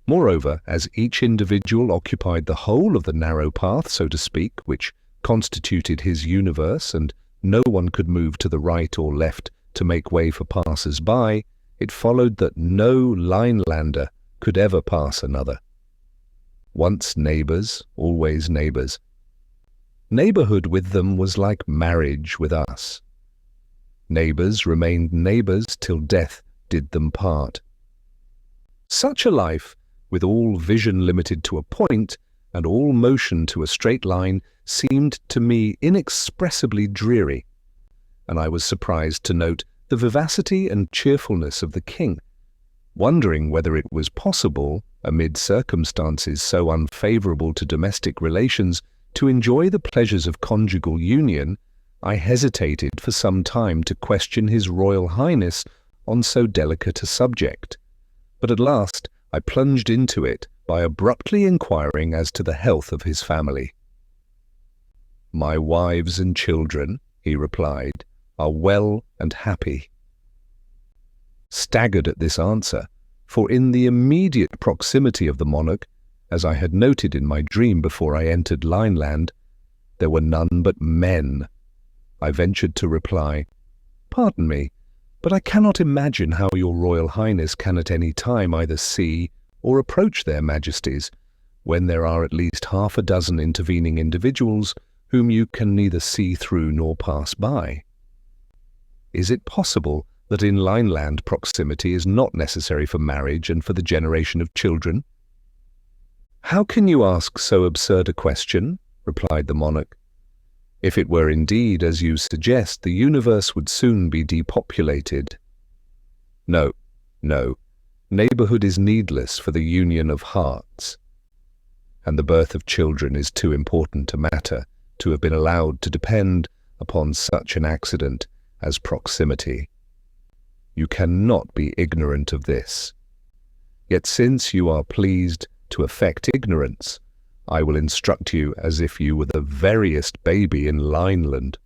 Moreover, as each individual occupied the whole of the narrow path, so to speak, which constituted his universe, and no one could move to the right or left to make way for passers-by, it followed that no Linelander could ever pass another. Once neighbours, always neighbours. Neighbourhood with them was like marriage with us. Neighbours remained neighbours till death did them part. Such a life, with all vision limited to a point, and all motion to a straight line, seemed to me inexpressibly dreary, and I was surprised to note the vivacity and cheerfulness of the king, wondering whether it was possible, amid circumstances so unfavourable to domestic relations, to enjoy the pleasures of conjugal union. I hesitated for some time to question His Royal Highness on so delicate a subject, but at last I plunged into it by abruptly inquiring as to the health of his family. "My wives and children," he replied, "are well and happy." Staggered at this answer, for in the immediate proximity of the monarch, as I had noted in my dream before I entered Lineland, there were none but men. I ventured to reply, "Pardon me, but I cannot imagine how your Royal Highness can at any time either see or approach their Majesties, when there are at least half a dozen intervening individuals whom you can neither see through nor pass by. Is it possible that in Lineland proximity is not necessary for marriage and for the generation of children?" "How can you ask so absurd a question?" replied the monarch. "If it were indeed as you suggest, the universe would soon be depopulated. No, no, neighbourhood is needless for the union of hearts, and the birth of children is too important a matter to have been allowed to depend upon such an accident as proximity. You cannot be ignorant of this. Yet since you are pleased to affect ignorance, I will instruct you as if you were the veriest baby in Lineland.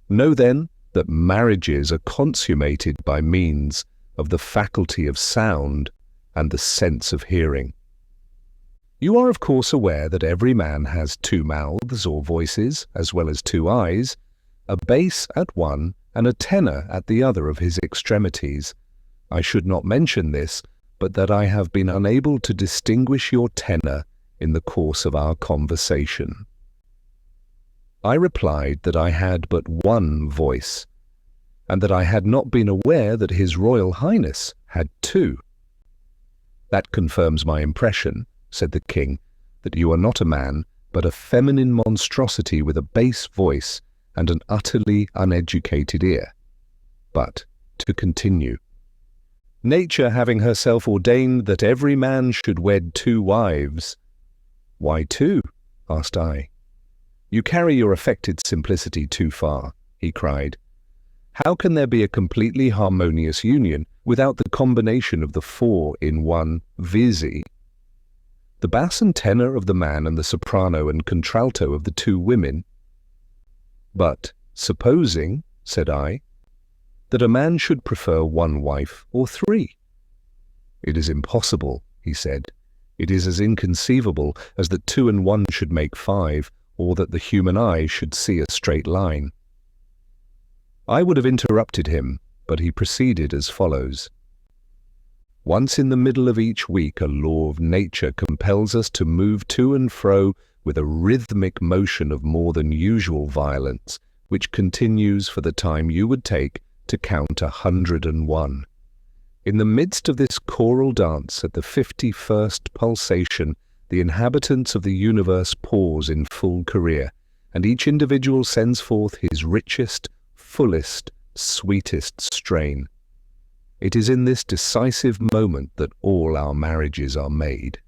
Know then that marriages are consummated by means of the faculty of sound and the sense of hearing. You are of course aware that every man has two mouths or voices, as well as two eyes, a bass at one and a tenor at the other of his extremities. I should not mention this, but that I have been unable to distinguish your tenor in the course of our conversation." I replied that I had but one voice, and that I had not been aware that His Royal Highness had two. "That confirms my impression," said the king, "that you are not a man, but a feminine monstrosity with a bass voice and an utterly uneducated ear. But, to continue, nature having herself ordained that every man should wed two wives—" "Why two?" asked I. "You carry your affected simplicity too far," he cried. "How can there be a completely harmonious union without the combination of the four in one, viz., the bass and tenor of the man and the soprano and contralto of the two women?" "But supposing," said I, "that a man should prefer one wife or three?" "It is impossible," he said. "It is as inconceivable as that 2 and 1 should make 5, or that the human eye should see a straight line." I would have interrupted him, but he proceeded as follows. "Once in the middle of each week a law of nature compels us to move to and fro with a rhythmic motion of more than usual violence, which continues for the time you would take to count 101. In the midst of this choral dance, at the 51st pulsation, the inhabitants of the universe pause in full career, and each individual sends forth his richest, fullest, sweetest strain. It is in this decisive moment that all our marriages are made.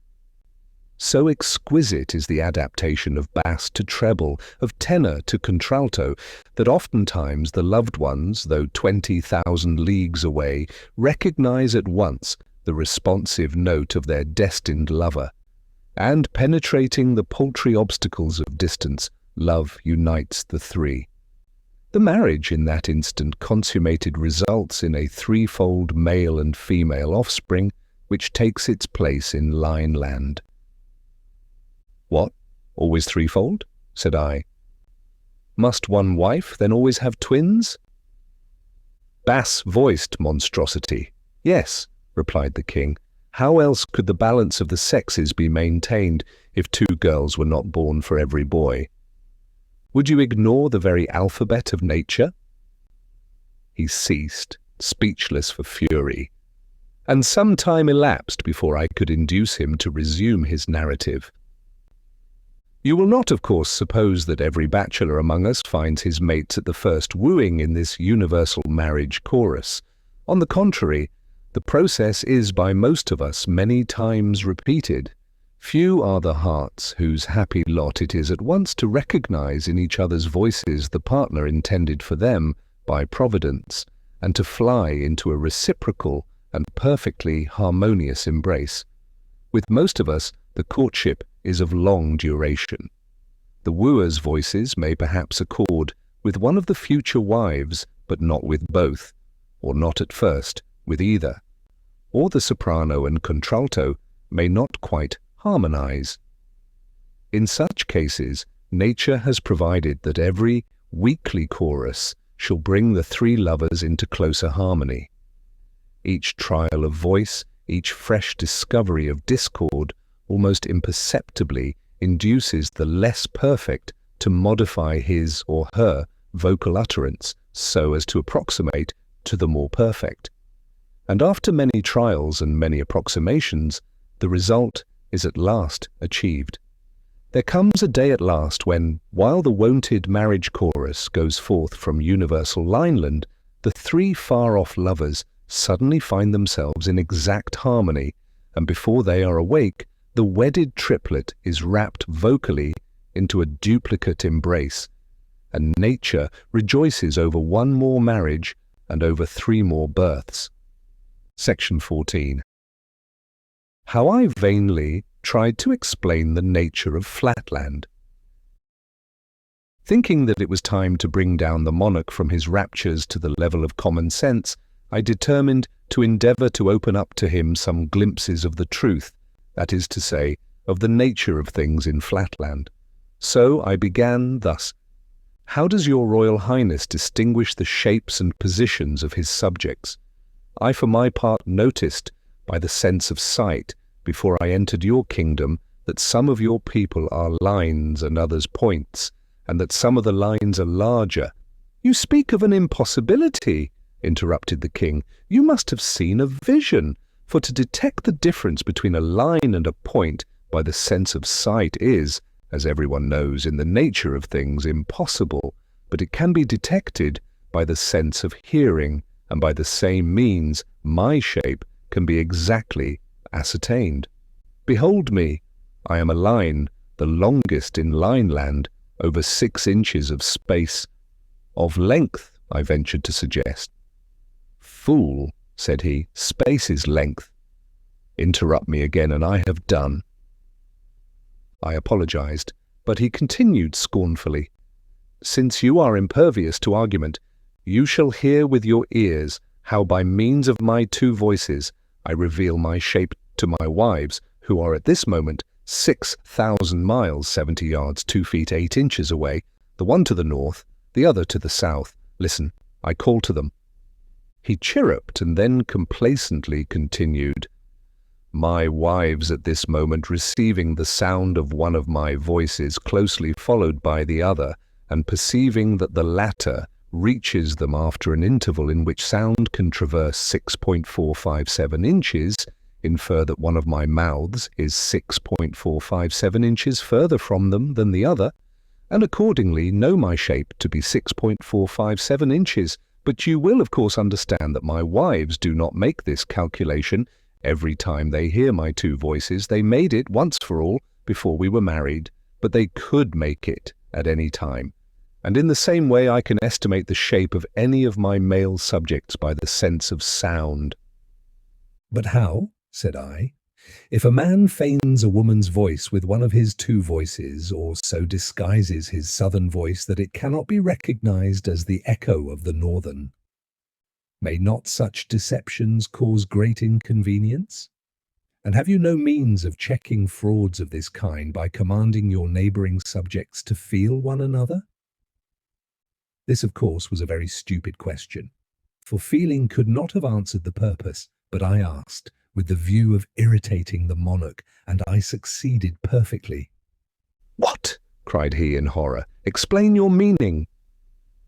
So exquisite is the adaptation of bass to treble, of tenor to contralto, that oftentimes the loved ones, though 20,000 leagues away, recognize at once the responsive note of their destined lover. And penetrating the paltry obstacles of distance, love unites the three. The marriage in that instant consummated results in a threefold male and female offspring, which takes its place in Lineland. "What? Always threefold?" said I. "Must one wife then always have twins?" "Bass-voiced monstrosity. Yes," replied the king. "How else could the balance of the sexes be maintained if 2 girls were not born for every boy? Would you ignore the very alphabet of nature?" He ceased, speechless for fury, and some time elapsed before I could induce him to resume his narrative. You will not, of course, suppose that every bachelor among us finds his mates at the first wooing in this universal marriage chorus. On the contrary, the process is by most of us many times repeated. Few are the hearts whose happy lot it is at once to recognize in each other's voices the partner intended for them by Providence, and to fly into a reciprocal and perfectly harmonious embrace. With most of us, the courtship is of long duration. The wooer's voices may perhaps accord with one of the future wives, but not with both, or not at first with either. Or the soprano and contralto may not quite harmonize. In such cases, nature has provided that every weekly chorus shall bring the 3 lovers into closer harmony. Each trial of voice, each fresh discovery of discord, almost imperceptibly induces the less perfect to modify his or her vocal utterance so as to approximate to the more perfect. And after many trials and many approximations, the result is at last achieved. There comes a day at last when, while the wonted marriage chorus goes forth from universal Lineland, the 3 far-off lovers suddenly find themselves in exact harmony, and before they are awake, the wedded triplet is wrapped vocally into a duplicate embrace, and nature rejoices over 1 more marriage and over 3 more births. Section 14. How I vainly tried to explain the nature of Flatland. Thinking that it was time to bring down the monarch from his raptures to the level of common sense, I determined to endeavour to open up to him some glimpses of the truth, that is to say, of the nature of things in Flatland. So I began thus: "How does your Royal Highness distinguish the shapes and positions of his subjects? I for my part noticed, by the sense of sight, before I entered your kingdom, that some of your people are lines and others points, and that some of the lines are larger." "You speak of an impossibility," interrupted the king. "You must have seen a vision, for to detect the difference between a line and a point by the sense of sight is, as everyone knows, in the nature of things impossible, but it can be detected by the sense of hearing, and by the same means my shape can be exactly ascertained. Behold me, I am a line, the longest in Lineland, over 6 inches of space. Of length, I ventured to suggest. "Fool," said he, "space is length. Interrupt me again and I have done." I apologized, but he continued scornfully, "Since you are impervious to argument, you shall hear with your ears how by means of my 2 voices I reveal my shape to my wives, who are at this moment 6,000 miles 70 yards 2 feet 8 inches away, the one to the north, the other to the south. Listen, I call to them." He chirruped and then complacently continued, "My wives at this moment receiving the sound of one of my voices closely followed by the other, and perceiving that the latter reaches them after an interval in which sound can traverse 6.457 inches, infer that one of my mouths is 6.457 inches further from them than the other, and accordingly know my shape to be 6.457 inches. But you will of course understand that my wives do not make this calculation every time they hear my 2 voices. They made it once for all before we were married, but they could make it at any time. And in the same way I can estimate the shape of any of my male subjects by the sense of sound." "But how," said I, "if a man feigns a woman's voice with one of his two voices, or so disguises his southern voice that it cannot be recognized as the echo of the northern? May not such deceptions cause great inconvenience? And have you no means of checking frauds of this kind by commanding your neighboring subjects to feel one another?" This, of course, was a very stupid question, for feeling could not have answered the purpose, but I asked, with the view of irritating the monarch, and I succeeded perfectly. "What?" cried he in horror. "Explain your meaning."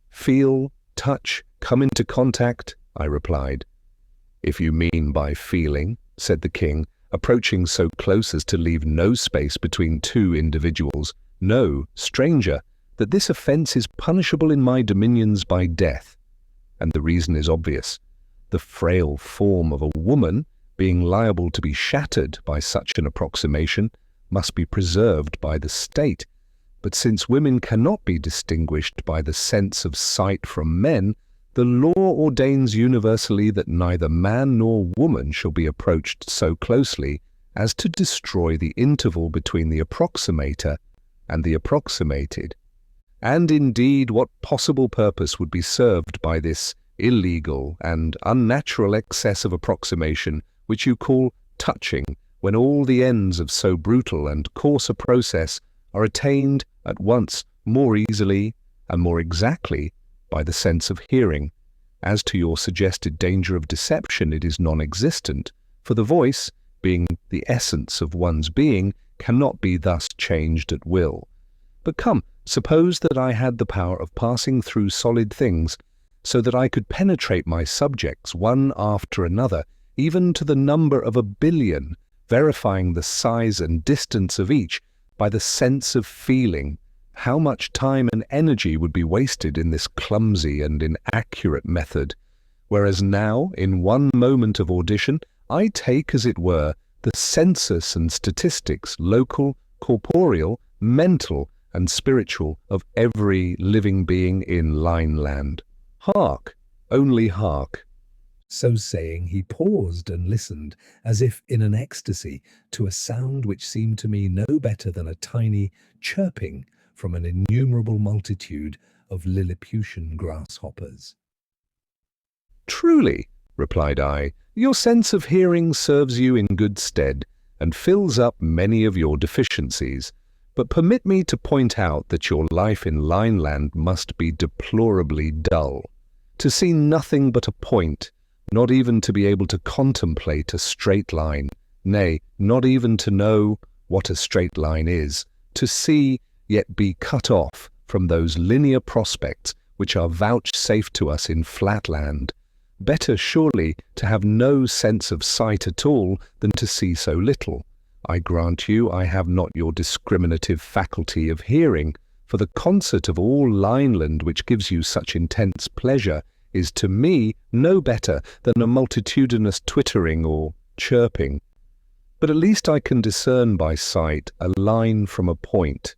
"Feel, touch, come into contact," I replied. "If you mean by feeling," said the king, approaching so close as to leave no space between two individuals, "know, stranger, that this offence is punishable in my dominions by death. And the reason is obvious. The frail form of a woman, being liable to be shattered by such an approximation, must be preserved by the state. But since women cannot be distinguished by the sense of sight from men, the law ordains universally that neither man nor woman shall be approached so closely as to destroy the interval between the approximator and the approximated. And indeed, what possible purpose would be served by this illegal and unnatural excess of approximation which you call touching, when all the ends of so brutal and coarse a process are attained at once more easily and more exactly by the sense of hearing? As to your suggested danger of deception, it is non-existent, for the voice, being the essence of one's being, cannot be thus changed at will. But come, suppose that I had the power of passing through solid things, so that I could penetrate my subjects one after another, even to the number of 1,000,000,000, verifying the size and distance of each by the sense of feeling. How much time and energy would be wasted in this clumsy and inaccurate method, whereas now, in one moment of audition, I take, as it were, the census and statistics, local, corporeal, mental, and spiritual, of every living being in Lineland. Hark, only hark." So saying, he paused and listened, as if in an ecstasy, to a sound which seemed to me no better than a tiny chirping from an innumerable multitude of Lilliputian grasshoppers. "Truly," replied I, "your sense of hearing serves you in good stead, and fills up many of your deficiencies. But permit me to point out that your life in Lineland must be deplorably dull. To see nothing but a point, not even to be able to contemplate a straight line, nay, not even to know what a straight line is, to see, yet be cut off from those linear prospects which are vouchsafed to us in Flatland. Better surely to have no sense of sight at all than to see so little. I grant you I have not your discriminative faculty of hearing, for the concert of all Lineland which gives you such intense pleasure is to me no better than a multitudinous twittering or chirping. But at least I can discern by sight a line from a point,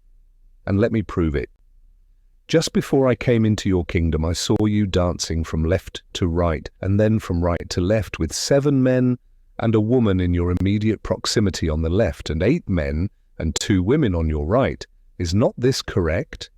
and let me prove it. Just before I came into your kingdom, I saw you dancing from left to right, and then from right to left, with 7 men and a woman in your immediate proximity on the left, and 8 men and 2 women on your right. Is not this correct?"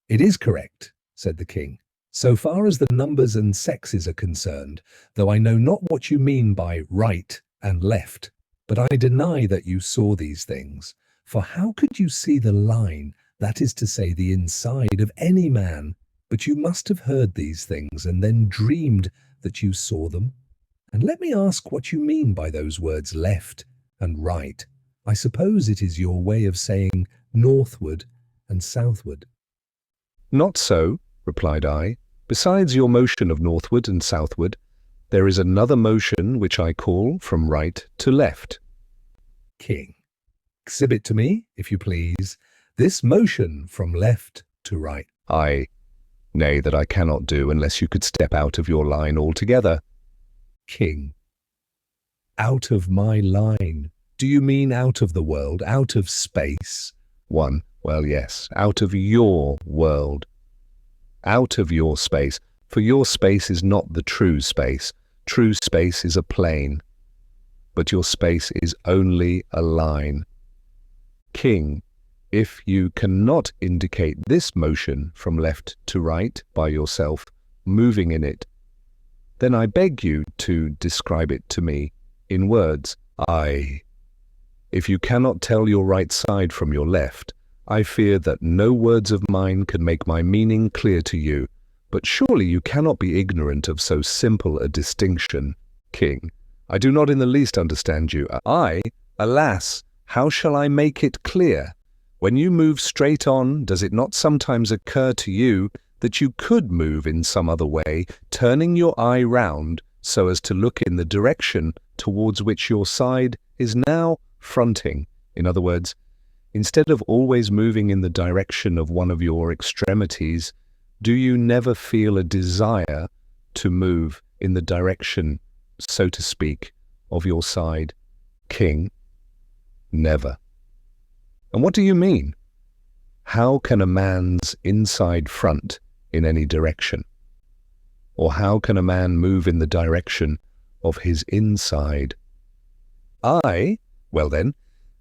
"It is correct," said the king, "so far as the numbers and sexes are concerned, though I know not what you mean by right and left. But I deny that you saw these things, for how could you see the line, that is to say, the inside of any man? But you must have heard these things, and then dreamed that you saw them. And let me ask what you mean by those words left and right. I suppose it is your way of saying northward and southward." "Not so," replied I. "Besides your motion of northward and southward, there is another motion which I call from right to left." "King, exhibit to me, if you please, this motion from left to right." Nay, that I cannot do unless you could step out of your line altogether." "King, out of my line, Do you mean out of the world, out of space? 1. Well, yes, out of your world. Out of your space, for your space is not the true space. True space is a plane, but your space is only a line. King, if you cannot indicate this motion from left to right by yourself, moving in it, then I beg you to describe it to me in words. If you cannot tell your right side from your left, I fear that no words of mine can make my meaning clear to you, but surely you cannot be ignorant of so simple a distinction. King, I do not in the least understand you. Alas, how shall I make it clear? When you move straight on, does it not sometimes occur to you that you could move in some other way, turning your eye round so as to look in the direction towards which your side is now fronting? In other words, instead of always moving in the direction of one of your extremities, do you never feel a desire to move in the direction, so to speak, of your side? King, never. And what do you mean? How can a man's inside front in any direction? Or how can a man move in the direction of his inside? Well then,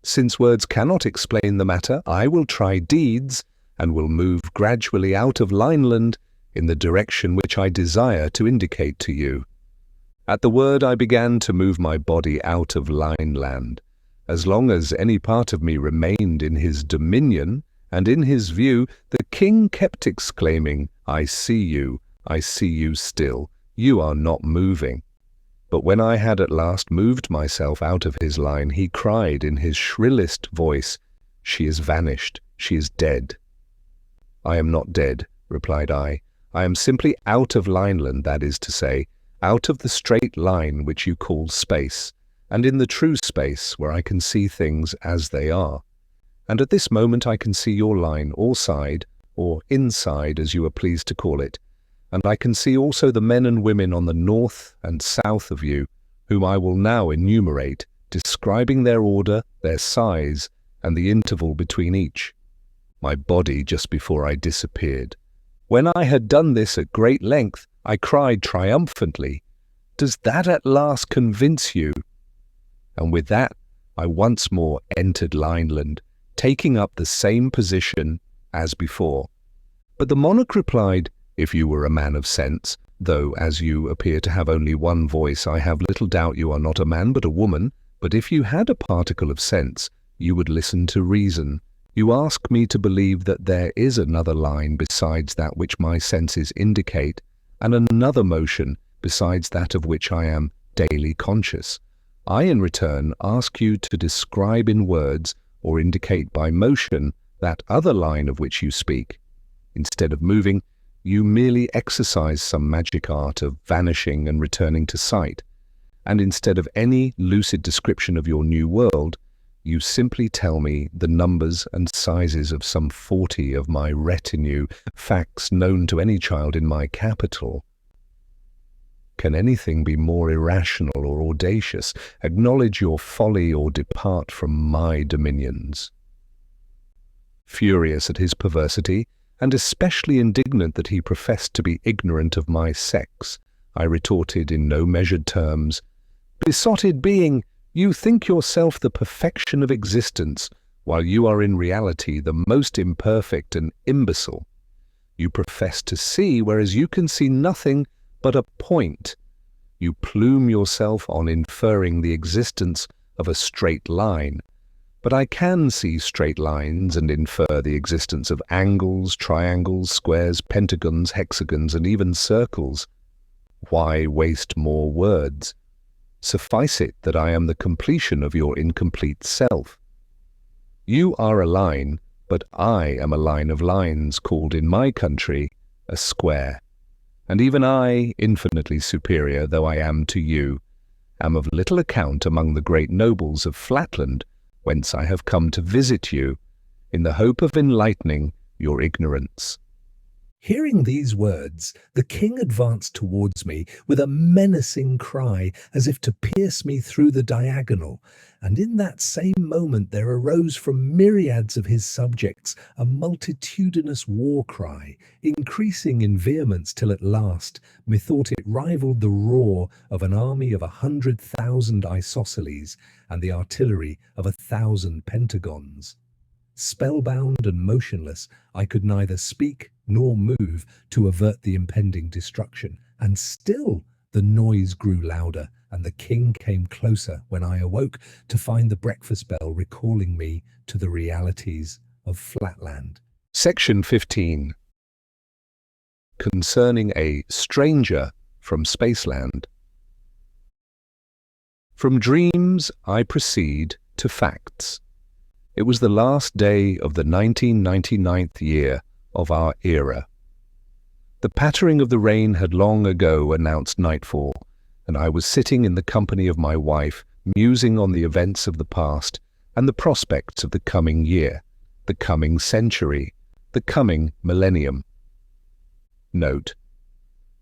since words cannot explain the matter, I will try deeds and will move gradually out of lineland in the direction which I desire to indicate to you. At the word I began to move my body out of lineland. As long as any part of me remained in his dominion and in his view, the king kept exclaiming, I see you still, you are not moving. But when I had at last moved myself out of his line, he cried in his shrillest voice, She is vanished, she is dead. I am not dead, replied I. I am simply out of lineland, that is to say, out of the straight line which you call space, and in the true space where I can see things as they are. And at this moment I can see your line, or side, or inside as you are pleased to call it, and I can see also the men and women on the north and south of you, whom I will now enumerate, describing their order, their size, and the interval between each. My body just before I disappeared. When I had done this at great length, I cried triumphantly, Does that at last convince you? And with that, I once more entered lineland, taking up the same position as before. But the monarch replied, If you were a man of sense, though as you appear to have only one voice, I have little doubt you are not a man but a woman, but if you had a particle of sense, you would listen to reason. You ask me to believe that there is another line besides that which my senses indicate, and another motion besides that of which I am daily conscious. I, in return, ask you to describe in words or indicate by motion that other line of which you speak. Instead of moving, you merely exercise some magic art of vanishing and returning to sight, and instead of any lucid description of your new world, you simply tell me the numbers and sizes of some 40 of my retinue, facts known to any child in my capital. Can anything be more irrational or audacious? Acknowledge your folly or depart from my dominions. Furious at his perversity, and especially indignant that he professed to be ignorant of my sex, I retorted in no measured terms, Besotted being, you think yourself the perfection of existence, while you are in reality the most imperfect and imbecile. You profess to see, whereas you can see nothing but a point. You plume yourself on inferring the existence of a straight line, but I can see straight lines and infer the existence of angles, triangles, squares, pentagons, hexagons, and even circles. Why waste more words? Suffice it that I am the completion of your incomplete self. You are a line, but I am a line of lines called in my country a square. And even I, infinitely superior though I am to you, am of little account among the great nobles of Flatland, whence I have come to visit you, in the hope of enlightening your ignorance. Hearing these words, the king advanced towards me with a menacing cry, as if to pierce me through the diagonal, and in that same moment there arose from myriads of his subjects a multitudinous war cry, increasing in vehemence till at last, methought it rivalled the roar of an army of 100,000 isosceles and the artillery of 1,000 pentagons. Spellbound and motionless, I could neither speak nor move to avert the impending destruction, and still the noise grew louder, and the king came closer when I awoke to find the breakfast bell recalling me to the realities of Flatland. Section 15. Concerning a stranger from Spaceland. From dreams I proceed to facts. It was the last day of the 1999th year of our era. The pattering of the rain had long ago announced nightfall, and I was sitting in the company of my wife, musing on the events of the past and the prospects of the coming year, the coming century, the coming millennium. Note: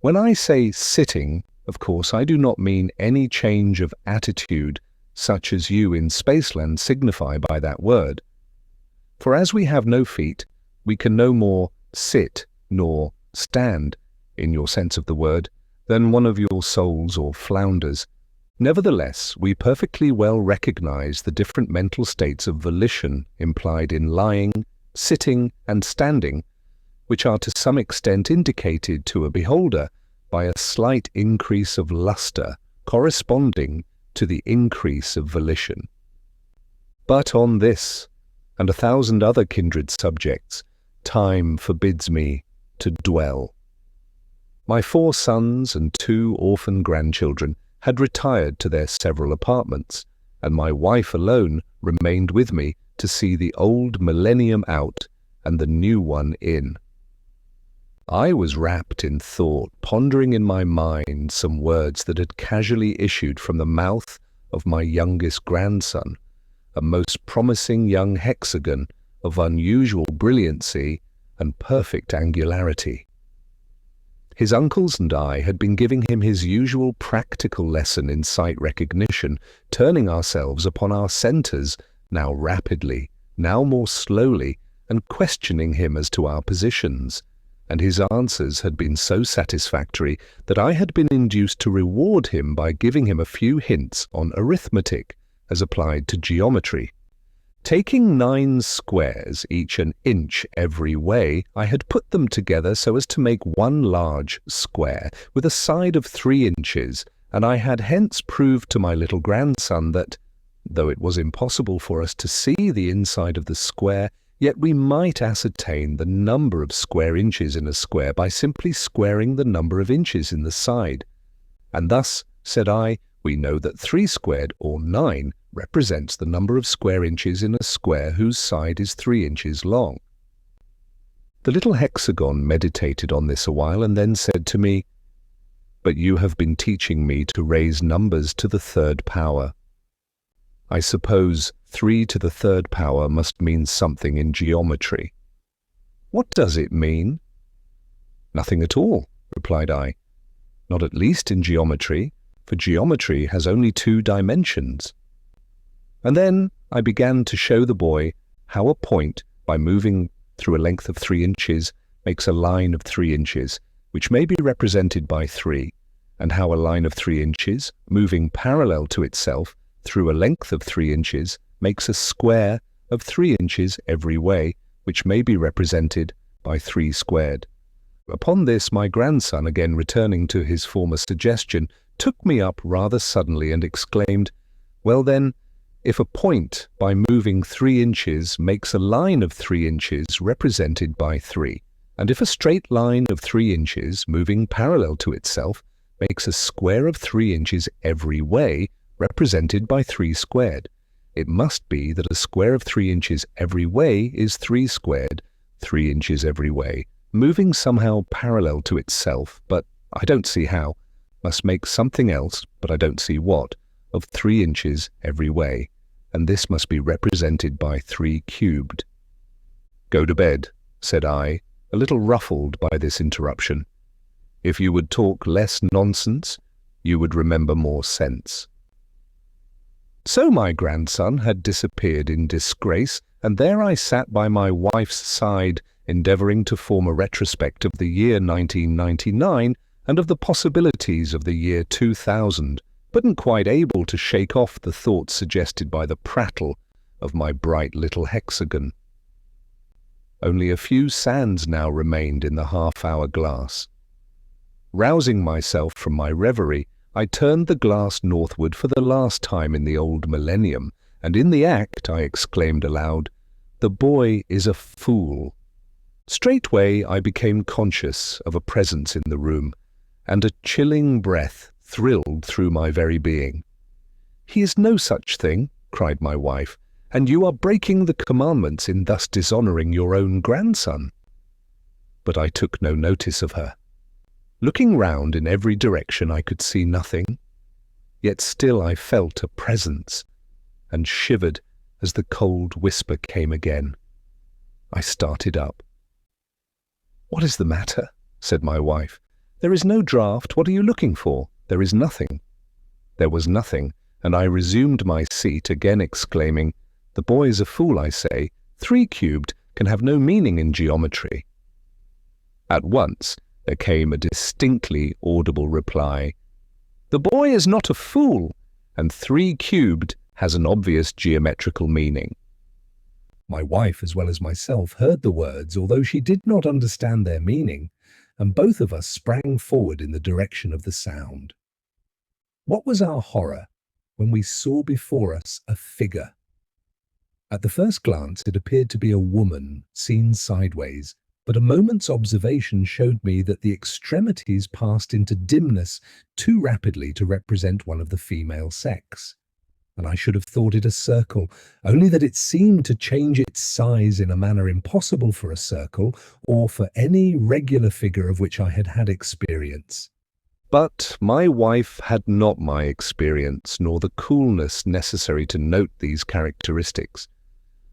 when I say sitting, of course, I do not mean any change of attitude such as you in Spaceland signify by that word. For as we have no feet, we can no more sit nor stand, in your sense of the word, than one of your souls or flounders. Nevertheless, we perfectly well recognize the different mental states of volition implied in lying, sitting, and standing, which are to some extent indicated to a beholder by a slight increase of luster corresponding to the increase of volition. But on this, and 1,000 other kindred subjects, time forbids me to dwell. My 4 sons and 2 orphan grandchildren had retired to their several apartments, and my wife alone remained with me to see the old millennium out and the new one in. I was wrapped in thought, pondering in my mind some words that had casually issued from the mouth of my youngest grandson, a most promising young hexagon of unusual brilliancy and perfect angularity. His uncles and I had been giving him his usual practical lesson in sight recognition, turning ourselves upon our centers, now rapidly, now more slowly, and questioning him as to our positions. And his answers had been so satisfactory that I had been induced to reward him by giving him a few hints on arithmetic as applied to geometry. Taking 9 squares, each an inch every way, I had put them together so as to make one large square with a side of 3 inches, and I had hence proved to my little grandson that, though it was impossible for us to see the inside of the square, yet we might ascertain the number of square inches in a square by simply squaring the number of inches in the side. And thus, said I, we know that 3 squared, or 9, represents the number of square inches in a square whose side is 3 inches long. The little hexagon meditated on this a while and then said to me, "But you have been teaching me to raise numbers to the 3rd power. I suppose 3 to the 3rd power must mean something in geometry." "What does it mean?" "Nothing at all," replied I. "Not at least in geometry, for geometry has only 2 dimensions." And then I began to show the boy how a point, by moving through a length of 3 inches, makes a line of 3 inches, which may be represented by 3, and how a line of 3 inches, moving parallel to itself through a length of 3 inches, makes a square of 3 inches every way, which may be represented by 3 squared. Upon this, my grandson, again returning to his former suggestion, took me up rather suddenly and exclaimed, "Well then, if a point, by moving 3 inches, makes a line of 3 inches represented by 3, and if a straight line of 3 inches, moving parallel to itself, makes a square of 3 inches every way, represented by 3 squared, it must be that a square of 3 inches every way is 3 squared, 3 inches every way, moving somehow parallel to itself, but I don't see how, must make something else, but I don't see what, of 3 inches every way, and this must be represented by 3 cubed. "Go to bed," said I, a little ruffled by this interruption. If you would talk less nonsense, you would remember more sense. So my grandson had disappeared in disgrace, and there I sat by my wife's side, endeavouring to form a retrospect of the year 1999 and of the possibilities of the year 2000, but not quite able to shake off the thoughts suggested by the prattle of my bright little hexagon. Only a few sands now remained in the half-hour glass. Rousing myself from my reverie, I turned the glass northward for the last time in the old millennium, and in the act I exclaimed aloud, "The boy is a fool." Straightway I became conscious of a presence in the room, and a chilling breath thrilled through my very being. "He is no such thing," cried my wife, "and you are breaking the commandments in thus dishonouring your own grandson." But I took no notice of her. Looking round in every direction I could see nothing, yet still I felt a presence, and shivered as the cold whisper came again. I started up. "What is the matter?" said my wife. "There is no draught. What are you looking for? There is nothing." There was nothing, and I resumed my seat, again exclaiming, "The boy is a fool, I say. 3 cubed can have no meaning in geometry." At once there came a distinctly audible reply, "The boy is not a fool, and 3 cubed has an obvious geometrical meaning." My wife, as well as myself, heard the words, although she did not understand their meaning, and both of us sprang forward in the direction of the sound. What was our horror when we saw before us a figure? At the first glance it appeared to be a woman seen sideways, but a moment's observation showed me that the extremities passed into dimness too rapidly to represent one of the female sex, and I should have thought it a circle, only that it seemed to change its size in a manner impossible for a circle or for any regular figure of which I had had experience. But my wife had not my experience, nor the coolness necessary to note these characteristics.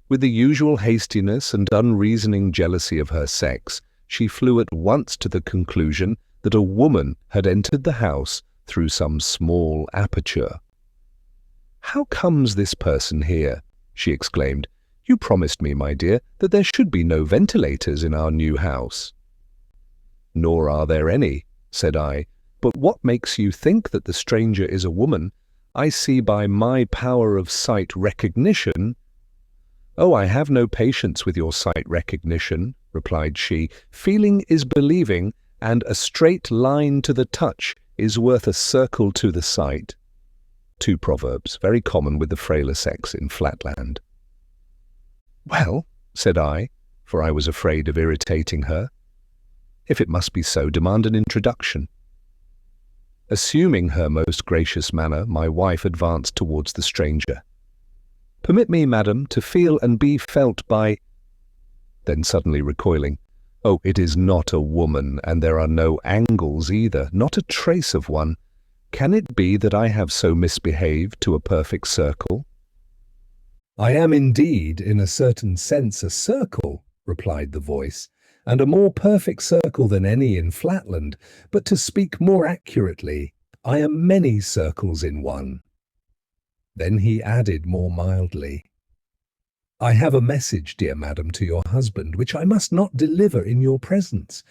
With the usual hastiness and unreasoning jealousy of her sex, she flew at once to the conclusion that a woman had entered the house through some small aperture. "How comes this person here?" she exclaimed. "You promised me, my dear, that there should be no ventilators in our new house." "Nor are there any," said I, "but what makes you think that the stranger is a woman? I see by my power of sight recognition—" "Oh, I have no patience with your sight recognition," replied she. "Feeling is believing, and a straight line to the touch is worth a circle to the sight." 2 proverbs, very common with the frailer sex in Flatland. "Well," said I, for I was afraid of irritating her, "if it must be so, demand an introduction." Assuming her most gracious manner, my wife advanced towards the stranger. "Permit me, madam, to feel and be felt by—" Then suddenly recoiling, "Oh, it is not a woman, and there are no angles either, not a trace of one. Can it be that I have so misbehaved to a perfect circle?" "I am indeed, in a certain sense, a circle," replied the voice, "and a more perfect circle than any in Flatland, but to speak more accurately, I am many circles in one." Then he added more mildly, "I have a message, dear madam, to your husband, which I must not deliver in your presence,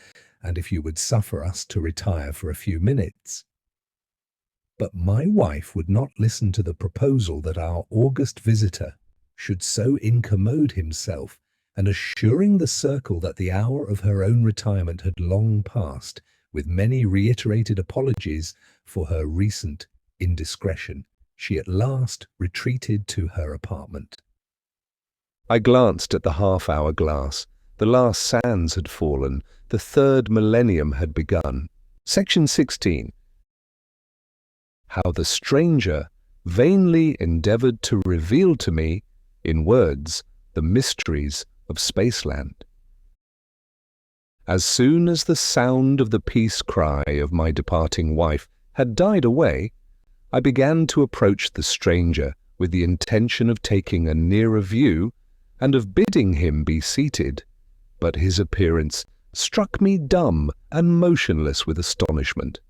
and if you would suffer us to retire for a few minutes." But my wife would not listen to the proposal that our august visitor should so incommode himself, and assuring the circle that the hour of her own retirement had long passed, with many reiterated apologies for her recent indiscretion, she at last retreated to her apartment. I glanced at the half-hour glass. The last sands had fallen. The 3rd millennium had begun. Section 16. How the stranger vainly endeavoured to reveal to me, in words, the mysteries of Spaceland. As soon as the sound of the peace cry of my departing wife had died away, I began to approach the stranger with the intention of taking a nearer view and of bidding him be seated, but his appearance struck me dumb and motionless with astonishment.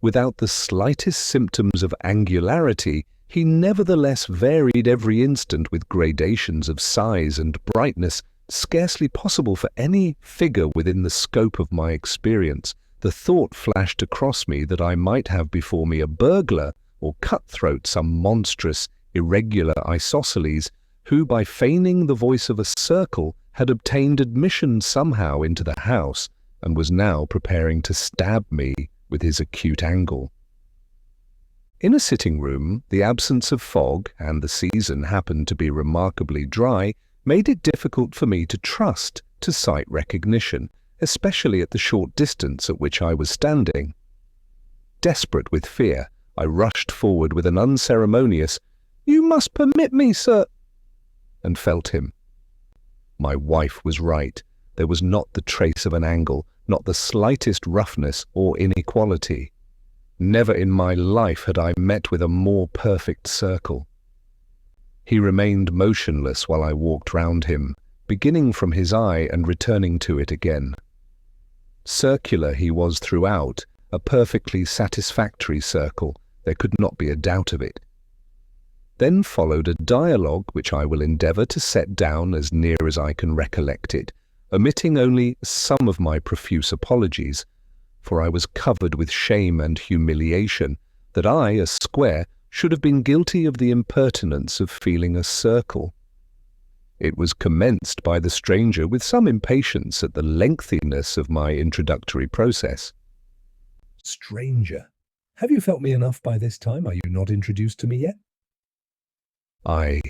Without the slightest symptoms of angularity, he nevertheless varied every instant with gradations of size and brightness scarcely possible for any figure within the scope of my experience. The thought flashed across me that I might have before me a burglar or cutthroat, some monstrous, irregular isosceles, who, by feigning the voice of a circle, had obtained admission somehow into the house and was now preparing to stab me with his acute angle. In a sitting room, the absence of fog, and the season happened to be remarkably dry, made it difficult for me to trust to sight recognition, especially at the short distance at which I was standing. Desperate with fear, I rushed forward with an unceremonious, "You must permit me, sir," and felt him. My wife was right. There was not the trace of an angle, not the slightest roughness or inequality. Never in my life had I met with a more perfect circle. He remained motionless while I walked round him, beginning from his eye and returning to it again. Circular he was throughout, a perfectly satisfactory circle, there could not be a doubt of it. Then followed a dialogue which I will endeavour to set down as near as I can recollect it, omitting only some of my profuse apologies, for I was covered with shame and humiliation that I, a square, should have been guilty of the impertinence of feeling a circle. It was commenced by the stranger with some impatience at the lengthiness of my introductory process. "Stranger, have you felt me enough by this time? Are you not introduced to me yet?" "Aye.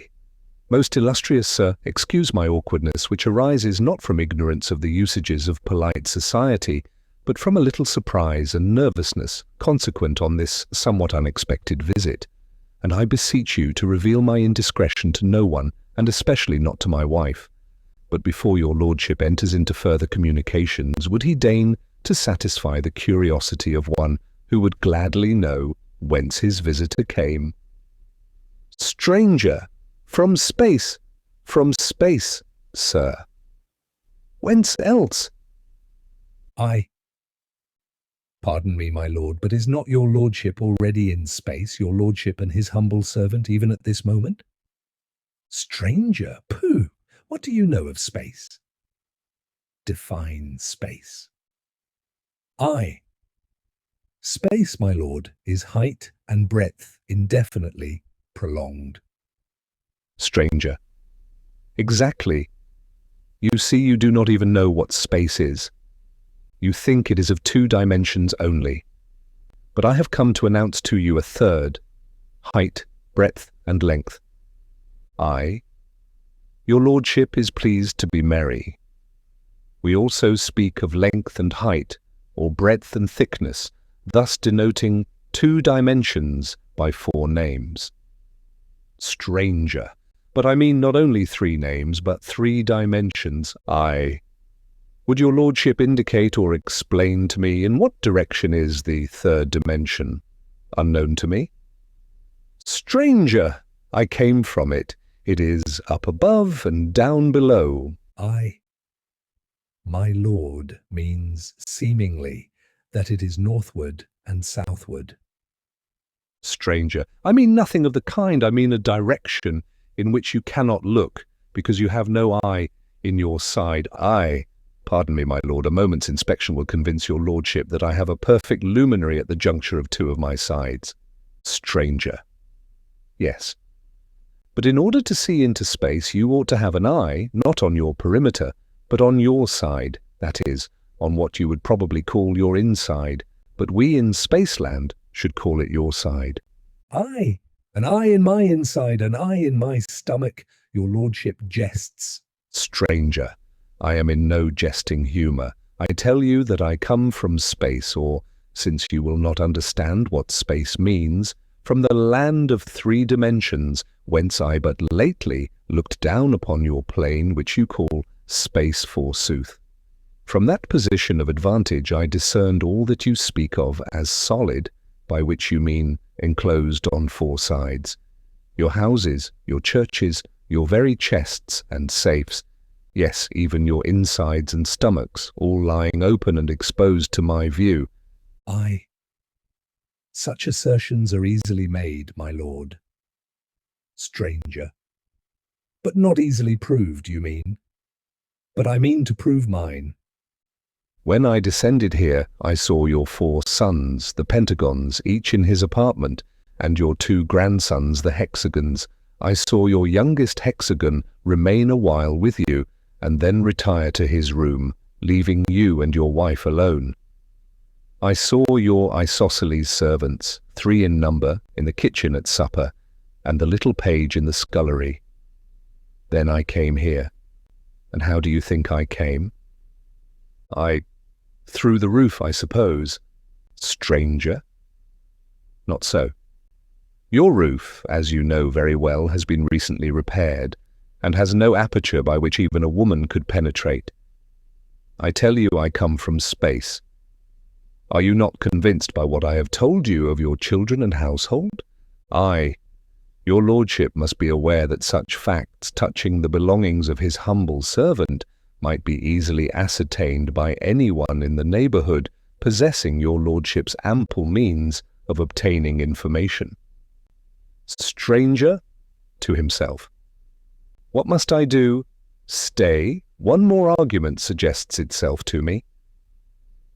Most illustrious sir, excuse my awkwardness, which arises not from ignorance of the usages of polite society, but from a little surprise and nervousness consequent on this somewhat unexpected visit, and I beseech you to reveal my indiscretion to no one, and especially not to my wife. But before your lordship enters into further communications, would he deign to satisfy the curiosity of one who would gladly know whence his visitor came?" "Stranger, from space, sir." "Whence else?" Pardon me, my lord, but is not your lordship already in space, your lordship and his humble servant, even at this moment?" "Stranger, pooh! What do you know of space?" "Define space." "Space, my lord, is height and breadth indefinitely prolonged." "Stranger, exactly. You see, you do not even know what space is. You think it is of 2 dimensions only. But I have come to announce to you a third: height, breadth, and length. Your lordship is pleased to be merry. We also speak of length and height, or breadth and thickness, thus denoting 2 dimensions by 4 names. Stranger, but I mean not only 3 names, but 3 dimensions. Would your lordship indicate or explain to me in what direction is the 3rd dimension? Unknown to me? Stranger, I came from it. It is up above and down below. My lord means, seemingly, that it is northward and southward. Stranger, I mean nothing of the kind. I mean a direction in which you cannot look, because you have no eye in your side. Pardon me, my lord, a moment's inspection will convince your lordship that I have a perfect luminary at the juncture of 2 of my sides. Stranger. Yes. But in order to see into space, you ought to have an eye, not on your perimeter, but on your side, that is, on what you would probably call your inside, but we in Spaceland should call it your side. An eye in my inside, an eye in my stomach. Your lordship jests. Stranger, I am in no jesting humour. I tell you that I come from space, or, since you will not understand what space means, from the land of 3 dimensions, whence I but lately looked down upon your plane, which you call space forsooth. From that position of advantage I discerned all that you speak of as solid, by which you mean enclosed on 4 sides. Your houses, your churches, your very chests and safes. Yes, even your insides and stomachs, all lying open and exposed to my view. Such assertions are easily made, my lord. Stranger. But not easily proved, you mean? But I mean to prove mine. When I descended here, I saw your 4 sons, the pentagons, each in his apartment, and your 2 grandsons, the hexagons. I saw your youngest hexagon remain a while with you, and then retire to his room, leaving you and your wife alone. I saw your isosceles servants, 3 in number, in the kitchen at supper, and the little page in the scullery. Then I came here. And how do you think I came? Through the roof, I suppose. Stranger? Not so. Your roof, as you know very well, has been recently repaired, and has no aperture by which even a woman could penetrate. I tell you I come from space. Are you not convinced by what I have told you of your children and household? Your lordship must be aware that such facts touching the belongings of his humble servant might be easily ascertained by anyone in the neighbourhood possessing your lordship's ample means of obtaining information. Stranger, to himself. What must I do? Stay. One more argument suggests itself to me.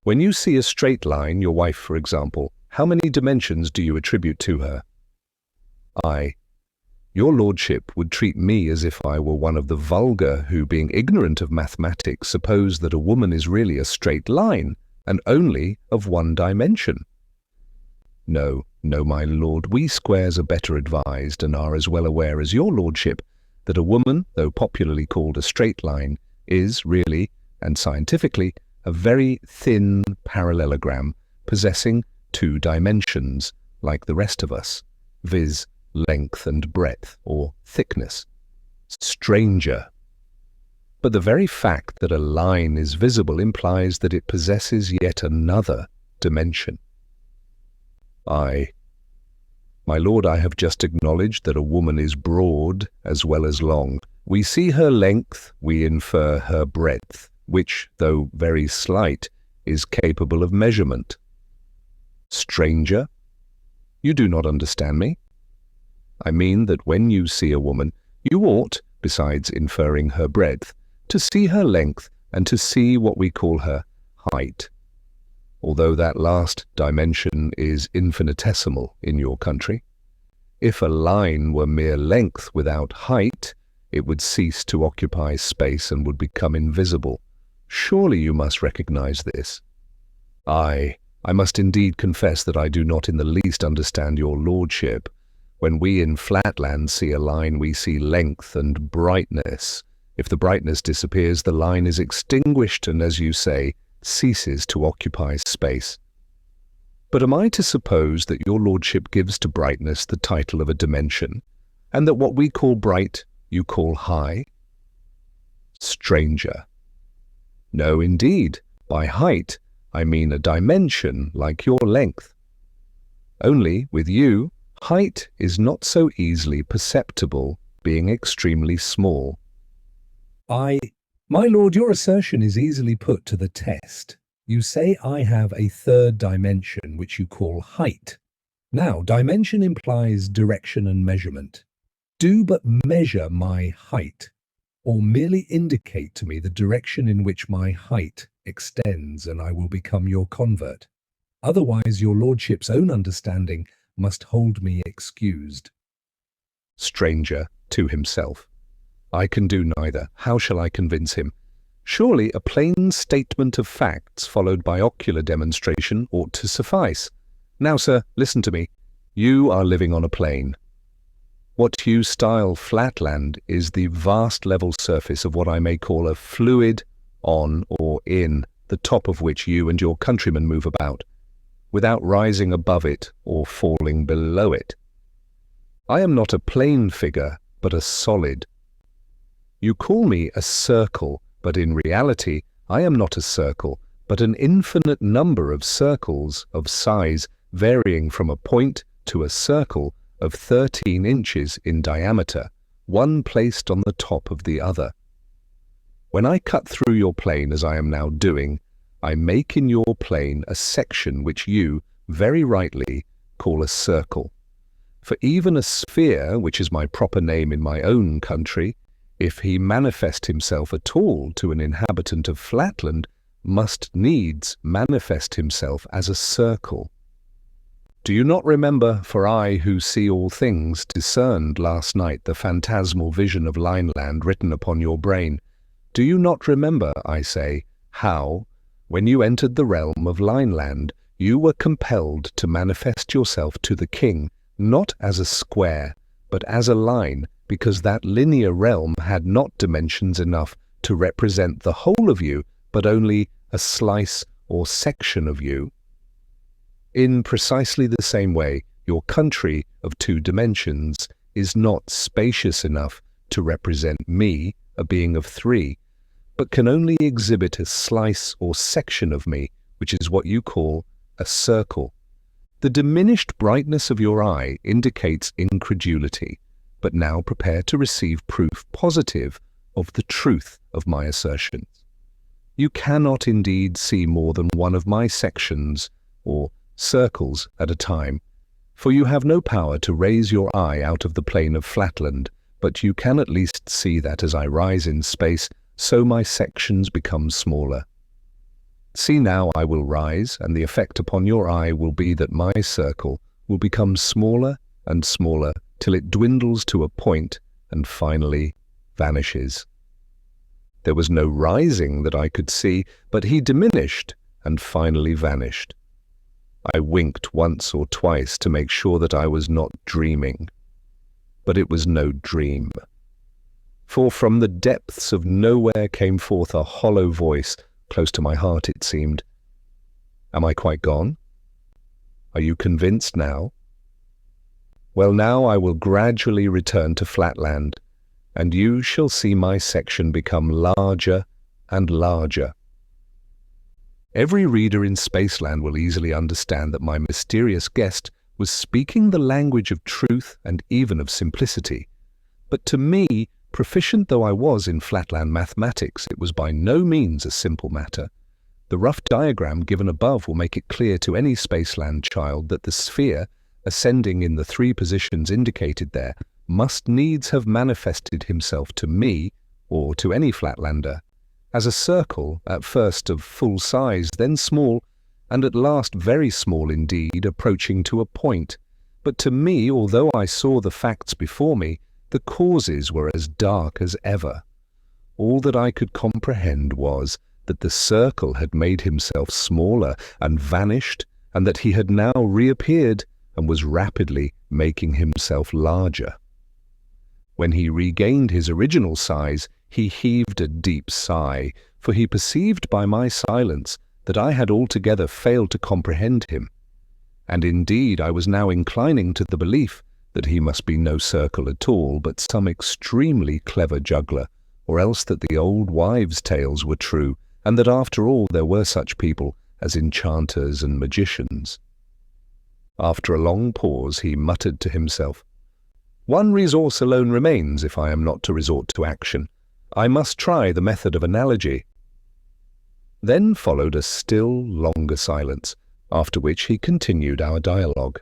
When you see a straight line, your wife, for example, how many dimensions do you attribute to her? Your lordship would treat me as if I were one of the vulgar who, being ignorant of mathematics, suppose that a woman is really a straight line, and only of 1 dimension. No, my lord, we squares are better advised, and are as well aware as your lordship that a woman, though popularly called a straight line, is really, and scientifically, a very thin parallelogram, possessing 2 dimensions, like the rest of us, viz., length and breadth, or thickness. Stranger. But the very fact that a line is visible implies that it possesses yet another dimension. My lord, I have just acknowledged that a woman is broad as well as long. We see her length, we infer her breadth, which, though very slight, is capable of measurement. Stranger, you do not understand me. I mean that when you see a woman, you ought, besides inferring her breadth, to see her length and to see what we call her height, although that last dimension is infinitesimal in your country. If a line were mere length without height, it would cease to occupy space and would become invisible. Surely you must recognize this. I must indeed confess that I do not in the least understand your lordship. When we in Flatland see a line, we see length and brightness. If the brightness disappears, the line is extinguished and, as you say, ceases to occupy space. But am I to suppose that your lordship gives to brightness the title of a dimension, and that what we call bright you call high? Stranger. No, indeed. By height, I mean a dimension like your length. Only, with you, height is not so easily perceptible, being extremely small. My lord, your assertion is easily put to the test. You say I have a 3rd dimension, which you call height. Now, dimension implies direction and measurement. Do but measure my height, or merely indicate to me the direction in which my height extends, and I will become your convert. Otherwise, your lordship's own understanding must hold me excused. Stranger, to himself. I can do neither. How shall I convince him? Surely a plain statement of facts followed by ocular demonstration ought to suffice. Now, sir, listen to me. You are living on a plain. What you style Flatland is the vast level surface of what I may call a fluid on or in, the top of which you and your countrymen move about, without rising above it or falling below it. I am not a plane figure, but a solid. You call me a circle, but in reality I am not a circle, but an infinite number of circles of size varying from a point to a circle of 13 inches in diameter, one placed on the top of the other. When I cut through your plane as I am now doing, I make in your plane a section which you, very rightly, call a circle. For even a sphere, which is my proper name in my own country, if he manifest himself at all to an inhabitant of Flatland, must needs manifest himself as a circle. Do you not remember, for I who see all things discerned last night the phantasmal vision of Lineland written upon your brain? Do you not remember, I say, how, when you entered the realm of Lineland, you were compelled to manifest yourself to the king, not as a square, but as a line, because that linear realm had not dimensions enough to represent the whole of you, but only a slice or section of you? In precisely the same way, your country of 2 dimensions is not spacious enough to represent me, a being of 3, but can only exhibit a slice or section of me, which is what you call a circle. The diminished brightness of your eye indicates incredulity, but now prepare to receive proof positive of the truth of my assertions. You cannot indeed see more than one of my sections, or circles, at a time, for you have no power to raise your eye out of the plane of Flatland, but you can at least see that as I rise in space, so my sections become smaller. See now, I will rise, and the effect upon your eye will be that my circle will become smaller and smaller till it dwindles to a point and finally vanishes. There was no rising that I could see, but he diminished and finally vanished. I winked once or twice to make sure that I was not dreaming, but it was no dream. For from the depths of nowhere came forth a hollow voice, close to my heart it seemed. Am I quite gone? Are you convinced now? Well, now I will gradually return to Flatland, and you shall see my section become larger and larger. Every reader in Spaceland will easily understand that my mysterious guest was speaking the language of truth and even of simplicity. But to me, proficient though I was in Flatland mathematics, it was by no means a simple matter. The rough diagram given above will make it clear to any Spaceland child that the sphere, ascending in the 3 positions indicated there, must needs have manifested himself to me, or to any Flatlander, as a circle, at first of full size, then small, and at last very small indeed, approaching to a point. But to me, although I saw the facts before me, the causes were as dark as ever. All that I could comprehend was that the circle had made himself smaller and vanished, and that he had now reappeared and was rapidly making himself larger. When he regained his original size, he heaved a deep sigh, for he perceived by my silence that I had altogether failed to comprehend him. And indeed I was now inclining to the belief that he must be no circle at all, but some extremely clever juggler, or else that the old wives' tales were true, and that after all there were such people as enchanters and magicians. After a long pause he muttered to himself, "One resource alone remains if I am not to resort to action. I must try the method of analogy." Then followed a still longer silence, after which he continued our dialogue.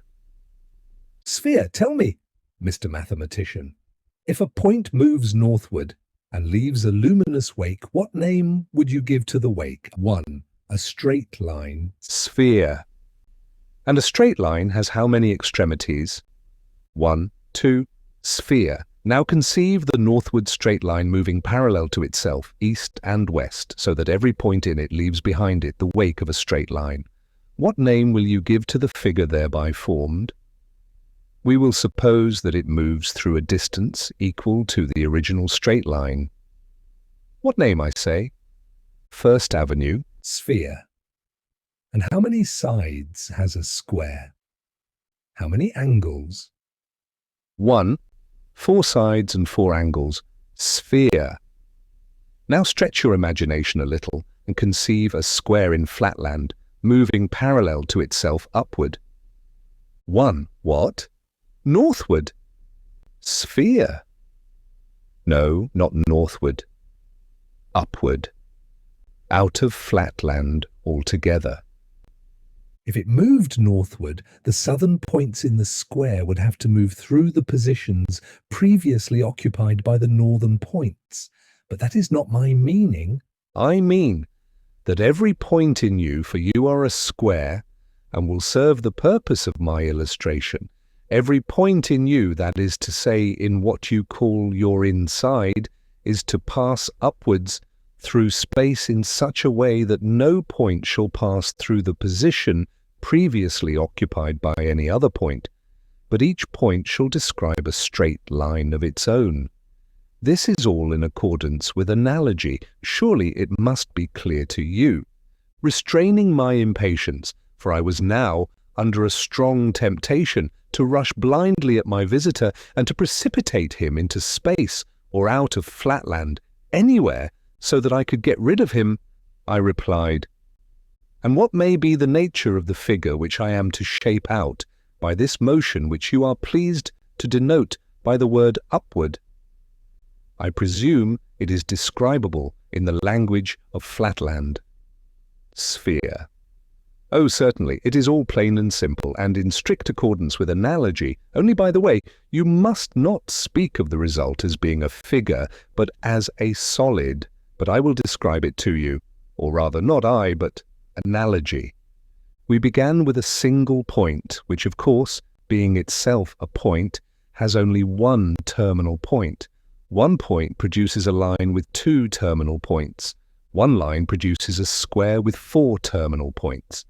Sphere, tell me, Mr. Mathematician, if a point moves northward and leaves a luminous wake, what name would you give to the wake? 1. A straight line. Sphere. And a straight line has how many extremities? 1, 2, sphere. Now conceive the northward straight line moving parallel to itself, east and west, so that every point in it leaves behind it the wake of a straight line. What name will you give to the figure thereby formed? We will suppose that it moves through a distance equal to the original straight line. What name, I say? First Avenue. Sphere. And how many sides has a square? How many angles? 1. 4 sides and 4 angles. Sphere. Now stretch your imagination a little and conceive a square in Flatland, moving parallel to itself upward. 1. What? Northward. Sphere. No, not northward. upward, out of Flatland altogether. If it moved northward, the southern points in the square would have to move through the positions previously occupied by the northern points. But that is not my meaning. I mean that every point in you, for you are a square, and will serve the purpose of my illustration, every point in you, that is to say, in what you call your inside, is to pass upwards through space in such a way that no point shall pass through the position previously occupied by any other point, but each point shall describe a straight line of its own. This is all in accordance with analogy. Surely it must be clear to you. Restraining my impatience, for I was now under a strong temptation to rush blindly at my visitor and to precipitate him into space or out of Flatland, anywhere, so that I could get rid of him, I replied, "And what may be the nature of the figure which I am to shape out by this motion which you are pleased to denote by the word upward? I presume it is describable in the language of Flatland." Sphere. Oh, certainly, it is all plain and simple, and in strict accordance with analogy. Only, by the way, you must not speak of the result as being a figure, but as a solid. But I will describe it to you, or rather not I, but analogy. We began with a single point, which of course, being itself a point, has only one terminal point. One point produces a line with two terminal points. One line produces a square with four terminal points.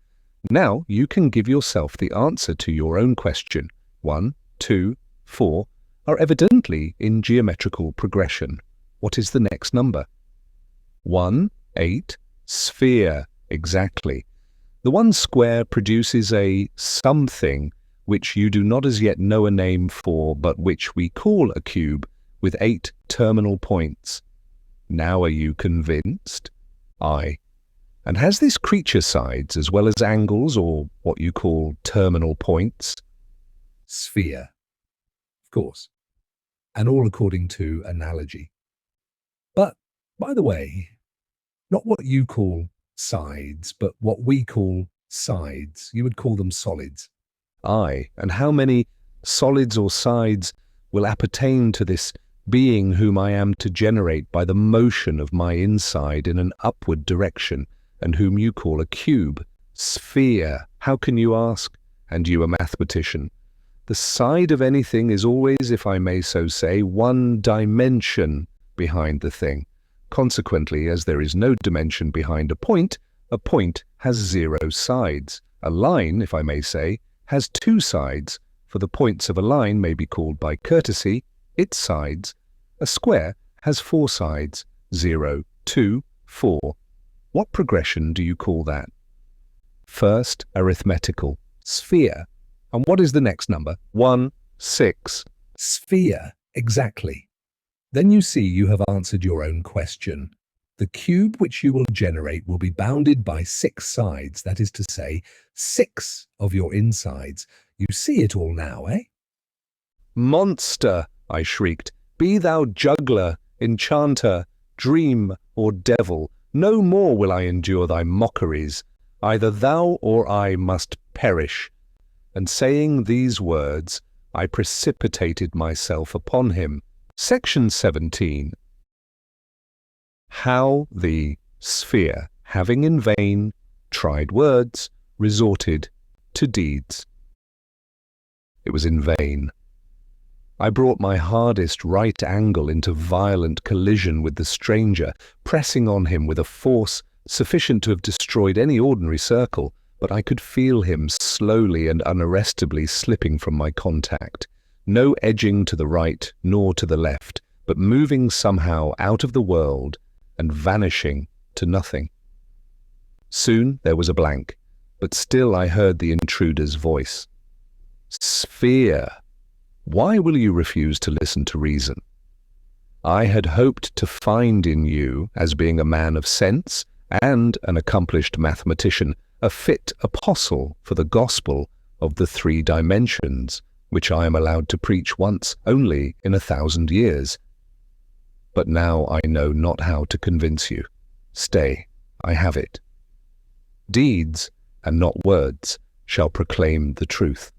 Now you can give yourself the answer to your own question. 1, 2, 4 are evidently in geometrical progression. What is the next number? 1, 8, sphere, exactly. The one square produces a something which you do not as yet know a name for, but which we call a cube, with 8 terminal points. Now are you convinced? Aye. And has this creature sides as well as angles, or what you call terminal points? Sphere. Of course. And all according to analogy. But, by the way, not what you call sides, but what we call sides. You would call them solids. Aye, and how many solids or sides will appertain to this being whom I am to generate by the motion of my inside in an upward direction, and whom you call a cube? Sphere. How can you ask? And you a mathematician. The side of anything is always, if I may so say, one dimension behind the thing. Consequently, as there is no dimension behind a point has 0 sides. A line, if I may say, has 2 sides, for the points of a line may be called by courtesy its sides. A square has 4 sides, 0, 2, 4. What progression do you call that? First, arithmetical, sphere. And what is the next number? 1, 6. Sphere, exactly. Then you see you have answered your own question. The cube which you will generate will be bounded by 6 sides, that is to say, 6 of your insides. You see it all now, eh? Monster, I shrieked, be thou juggler, enchanter, dream, or devil, no more will I endure thy mockeries. Either thou or I must perish. And saying these words, I precipitated myself upon him. Section 17. How the sphere, having in vain tried words, resorted to deeds. It was in vain. I brought my hardest right angle into violent collision with the stranger, pressing on him with a force sufficient to have destroyed any ordinary circle, but I could feel him slowly and unarrestably slipping from my contact. No edging to the right nor to the left, but moving somehow out of the world and vanishing to nothing. Soon there was a blank, but still I heard the intruder's voice. Sphere, why will you refuse to listen to reason? I had hoped to find in you, as being a man of sense and an accomplished mathematician, a fit apostle for the gospel of the 3 dimensions, which I am allowed to preach once only in 1,000 years. But now I know not how to convince you. Stay, I have it. Deeds, and not words, shall proclaim the truth.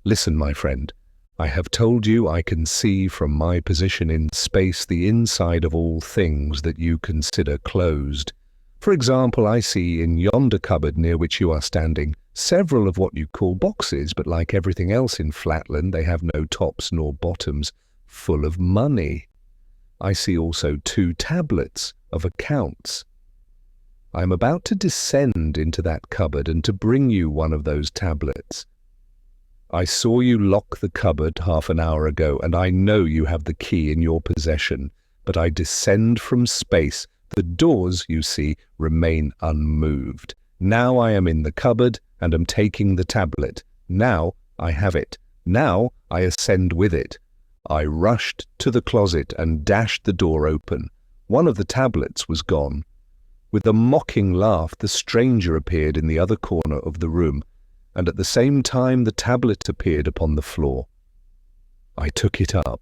Listen, my friend, I have told you I can see from my position in space the inside of all things that you consider closed. For example, I see in yonder cupboard near which you are standing several of what you call boxes, but like everything else in Flatland, they have no tops nor bottoms, full of money. I see also 2 tablets of accounts. I am about to descend into that cupboard and to bring you one of those tablets. I saw you lock the cupboard half an hour ago, and I know you have the key in your possession, but I descend from space. The doors, you see, remain unmoved. Now I am in the cupboard and am taking the tablet. Now I have it. Now I ascend with it. I rushed to the closet and dashed the door open. One of the tablets was gone. With a mocking laugh, the stranger appeared in the other corner of the room, and at the same time the tablet appeared upon the floor. I took it up.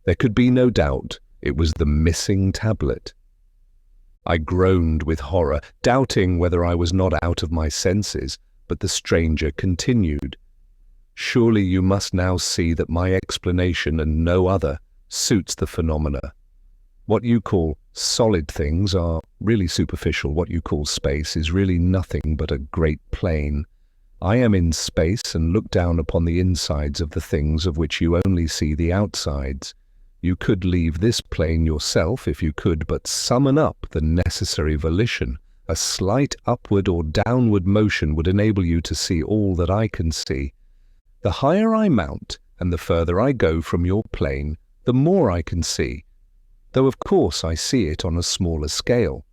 There could be no doubt it was the missing tablet. I groaned with horror, doubting whether I was not out of my senses, but the stranger continued. Surely you must now see that my explanation, and no other, suits the phenomena. What you call solid things are really superficial. What you call space is really nothing but a great plane. I am in space and look down upon the insides of the things of which you only see the outsides. You could leave this plane yourself if you could but summon up the necessary volition. A slight upward or downward motion would enable you to see all that I can see. The higher I mount and the further I go from your plane, the more I can see, though of course I see it on a smaller scale.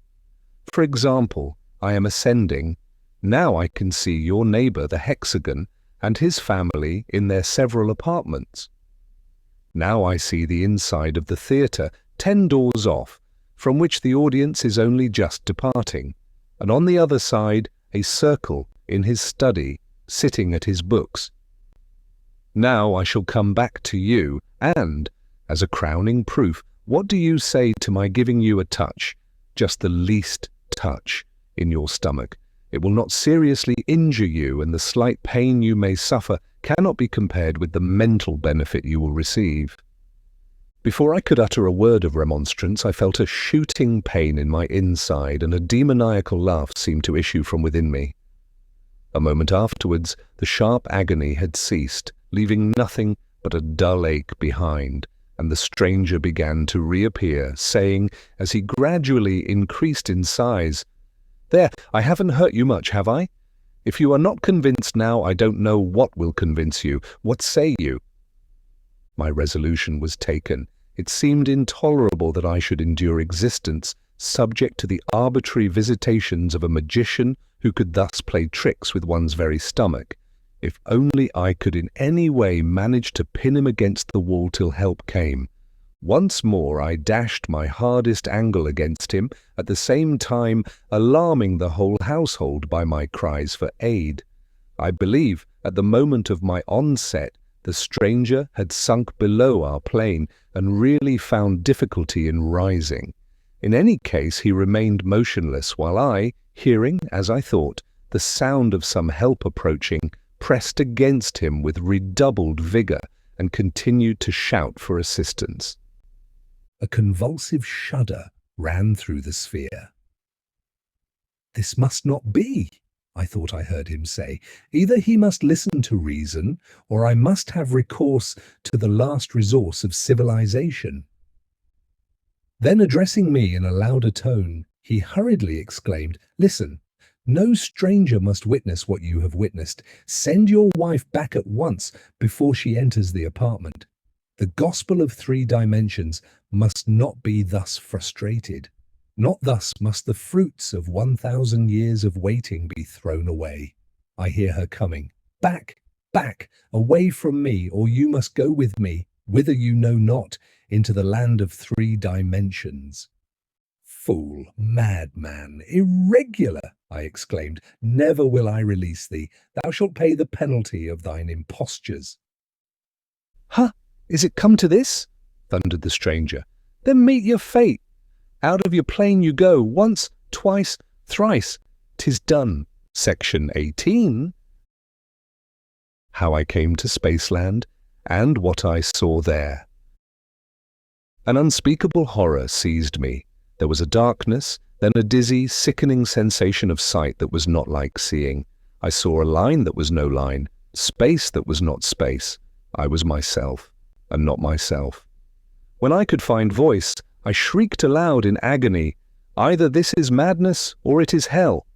For example, I am ascending. Now I can see your neighbor, the hexagon, and his family in their several apartments. Now I see the inside of the theatre, 10 doors off, from which the audience is only just departing, and on the other side a circle in his study, sitting at his books. Now I shall come back to you, and, as a crowning proof, what do you say to my giving you a touch, just the least touch, in your stomach? It will not seriously injure you, and the slight pain you may suffer cannot be compared with the mental benefit you will receive. Before I could utter a word of remonstrance, I felt a shooting pain in my inside, and a demoniacal laugh seemed to issue from within me. A moment afterwards, the sharp agony had ceased, leaving nothing but a dull ache behind, and the stranger began to reappear, saying, as he gradually increased in size, "There, I haven't hurt you much, have I? If you are not convinced now, I don't know what will convince you. What say you?" My resolution was taken. It seemed intolerable that I should endure existence subject to the arbitrary visitations of a magician who could thus play tricks with one's very stomach. If only I could in any way manage to pin him against the wall till help came. Once more I dashed my hardest angle against him, at the same time alarming the whole household by my cries for aid. I believe, at the moment of my onset, the stranger had sunk below our plane and really found difficulty in rising. In any case, he remained motionless, while I, hearing, as I thought, the sound of some help approaching, pressed against him with redoubled vigour and continued to shout for assistance. A convulsive shudder ran through the sphere. "This must not be," I thought I heard him say. "Either he must listen to reason, or I must have recourse to the last resource of civilization." Then, addressing me in a louder tone, he hurriedly exclaimed, "Listen, no stranger must witness what you have witnessed. Send your wife back at once before she enters the apartment. The gospel of 3 dimensions must not be thus frustrated. Not thus must the fruits of 1,000 years of waiting be thrown away. I hear her coming. Back, back, away from me, or you must go with me, whither you know not, into the land of 3 dimensions." "Fool, madman, irregular," I exclaimed. "Never will I release thee. Thou shalt pay the penalty of thine impostures." "Ha! Is it come to this?" thundered the stranger. Then meet your fate. Out of your plane you go, once, twice, thrice. 'Tis done. Section 18. How I came to Spaceland, and what I saw there. An unspeakable horror seized me. There was a darkness, then a dizzy, sickening sensation of sight that was not like seeing. I saw a line that was no line, space that was not space. I was myself, and not myself. When I could find voice, I shrieked aloud in agony, "Either this is madness, or it is hell."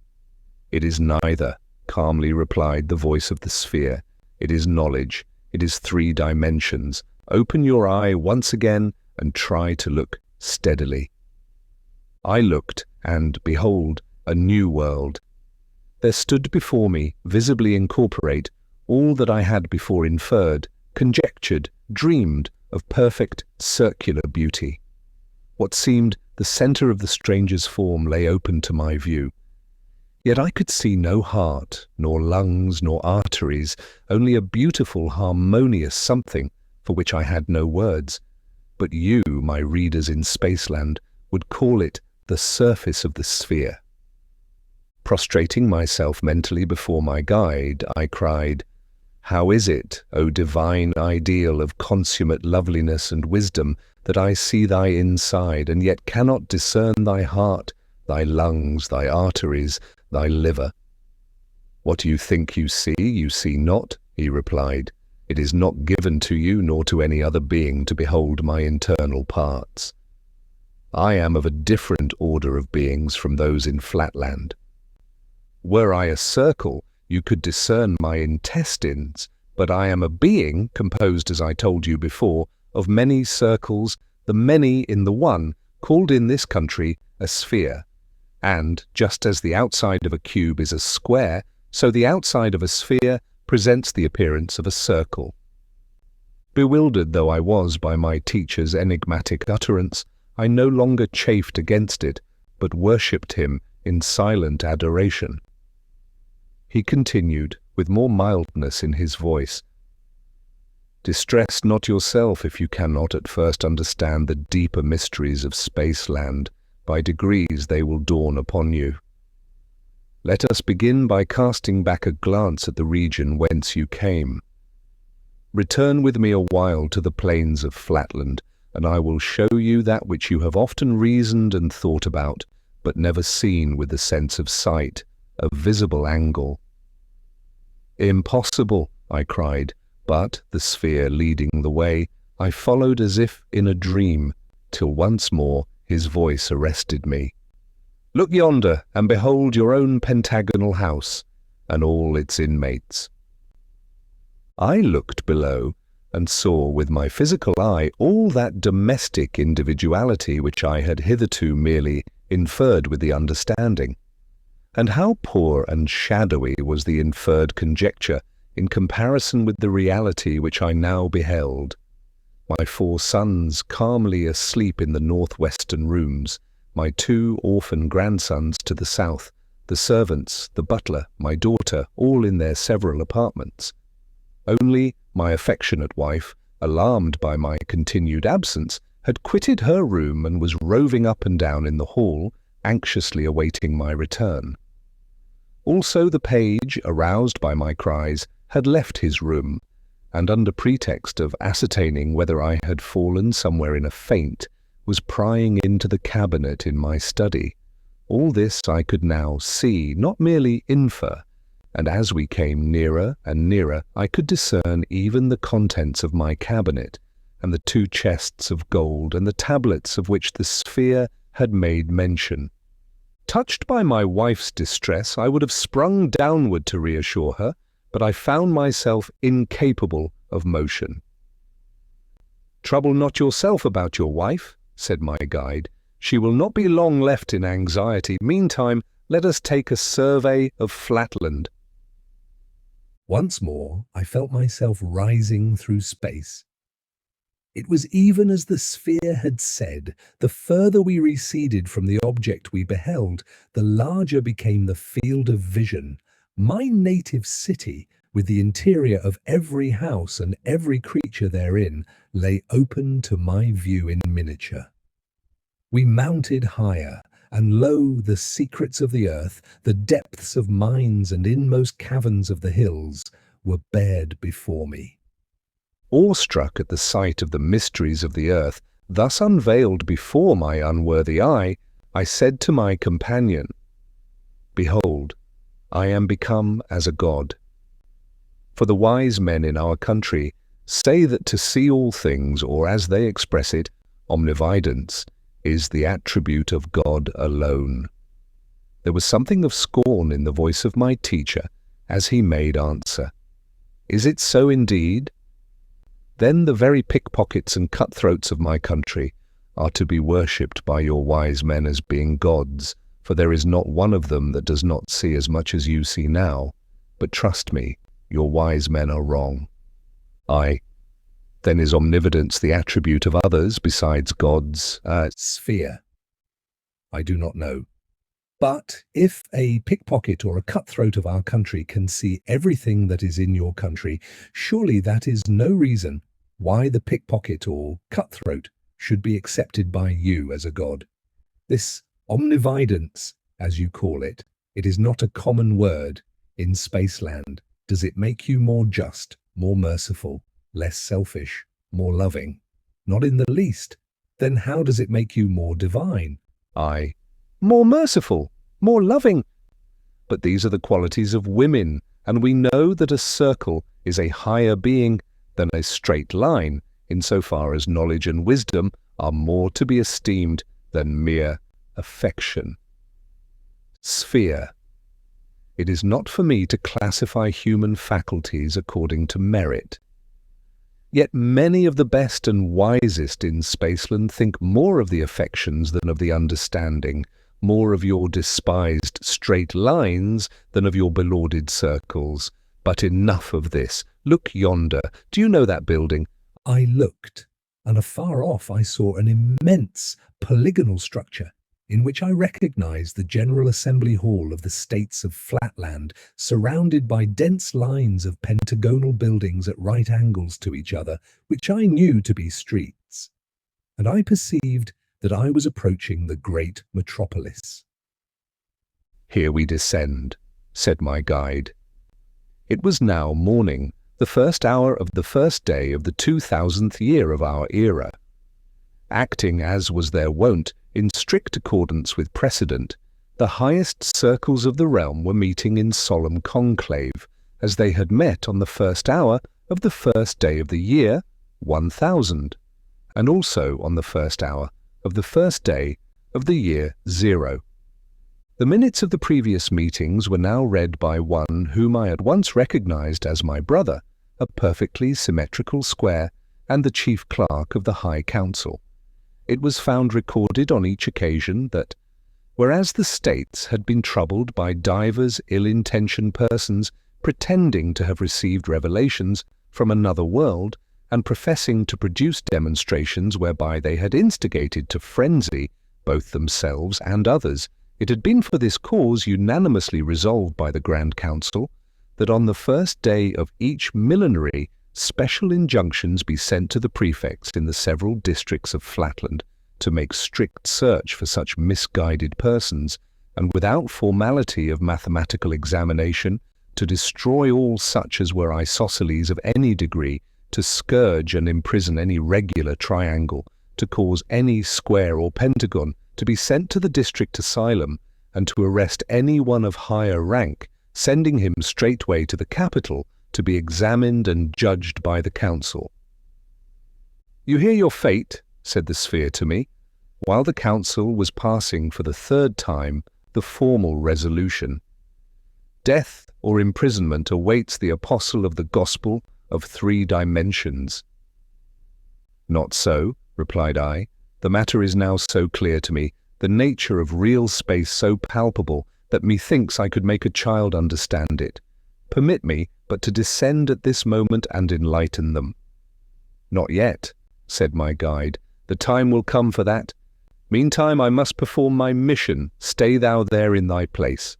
"It is neither," calmly replied the voice of the sphere. "It is knowledge. It is 3 dimensions. Open your eye once again and try to look steadily." I looked, and behold, a new world. There stood before me, visibly incorporate, all that I had before inferred, conjectured, dreamed of perfect circular beauty. What seemed the centre of the stranger's form lay open to my view. Yet I could see no heart, nor lungs, nor arteries, only a beautiful, harmonious something for which I had no words. But you, my readers in Spaceland, would call it the surface of the sphere. Prostrating myself mentally before my guide, I cried, "How is it, O divine ideal of consummate loveliness and wisdom, that I see thy inside, and yet cannot discern thy heart, thy lungs, thy arteries, thy liver?" "What you think you see not," he replied. "It is not given to you nor to any other being to behold my internal parts. I am of a different order of beings from those in Flatland. Were I a circle, you could discern my intestines, but I am a being composed, as I told you before, of many circles, the many in the one, called in this country a sphere. And, just as the outside of a cube is a square, so the outside of a sphere presents the appearance of a circle." Bewildered though I was by my teacher's enigmatic utterance, I no longer chafed against it, but worshipped him in silent adoration. He continued, with more mildness in his voice, "Distress not yourself if you cannot at first understand the deeper mysteries of Spaceland. By degrees they will dawn upon you. Let us begin by casting back a glance at the region whence you came. Return with me a while to the plains of Flatland, and I will show you that which you have often reasoned and thought about, but never seen with the sense of sight, a visible angle." "Impossible," I cried, but, the sphere leading the way, I followed as if in a dream, till once more his voice arrested me. "Look yonder, and behold your own pentagonal house, and all its inmates." I looked below, and saw with my physical eye all that domestic individuality which I had hitherto merely inferred with the understanding. And how poor and shadowy was the inferred conjecture in comparison with the reality which I now beheld. My 4 sons calmly asleep in the northwestern rooms, my 2 orphan grandsons to the south, the servants, the butler, my daughter, all in their several apartments. Only my affectionate wife, alarmed by my continued absence, had quitted her room and was roving up and down in the hall, anxiously awaiting my return. Also the page, aroused by my cries, had left his room, and under pretext of ascertaining whether I had fallen somewhere in a faint, was prying into the cabinet in my study. All this I could now see, not merely infer, and as we came nearer and nearer, I could discern even the contents of my cabinet, and the 2 chests of gold, and the tablets of which the sphere had made mention. Touched by my wife's distress, I would have sprung downward to reassure her, but I found myself incapable of motion. "Trouble not yourself about your wife," said my guide. "She will not be long left in anxiety. Meantime, let us take a survey of Flatland." Once more, I felt myself rising through space. It was even as the sphere had said. The further we receded from the object we beheld, the larger became the field of vision. My native city, with the interior of every house and every creature therein, lay open to my view in miniature. We mounted higher, and lo, the secrets of the earth, the depths of mines and inmost caverns of the hills, were bared before me. Awestruck at the sight of the mysteries of the earth, thus unveiled before my unworthy eye, I said to my companion, "Behold, I am become as a god. For the wise men in our country say that to see all things, or as they express it, omnividence, is the attribute of God alone." There was something of scorn in the voice of my teacher as he made answer, "Is it so indeed? Then the very pickpockets and cutthroats of my country are to be worshipped by your wise men as being gods, for there is not one of them that does not see as much as you see now. But trust me, your wise men are wrong." Then is omnividence the attribute of others besides God's sphere? I do not know. But if a pickpocket or a cutthroat of our country can see everything that is in your country, surely that is no reason why the pickpocket or cutthroat should be accepted by you as a god. This omnividence, as you call it, it is not a common word in Spaceland. Does it make you more just, more merciful, less selfish, more loving? Not in the least. Then how does it make you more divine? More merciful, more loving. But these are the qualities of women, and we know that a circle is a higher being than a straight line, insofar as knowledge and wisdom are more to be esteemed than mere affection. Sphere. It is not for me to classify human faculties according to merit. Yet many of the best and wisest in Spaceland think more of the affections than of the understanding, more of your despised straight lines than of your belauded circles. But enough of this. Look yonder. Do you know that building? I looked, and afar off I saw an immense polygonal structure, in which I recognized the General Assembly Hall of the States of Flatland, surrounded by dense lines of pentagonal buildings at right angles to each other, which I knew to be streets. And I perceived that I was approaching the great metropolis. "Here we descend," said my guide. It was now morning, the first hour of the first day of the 2000th year of our era. Acting as was their wont, in strict accordance with precedent, the highest circles of the realm were meeting in solemn conclave, as they had met on the first hour of the first day of the year 1000, and also on the first hour of the first day of the year 0. The minutes of the previous meetings were now read by one whom I at once recognized as my brother, a perfectly symmetrical square, and the chief clerk of the High Council. It was found recorded on each occasion that, whereas the states had been troubled by divers ill-intentioned persons pretending to have received revelations from another world, and professing to produce demonstrations whereby they had instigated to frenzy both themselves and others, it had been for this cause unanimously resolved by the Grand Council that on the first day of each millenary special injunctions be sent to the prefects in the several districts of Flatland to make strict search for such misguided persons, and without formality of mathematical examination, to destroy all such as were isosceles of any degree, to scourge and imprison any regular triangle, to cause any square or pentagon to be sent to the district asylum, and to arrest any one of higher rank, sending him straightway to the capital to be examined and judged by the council. "You hear your fate," said the sphere to me, while the council was passing for the third time the formal resolution. "Death or imprisonment awaits the apostle of the gospel of 3 dimensions." "Not so," replied I. "The matter is now so clear to me, the nature of real space so palpable, that methinks I could make a child understand it. Permit me but to descend at this moment and enlighten them." "Not yet," said my guide. "The time will come for that. Meantime I must perform my mission. Stay thou there in thy place."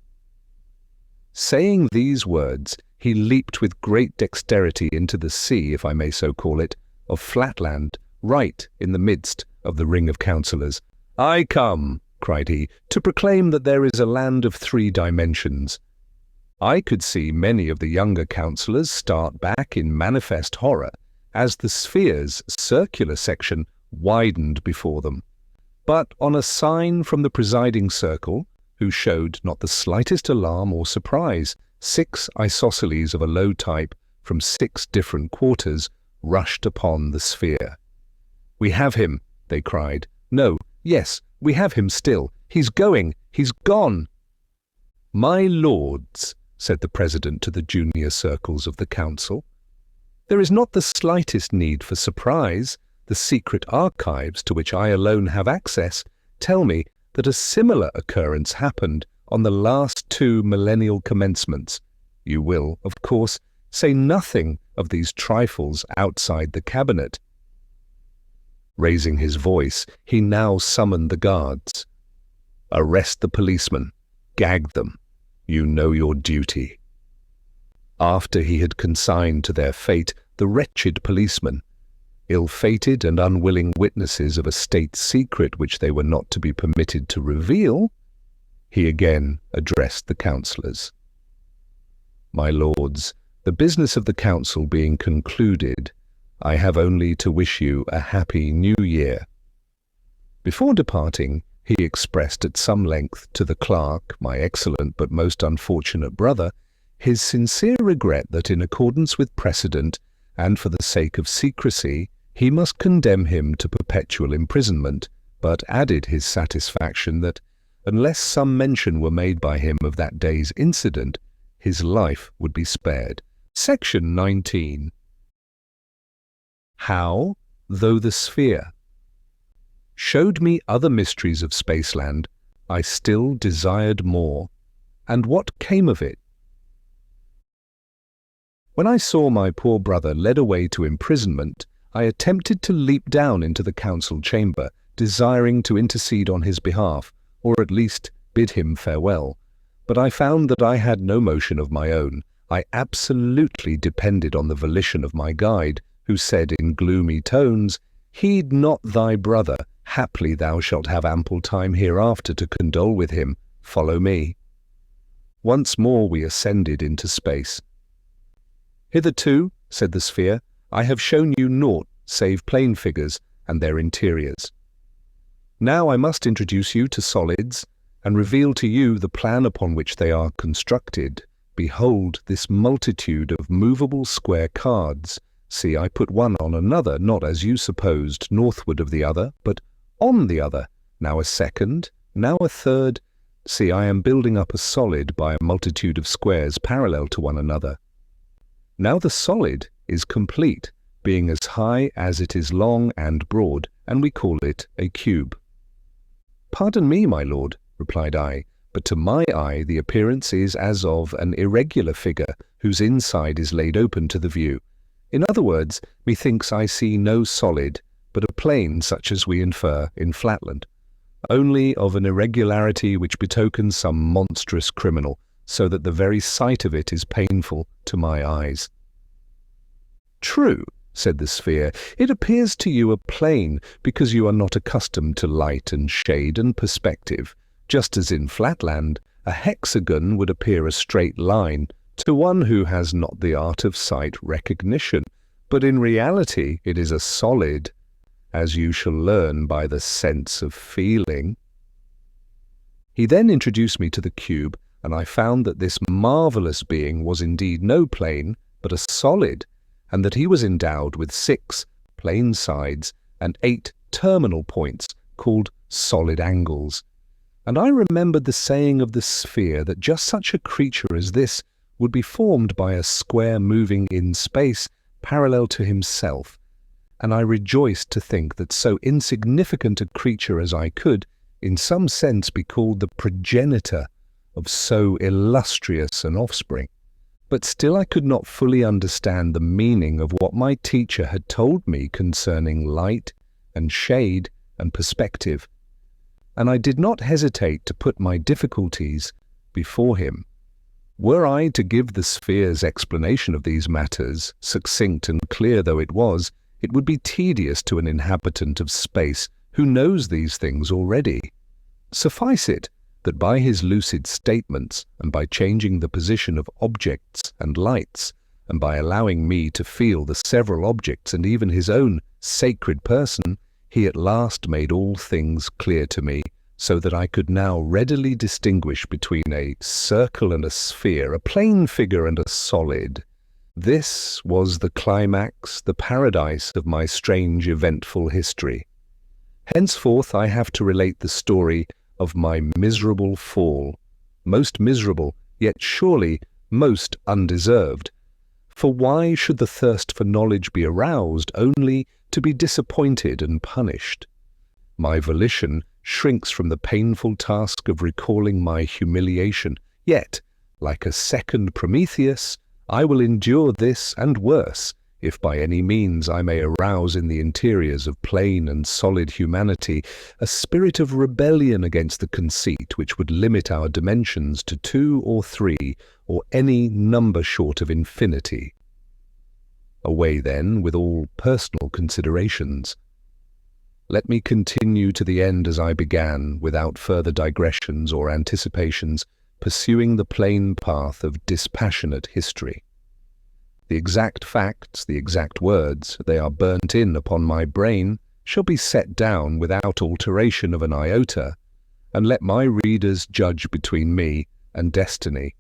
Saying these words, he leaped with great dexterity into the sea, if I may so call it, of Flatland, right in the midst of the ring of councillors. "I come," cried he, "to proclaim that there is a land of 3 dimensions." I could see many of the younger councillors start back in manifest horror as the sphere's circular section widened before them. But on a sign from the presiding circle, who showed not the slightest alarm or surprise, 6 isosceles of a low type from 6 different quarters rushed upon the sphere. "We have him," they cried. "No, yes, we have him still. He's going, he's gone." "My lords," said the president to the junior circles of the council, "there is not the slightest need for surprise. The secret archives to which I alone have access tell me that a similar occurrence happened on the last 2 millennial commencements. You will, of course, say nothing of these trifles outside the cabinet." Raising his voice, he now summoned the guards. "Arrest the policemen. Gag them. You know your duty." After he had consigned to their fate the wretched policemen, ill-fated and unwilling witnesses of a state secret which they were not to be permitted to reveal, he again addressed the councillors. "My lords, the business of the council being concluded, I have only to wish you a happy new year." Before departing, he expressed at some length to the clerk, my excellent but most unfortunate brother, his sincere regret that in accordance with precedent and for the sake of secrecy, he must condemn him to perpetual imprisonment, but added his satisfaction that, unless some mention were made by him of that day's incident, his life would be spared. Section 19. How, though the sphere showed me other mysteries of Spaceland, I still desired more, and what came of it? When I saw my poor brother led away to imprisonment, I attempted to leap down into the council chamber, desiring to intercede on his behalf, or at least bid him farewell. But I found that I had no motion of my own. I absolutely depended on the volition of my guide, who said in gloomy tones, "Heed not thy brother, haply thou shalt have ample time hereafter to condole with him. Follow me." Once more we ascended into space. "Hitherto," said the sphere, "I have shown you naught save plane figures and their interiors. Now I must introduce you to solids and reveal to you the plan upon which they are constructed. Behold this multitude of movable square cards. See, I put one on another, not as you supposed, northward of the other, but on the other. Now a second, now a third. See, I am building up a solid by a multitude of squares parallel to one another. Now the solid is complete, being as high as it is long and broad, and we call it a cube." "Pardon me, my lord," replied I, "but to my eye the appearance is as of an irregular figure whose inside is laid open to the view. In other words, methinks I see no solid, but a plane such as we infer in Flatland, only of an irregularity which betokens some monstrous criminal, so that the very sight of it is painful to my eyes." "True," said the sphere, "it appears to you a plane because you are not accustomed to light and shade and perspective, just as in Flatland a hexagon would appear a straight line to one who has not the art of sight recognition, but in reality it is a solid, as you shall learn by the sense of feeling." He then introduced me to the cube, and I found that this marvellous being was indeed no plane, but a solid, and that he was endowed with 6 plane sides and 8 terminal points called solid angles. And I remembered the saying of the sphere that just such a creature as this would be formed by a square moving in space parallel to himself, and I rejoiced to think that so insignificant a creature as I could, in some sense, be called the progenitor of so illustrious an offspring. But still I could not fully understand the meaning of what my teacher had told me concerning light and shade and perspective, and I did not hesitate to put my difficulties before him. Were I to give the sphere's explanation of these matters, succinct and clear though it was, it would be tedious to an inhabitant of space who knows these things already. Suffice it that by his lucid statements, and by changing the position of objects and lights, and by allowing me to feel the several objects and even his own sacred person, he at last made all things clear to me, so that I could now readily distinguish between a circle and a sphere, a plane figure and a solid. This was the climax, the paradise of my strange, eventful history. Henceforth I have to relate the story of my miserable fall, most miserable, yet surely most undeserved. For why should the thirst for knowledge be aroused only to be disappointed and punished? My volition shrinks from the painful task of recalling my humiliation, yet, like a second Prometheus, I will endure this and worse, if by any means I may arouse in the interiors of plain and solid humanity a spirit of rebellion against the conceit which would limit our dimensions to 2 or 3, or any number short of infinity. Away then with all personal considerations. Let me continue to the end as I began, without further digressions or anticipations, pursuing the plain path of dispassionate history. The exact facts, the exact words, they are burnt in upon my brain, shall be set down without alteration of an iota, and let my readers judge between me and destiny.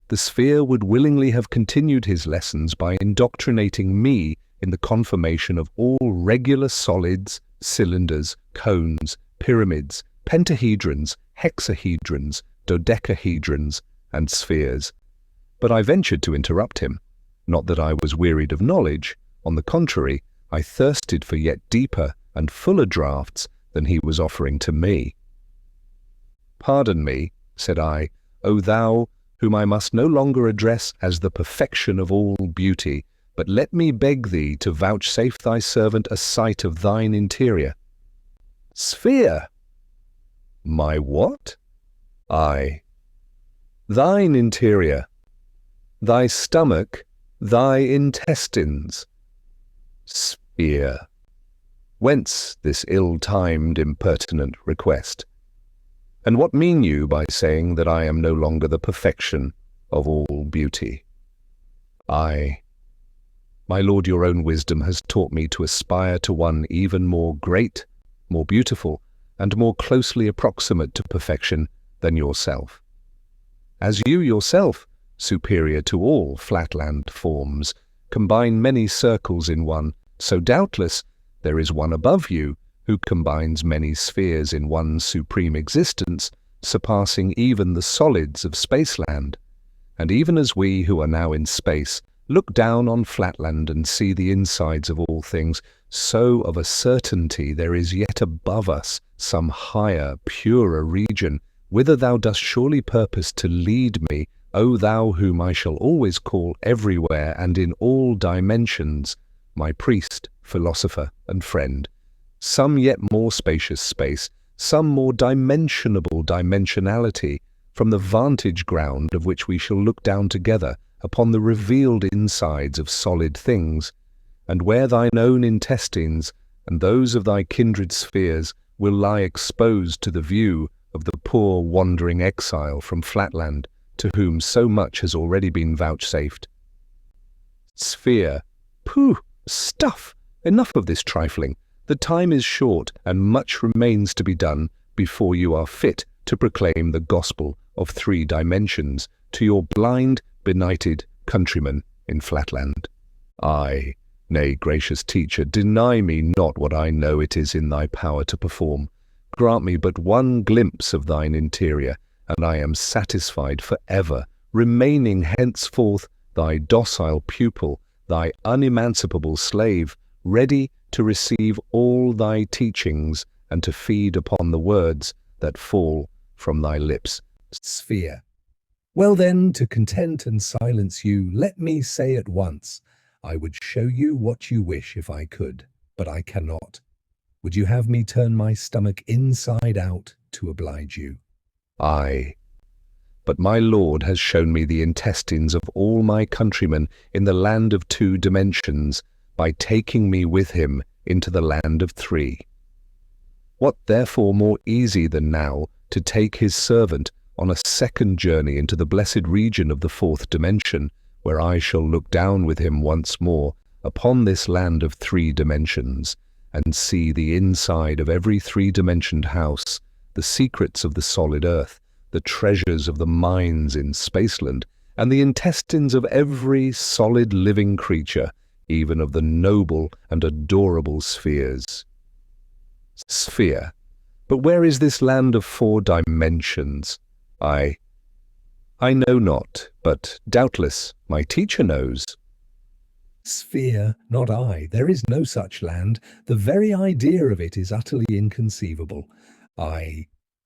The sphere would willingly have continued his lessons by indoctrinating me in the conformation of all regular solids, cylinders, cones, pyramids, pentahedrons, hexahedrons, dodecahedrons, and spheres. But I ventured to interrupt him. Not that I was wearied of knowledge. On the contrary, I thirsted for yet deeper and fuller draughts than he was offering to me. "Pardon me," said I, "O thou, whom I must no longer address as the perfection of all beauty, but let me beg thee to vouchsafe thy servant a sight of thine interior." "Sphere!" "My what?" "Ay, thine interior, thy stomach, thy intestines." "Sphere! Whence this ill-timed, impertinent request? And what mean you by saying that I am no longer the perfection of all beauty?" "Ay, my lord, your own wisdom has taught me to aspire to one even more great, more beautiful, and more closely approximate to perfection than yourself. As you yourself, superior to all Flatland forms, combine many circles in one, so doubtless there is one above you who combines many spheres in one supreme existence, surpassing even the solids of Spaceland. And even as we who are now in space look down on Flatland and see the insides of all things, so of a certainty there is yet above us some higher, purer region, whither thou dost surely purpose to lead me, O thou whom I shall always call everywhere and in all dimensions, my priest, philosopher, and friend. Some yet more spacious space, some more dimensionable dimensionality, from the vantage ground of which we shall look down together upon the revealed insides of solid things, and where thine own intestines and those of thy kindred spheres will lie exposed to the view of the poor wandering exile from Flatland, to whom so much has already been vouchsafed." "Sphere! Pooh! Stuff! Enough of this trifling. The time is short, and much remains to be done before you are fit to proclaim the gospel of 3 dimensions to your blind, benighted countrymen in Flatland. Ay, nay, gracious teacher, deny me not what I know it is in thy power to perform. Grant me but one glimpse of thine interior, and I am satisfied for ever, remaining henceforth thy docile pupil, thy unemancipable slave, ready to receive all thy teachings and to feed upon the words that fall from thy lips." Sphere. Well then, to content and silence you, let me say at once, I would show you what you wish if I could, but I cannot. Would you have me turn my stomach inside out to oblige you? "Ay, but my lord has shown me the intestines of all my countrymen in the land of 2 dimensions, by taking me with him into the land of 3. What therefore more easy than now to take his servant on a second journey into the blessed region of the fourth dimension, where I shall look down with him once more upon this land of 3 dimensions, and see the inside of every 3-dimensioned house, the secrets of the solid earth, the treasures of the mines in Spaceland, and the intestines of every solid living creature, even of the noble and adorable spheres. Sphere. But where is this land of 4 dimensions? I know not, but doubtless my teacher knows. Sphere, not I. There is no such land. The very idea of it is utterly inconceivable.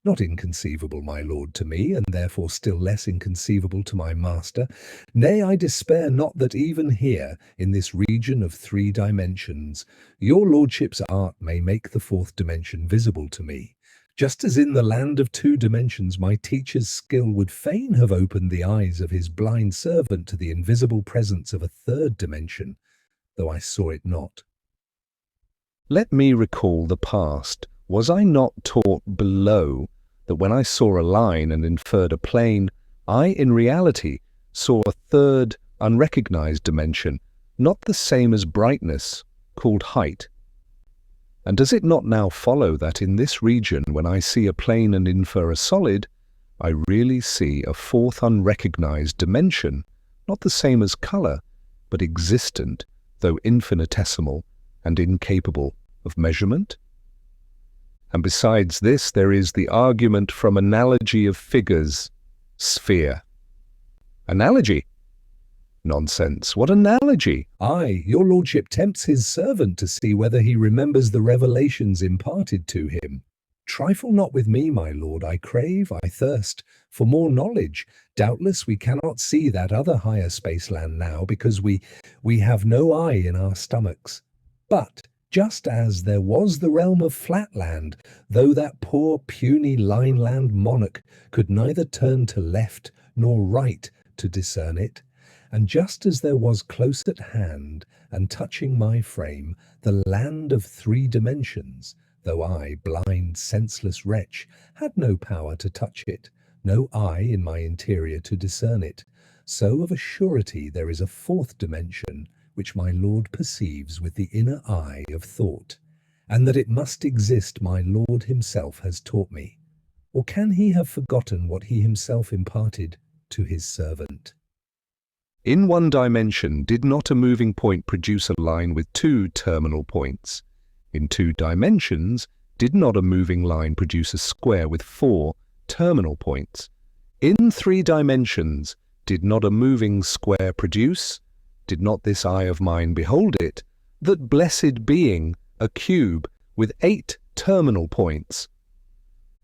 Not inconceivable, my lord, to me, and therefore still less inconceivable to my master. Nay, I despair not that even here, in this region of 3 dimensions, your lordship's art may make the 4th dimension visible to me. Just as in the land of 2 dimensions my teacher's skill would fain have opened the eyes of his blind servant to the invisible presence of a 3rd dimension, though I saw it not. Let me recall the past. Was I not taught below that when I saw a line and inferred a plane, I in reality saw a 3rd unrecognized dimension, not the same as brightness, called height? And does it not now follow that in this region, when I see a plane and infer a solid, I really see a 4th unrecognized dimension, not the same as color, but existent, though infinitesimal and incapable of measurement? And besides this, there is the argument from analogy of figures, sphere. Analogy? Nonsense. What analogy? Aye, your lordship tempts his servant to see whether he remembers the revelations imparted to him. Trifle not with me, my lord. I crave, I thirst for more knowledge. Doubtless we cannot see that other higher Spaceland now, because we have no eye in our stomachs. But just as there was the realm of Flatland, though that poor puny lineland monarch could neither turn to left nor right to discern it, and just as there was close at hand and touching my frame the land of 3 dimensions, though I, blind, senseless wretch, had no power to touch it, no eye in my interior to discern it, so of a surety there is a 4th dimension which my lord perceives with the inner eye of thought, and that it must exist my lord himself has taught me. Or can he have forgotten what he himself imparted to his servant? In 1 dimension, did not a moving point produce a line with 2 terminal points? In 2 dimensions, did not a moving line produce a square with 4 terminal points? In 3 dimensions, did not a moving square produce, did not this eye of mine behold it, that blessed being, a cube with 8 terminal points?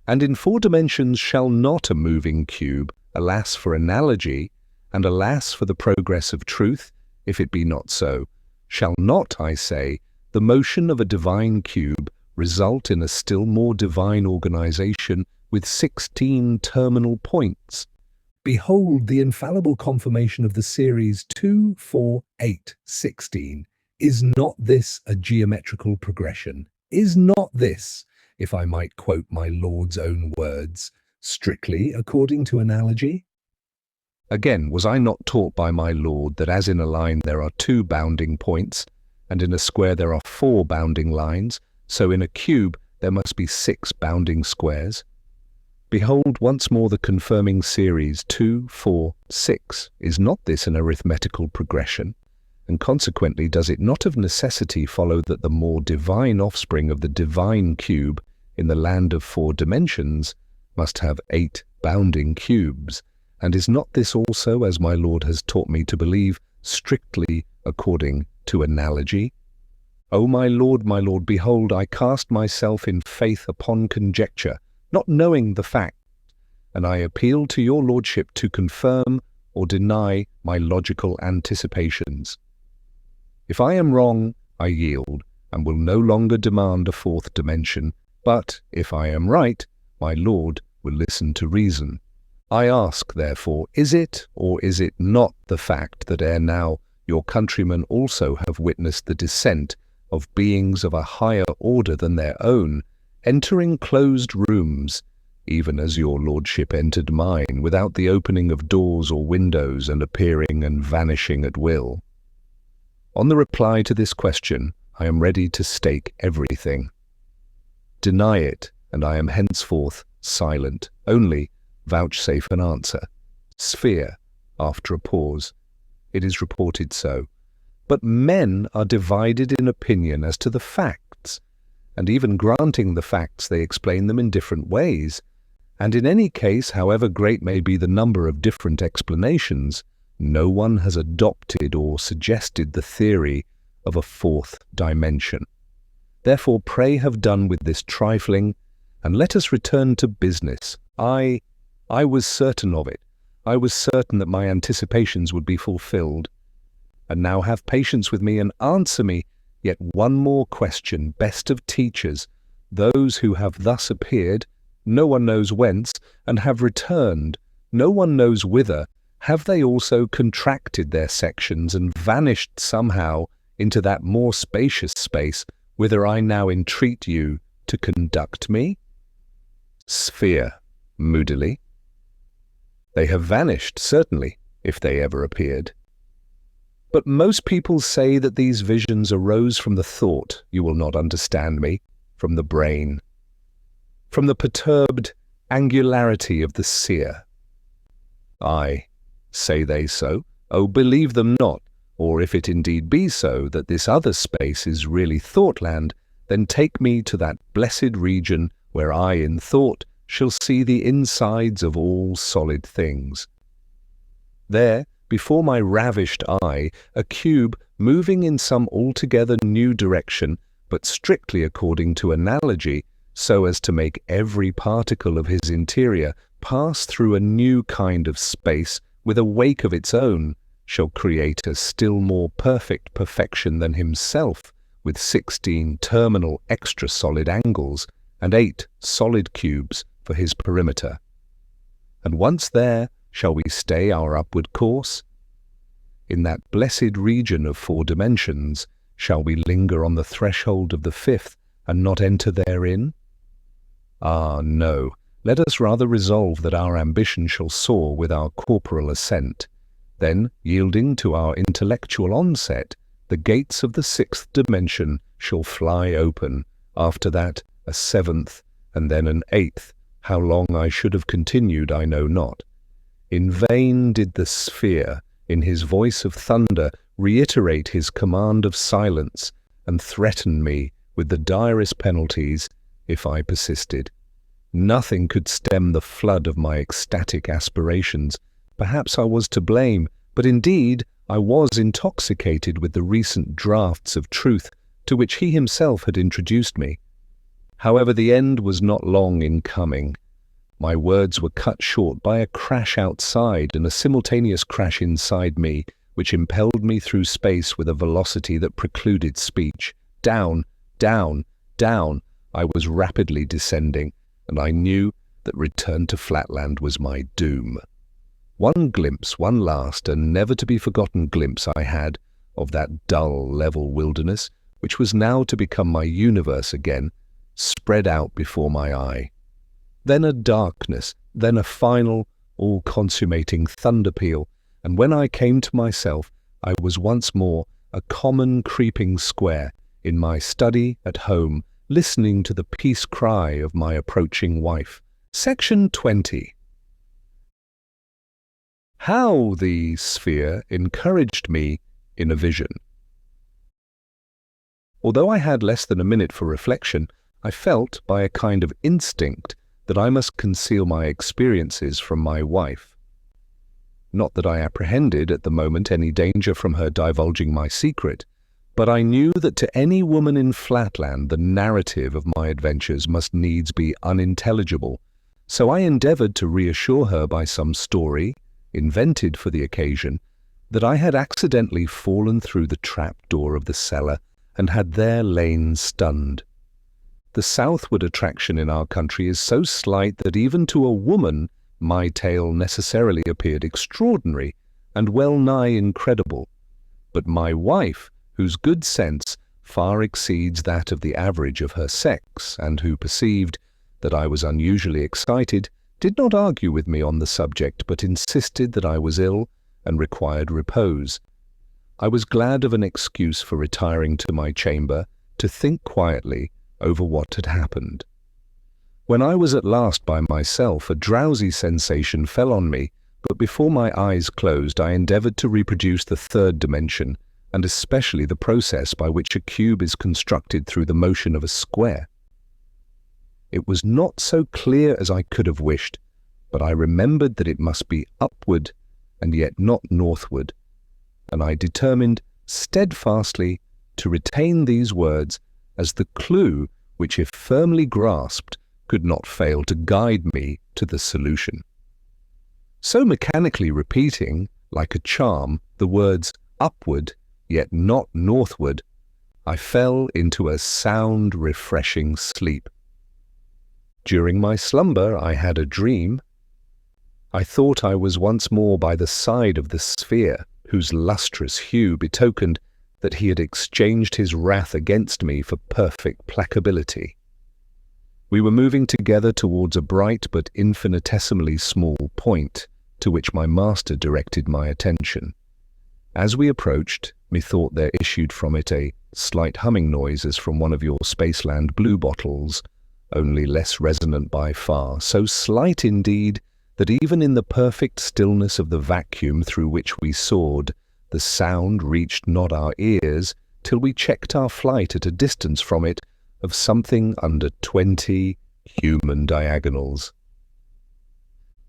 And in 4 dimensions shall not a moving cube, alas for analogy, and alas for the progress of truth, if it be not so, shall not, I say, the motion of a divine cube result in a still more divine organization with 16 terminal points? Behold the infallible confirmation of the series 2, 4, 8, 16. Is not this a geometrical progression? Is not this, if I might quote my lord's own words, strictly according to analogy? Again, was I not taught by my lord that as in a line there are 2 bounding points, and in a square there are 4 bounding lines, so in a cube there must be 6 bounding squares? Behold once more the confirming series 2, 4, 6. Is not this an arithmetical progression? And consequently does it not of necessity follow that the more divine offspring of the divine cube in the land of 4 dimensions must have 8 bounding cubes? And is not this also, as my lord has taught me to believe, strictly according to analogy? O my lord, behold, I cast myself in faith upon conjecture, not knowing the fact, and I appeal to your lordship to confirm or deny my logical anticipations. If I am wrong, I yield, and will no longer demand a 4th dimension, but if I am right, my lord will listen to reason. I ask, therefore, is it or is it not the fact that ere now your countrymen also have witnessed the descent of beings of a higher order than their own entering closed rooms, even as your lordship entered mine, without the opening of doors or windows, and appearing and vanishing at will? On the reply to this question, I am ready to stake everything. Deny it, and I am henceforth silent. Only vouchsafe an answer. Sphere, after a pause. It is reported so. But men are divided in opinion as to the facts, and even granting the facts, they explain them in different ways. And in any case, however great may be the number of different explanations, no one has adopted or suggested the theory of a fourth dimension. Therefore, pray have done with this trifling, and let us return to business. I was certain of it. I was certain that my anticipations would be fulfilled. And now have patience with me and answer me yet one more question, best of teachers. Those who have thus appeared, no one knows whence, and have returned, no one knows whither, have they also contracted their sections and vanished somehow into that more spacious space whither I now entreat you to conduct me? Sphere, moodily. They have vanished, certainly, if they ever appeared. But most people say that these visions arose from the thought, you will not understand me, from the brain, from the perturbed angularity of the seer. Aye, say they so? Oh, believe them not, or if it indeed be so, that this other space is really Thoughtland, then take me to that blessed region where I in thought shall see the insides of all solid things. There, before my ravished eye, a cube moving in some altogether new direction, but strictly according to analogy, so as to make every particle of his interior pass through a new kind of space with a wake of its own, shall create a still more perfect perfection than himself, with 16 terminal extra-solid angles, and 8 solid cubes for his perimeter. And once there, shall we stay our upward course? In that blessed region of 4 dimensions, shall we linger on the threshold of the 5th, and not enter therein? Ah, no, let us rather resolve that our ambition shall soar with our corporal ascent. Then, yielding to our intellectual onset, the gates of the 6th dimension shall fly open, after that a 7th, and then an 8th. How long I should have continued I know not. In vain did the sphere, in his voice of thunder, reiterate his command of silence, and threaten me with the direst penalties if I persisted. Nothing could stem the flood of my ecstatic aspirations. Perhaps I was to blame, but indeed I was intoxicated with the recent draughts of truth to which he himself had introduced me. However, the end was not long in coming. My words were cut short by a crash outside and a simultaneous crash inside me, which impelled me through space with a velocity that precluded speech. Down, down, down, I was rapidly descending, and I knew that return to Flatland was my doom. One glimpse, one last and never-to-be-forgotten glimpse I had of that dull, level wilderness, which was now to become my universe again, spread out before my eye. Then a darkness, then a final, all-consummating thunder peal, and when I came to myself, I was once more a common creeping square in my study at home, listening to the peace cry of my approaching wife. Section 20. How the sphere encouraged me in a vision. Although I had less than a minute for reflection, I felt, by a kind of instinct, that I must conceal my experiences from my wife. Not that I apprehended at the moment any danger from her divulging my secret, but I knew that to any woman in Flatland the narrative of my adventures must needs be unintelligible, so I endeavoured to reassure her by some story, invented for the occasion, that I had accidentally fallen through the trap-door of the cellar and had there lain stunned. The southward attraction in our country is so slight that even to a woman my tale necessarily appeared extraordinary and well nigh incredible. But my wife, whose good sense, far exceeds that of the average of her sex, and who perceived that I was unusually excited, did not argue with me on the subject, but insisted that I was ill and required repose. I was glad of an excuse for retiring to my chamber to think quietly over what had happened. When I was at last by myself, a drowsy sensation fell on me, but before my eyes closed I endeavored to reproduce the third dimension, and especially the process by which a cube is constructed through the motion of a square. It was not so clear as I could have wished, but I remembered that it must be upward and yet not northward, and I determined steadfastly to retain these words as the clue which, if firmly grasped, could not fail to guide me to the solution. So mechanically repeating, like a charm, the words upward yet not northward, I fell into a sound, refreshing sleep. During my slumber I had a dream. I thought I was once more by the side of the sphere, whose lustrous hue betokened that he had exchanged his wrath against me for perfect placability. We were moving together towards a bright but infinitesimally small point, to which my master directed my attention. As we approached, methought there issued from it a slight humming noise as from one of your Spaceland blue bottles, only less resonant by far, so slight indeed that even in the perfect stillness of the vacuum through which we soared, the sound reached not our ears till we checked our flight at a distance from it of something under 20 human diagonals.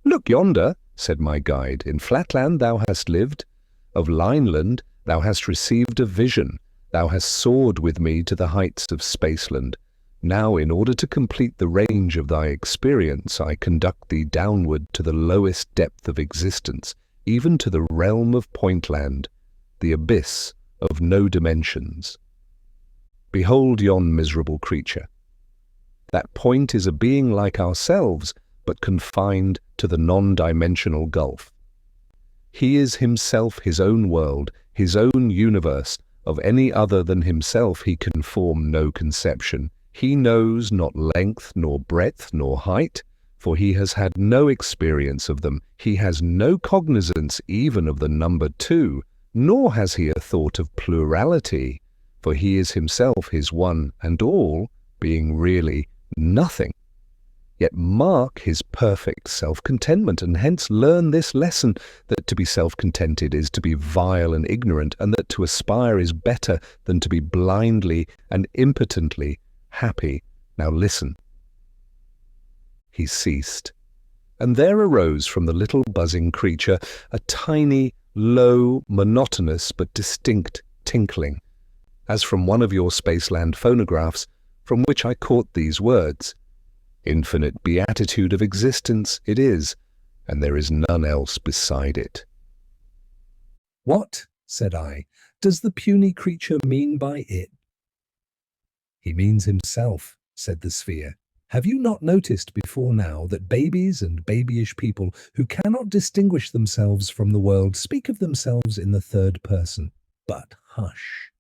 "Look yonder," said my guide, "in Flatland thou hast lived, of Lineland thou hast received a vision, thou hast soared with me to the heights of Spaceland. Now, in order to complete the range of thy experience, I conduct thee downward to the lowest depth of existence, even to the realm of Pointland, the abyss of no dimensions. Behold yon miserable creature. That point is a being like ourselves, but confined to the non-dimensional gulf. He is himself his own world, his own universe. Of any other than himself he can form no conception. He knows not length, nor breadth, nor height, for he has had no experience of them. He has no cognizance even of the number 2, nor has he a thought of plurality, for he is himself his one and all, being really nothing. Yet mark his perfect self-contentment, and hence learn this lesson, that to be self-contented is to be vile and ignorant, and that to aspire is better than to be blindly and impotently happy. Now listen." He ceased, and there arose from the little buzzing creature a tiny, low, monotonous but distinct tinkling, as from one of your Spaceland phonographs, from which I caught these words: "Infinite beatitude of existence it is, and there is none else beside it." "What," said I, "does the puny creature mean by it?" "He means himself," said the sphere. "Have you not noticed before now that babies and babyish people who cannot distinguish themselves from the world speak of themselves in the third person? But hush."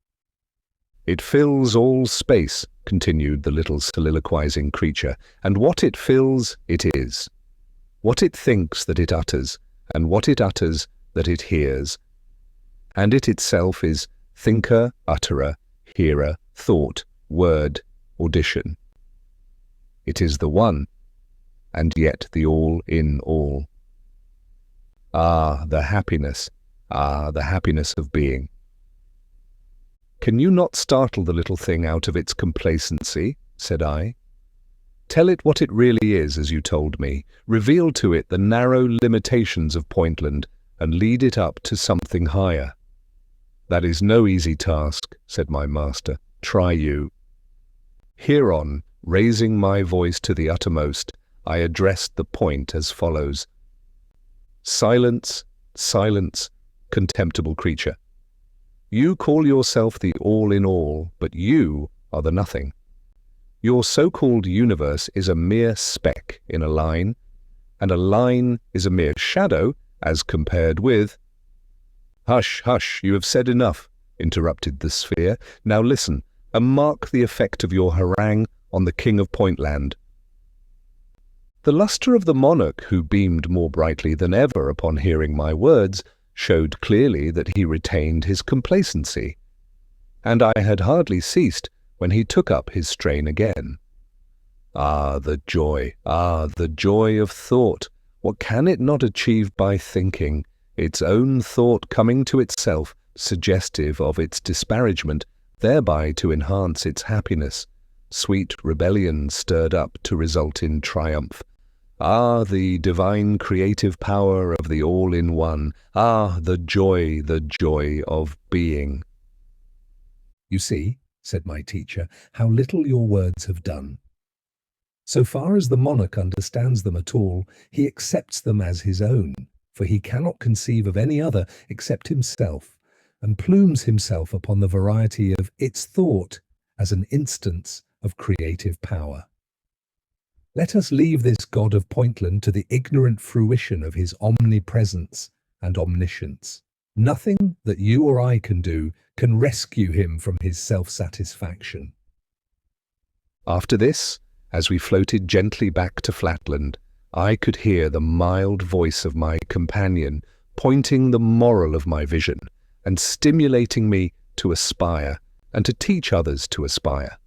"It fills all space," continued the little soliloquizing creature, "and what it fills, it is. What it thinks, that it utters, and what it utters, that it hears. And it itself is thinker, utterer, hearer, thought, word, audition. It is the one, and yet the all in all. Ah, the happiness of being. Can you not startle the little thing out of its complacency?" said I. "Tell it what it really is, as you told me. Reveal to it the narrow limitations of Pointland, and lead it up to something higher." "That is no easy task," said my master. "Try you." Hereon, raising my voice to the uttermost, I addressed the point as follows: "Silence, silence, contemptible creature. You call yourself the all-in-all, but you are the nothing. Your so-called universe is a mere speck in a line, and a line is a mere shadow as compared with—" "Hush, hush, you have said enough," interrupted the sphere. "Now listen, and mark the effect of your harangue on the King of Pointland." The lustre of the monarch, who beamed more brightly than ever upon hearing my words, showed clearly that he retained his complacency, and I had hardly ceased when he took up his strain again. Ah, the joy of thought! What can it not achieve by thinking, its own thought coming to itself, suggestive of its disparagement, thereby to enhance its happiness, sweet rebellion stirred up to result in triumph. Ah, the divine creative power of the all-in-one! Ah, the joy of being! "You see," said my teacher, "how little your words have done. So far as the monarch understands them at all, he accepts them as his own, for he cannot conceive of any other except himself, and plumes himself upon the variety of its thought as an instance of creative power. Let us leave this god of Pointland to the ignorant fruition of his omnipresence and omniscience. Nothing that you or I can do can rescue him from his self-satisfaction." After this, as we floated gently back to Flatland, I could hear the mild voice of my companion pointing the moral of my vision and stimulating me to aspire and to teach others to aspire.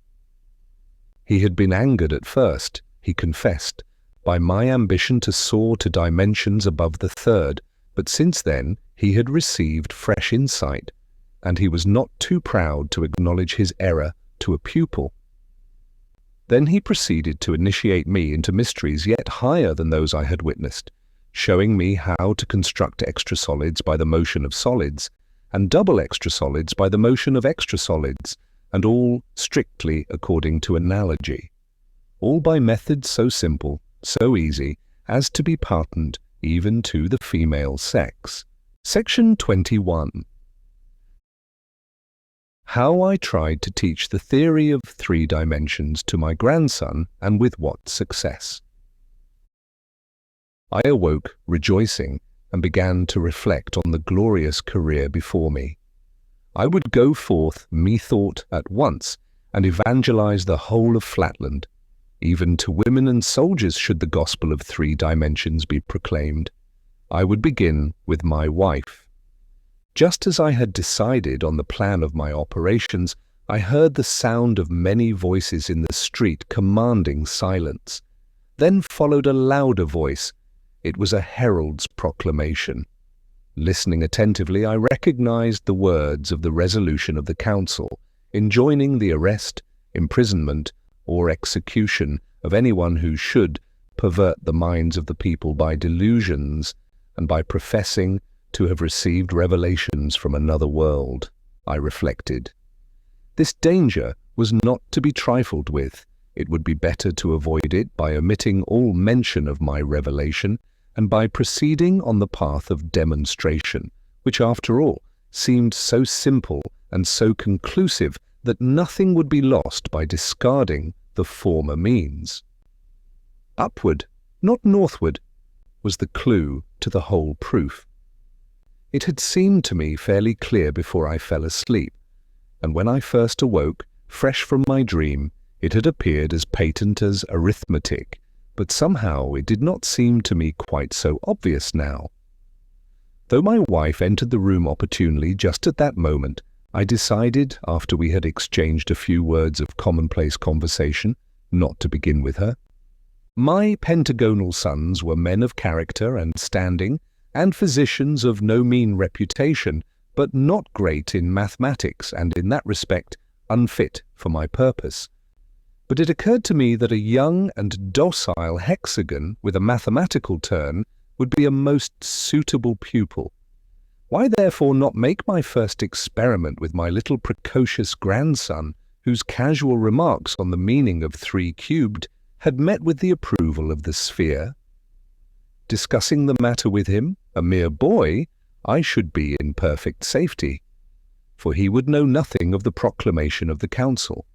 He had been angered at first, he confessed, by my ambition to soar to dimensions above the third, but since then he had received fresh insight, and he was not too proud to acknowledge his error to a pupil. Then he proceeded to initiate me into mysteries yet higher than those I had witnessed, showing me how to construct extra-solids by the motion of solids, and double extra-solids by the motion of extra-solids, and all strictly according to analogy. All by methods so simple, so easy, as to be patent even to the female sex. Section 21. How I tried to teach the theory of 3 dimensions to my grandson, and with what success. I awoke rejoicing and began to reflect on the glorious career before me. I would go forth, methought, at once, and evangelize the whole of Flatland. Even to women and soldiers should the gospel of 3 dimensions be proclaimed. I would begin with my wife. Just as I had decided on the plan of my operations, I heard the sound of many voices in the street commanding silence. Then followed a louder voice. It was a herald's proclamation. Listening attentively, I recognized the words of the resolution of the council, enjoining the arrest, imprisonment, or execution of anyone who should pervert the minds of the people by delusions and by professing to have received revelations from another world. I reflected. This danger was not to be trifled with. It would be better to avoid it by omitting all mention of my revelation and by proceeding on the path of demonstration, which after all seemed so simple and so conclusive that nothing would be lost by discarding the former means. Upward, not northward, was the clue to the whole proof. It had seemed to me fairly clear before I fell asleep, and when I first awoke, fresh from my dream, it had appeared as patent as arithmetic, but somehow it did not seem to me quite so obvious now. Though my wife entered the room opportunely just at that moment, I decided, after we had exchanged a few words of commonplace conversation, not to begin with her. My pentagonal sons were men of character and standing, and physicians of no mean reputation, but not great in mathematics, and in that respect unfit for my purpose. But it occurred to me that a young and docile hexagon with a mathematical turn would be a most suitable pupil. Why therefore not make my first experiment with my little precocious grandson, whose casual remarks on the meaning of 3 cubed had met with the approval of the sphere? Discussing the matter with him, a mere boy, I should be in perfect safety, for he would know nothing of the proclamation of the council.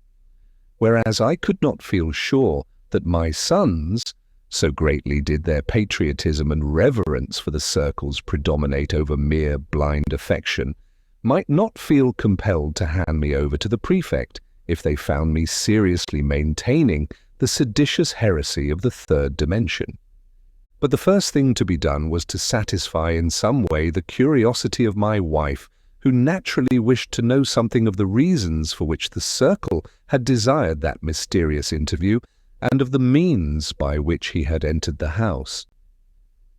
Whereas I could not feel sure that my sons, so greatly did their patriotism and reverence for the circles predominate over mere blind affection, might not feel compelled to hand me over to the prefect if they found me seriously maintaining the seditious heresy of the third dimension. But the first thing to be done was to satisfy in some way the curiosity of my wife, who naturally wished to know something of the reasons for which the circle had desired that mysterious interview, and of the means by which he had entered the house.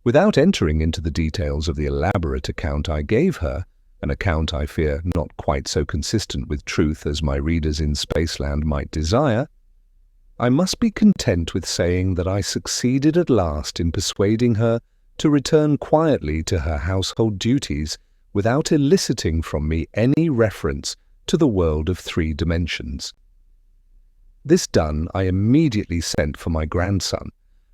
Without entering into the details of the elaborate account I gave her, an account I fear not quite so consistent with truth as my readers in Spaceland might desire, I must be content with saying that I succeeded at last in persuading her to return quietly to her household duties without eliciting from me any reference to the world of 3 dimensions. This done, I immediately sent for my grandson,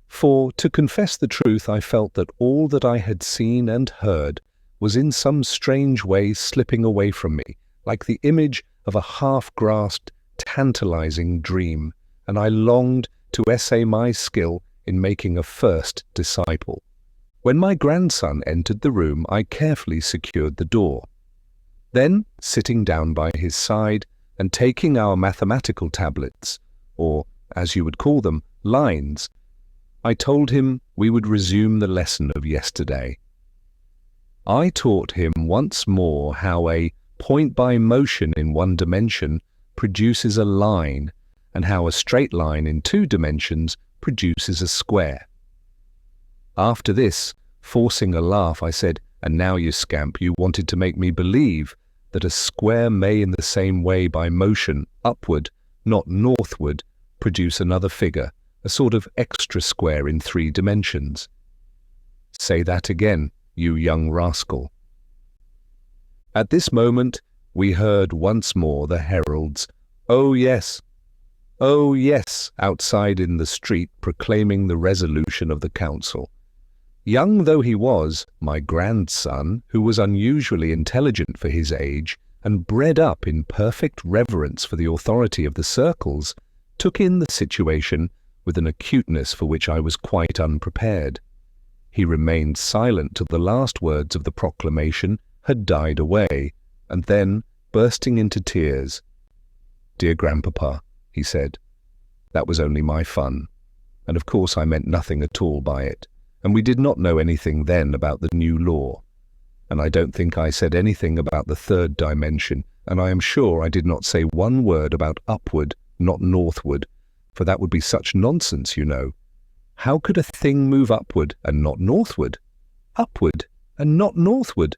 for, to confess the truth, I felt that all that I had seen and heard was in some strange way slipping away from me, like the image of a half-grasped, tantalizing dream, and I longed to essay my skill in making a first disciple. When my grandson entered the room, I carefully secured the door. Then, sitting down by his side and taking our mathematical tablets, or, as you would call them, lines, I told him we would resume the lesson of yesterday. I taught him once more how a point by motion in 1 dimension produces a line, and how a straight line in 2 dimensions produces a square. After this, forcing a laugh, I said, "And now, you scamp, you wanted to make me believe that a square may in the same way by motion upward, not northward, produce another figure, a sort of extra square in 3 dimensions. Say that again, you young rascal." At this moment, we heard once more the heralds, "Oh yes, oh yes," outside in the street proclaiming the resolution of the council. Young though he was, my grandson, who was unusually intelligent for his age and bred up in perfect reverence for the authority of the circles, took in the situation with an acuteness for which I was quite unprepared. He remained silent till the last words of the proclamation had died away, and then, bursting into tears, "Dear Grandpapa," he said, "that was only my fun, and of course I meant nothing at all by it, and we did not know anything then about the new law, and I don't think I said anything about the 3rd dimension, and I am sure I did not say one word about upward, not northward, for that would be such nonsense, you know. How could a thing move upward and not northward? Upward and not northward?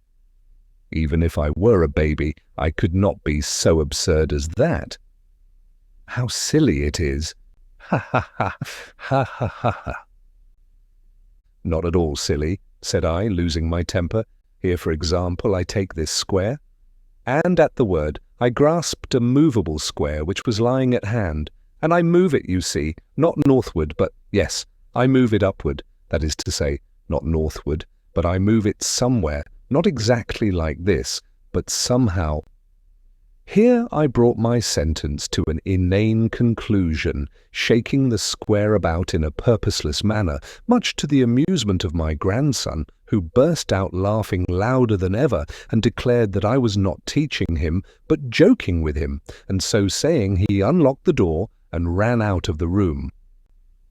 Even if I were a baby, I could not be so absurd as that. How silly it is! Ha ha ha, ha ha ha ha." "Not at all silly," said I, losing my temper. "Here, for example, I take this square," and at the word I grasped a movable square which was lying at hand, "and I move it, you see, not northward, but, yes, I move it upward, that is to say, not northward, but I move it somewhere, not exactly like this, but somehow." Here I brought my sentence to an inane conclusion, shaking the square about in a purposeless manner, much to the amusement of my grandson, who burst out laughing louder than ever and declared that I was not teaching him, but joking with him, and so saying he unlocked the door and ran out of the room.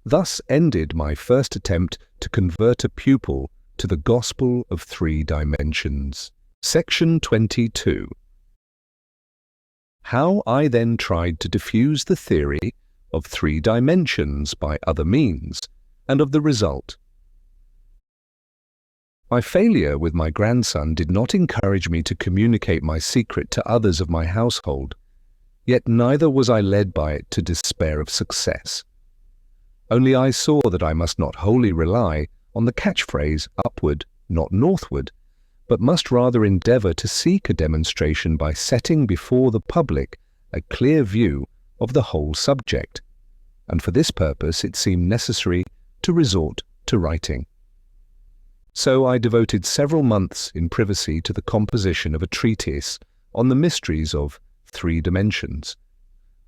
Thus ended my first attempt to convert a pupil to the gospel of 3 dimensions. Section 22. How I then tried to diffuse the theory of 3 dimensions by other means, and of the result. My failure with my grandson did not encourage me to communicate my secret to others of my household, yet neither was I led by it to despair of success. Only I saw that I must not wholly rely on the catchphrase upward, not northward, but must rather endeavour to seek a demonstration by setting before the public a clear view of the whole subject, and for this purpose it seemed necessary to resort to writing. So I devoted several months in privacy to the composition of a treatise on the mysteries of 3 dimensions.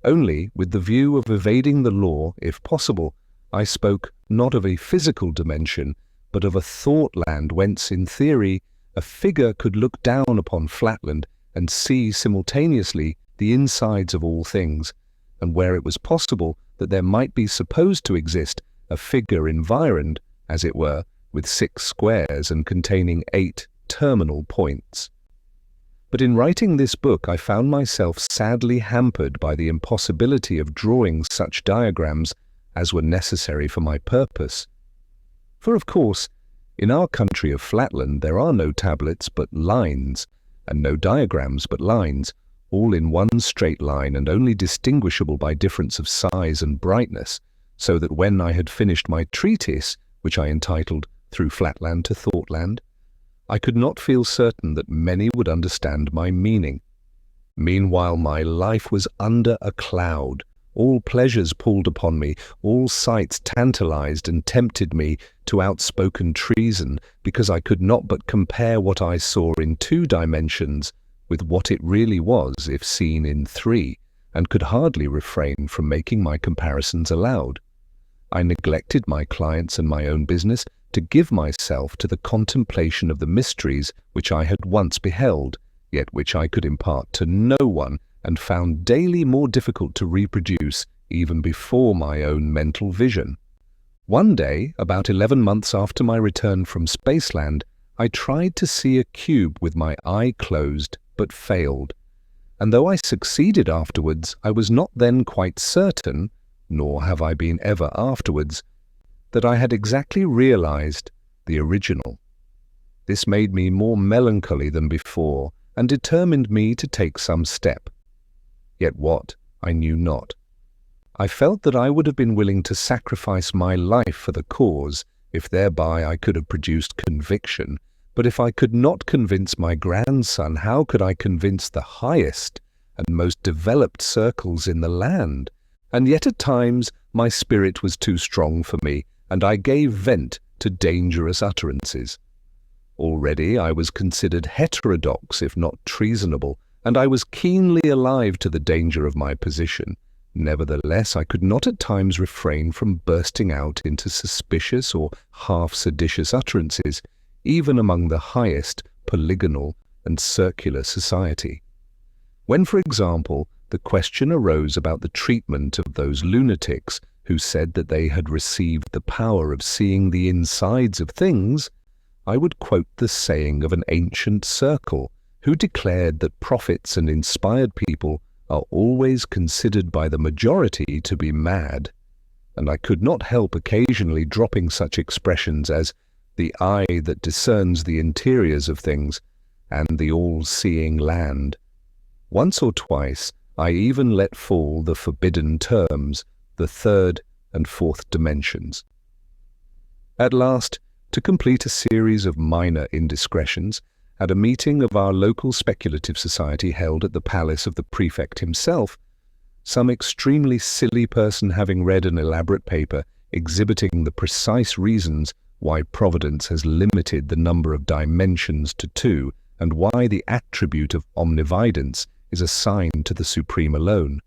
Only, with the view of evading the law, if possible, I spoke not of a physical dimension, but of a thought-land whence, in theory, a figure could look down upon Flatland and see simultaneously the insides of all things, and where it was possible that there might be supposed to exist a figure environed, as it were, with 6 squares and containing 8 terminal points. But in writing this book, I found myself sadly hampered by the impossibility of drawing such diagrams as were necessary for my purpose. For of course, in our country of Flatland there are no tablets but lines, and no diagrams but lines, all in one straight line and only distinguishable by difference of size and brightness, so that when I had finished my treatise, which I entitled Through Flatland to Thoughtland, I could not feel certain that many would understand my meaning. Meanwhile my life was under a cloud. All pleasures palled upon me, all sights tantalized and tempted me to outspoken treason, because I could not but compare what I saw in 2 dimensions with what it really was if seen in 3, and could hardly refrain from making my comparisons aloud. I neglected my clients and my own business to give myself to the contemplation of the mysteries which I had once beheld, yet which I could impart to no one, and found daily more difficult to reproduce even before my own mental vision. One day, about 11 months after my return from Spaceland, I tried to see a cube with my eye closed, but failed. And though I succeeded afterwards, I was not then quite certain, nor have I been ever afterwards, that I had exactly realized the original. This made me more melancholy than before, and determined me to take some step. Yet what, I knew not. I felt that I would have been willing to sacrifice my life for the cause, if thereby I could have produced conviction. But if I could not convince my grandson, how could I convince the highest and most developed circles in the land? And yet at times my spirit was too strong for me, and I gave vent to dangerous utterances. Already I was considered heterodox, if not treasonable, and I was keenly alive to the danger of my position. Nevertheless, I could not at times refrain from bursting out into suspicious or half-seditious utterances, even among the highest polygonal and circular society. When, for example, the question arose about the treatment of those lunatics who said that they had received the power of seeing the insides of things, I would quote the saying of an ancient circle who declared that prophets and inspired people are always considered by the majority to be mad, and I could not help occasionally dropping such expressions as the eye that discerns the interiors of things and the all-seeing land. Once or twice I even let fall the forbidden terms, the 3rd and 4th dimensions. At last, to complete a series of minor indiscretions, at a meeting of our local speculative society held at the palace of the prefect himself, some extremely silly person having read an elaborate paper exhibiting the precise reasons why Providence has limited the number of dimensions to 2, and why the attribute of omnividence is assigned to the Supreme alone,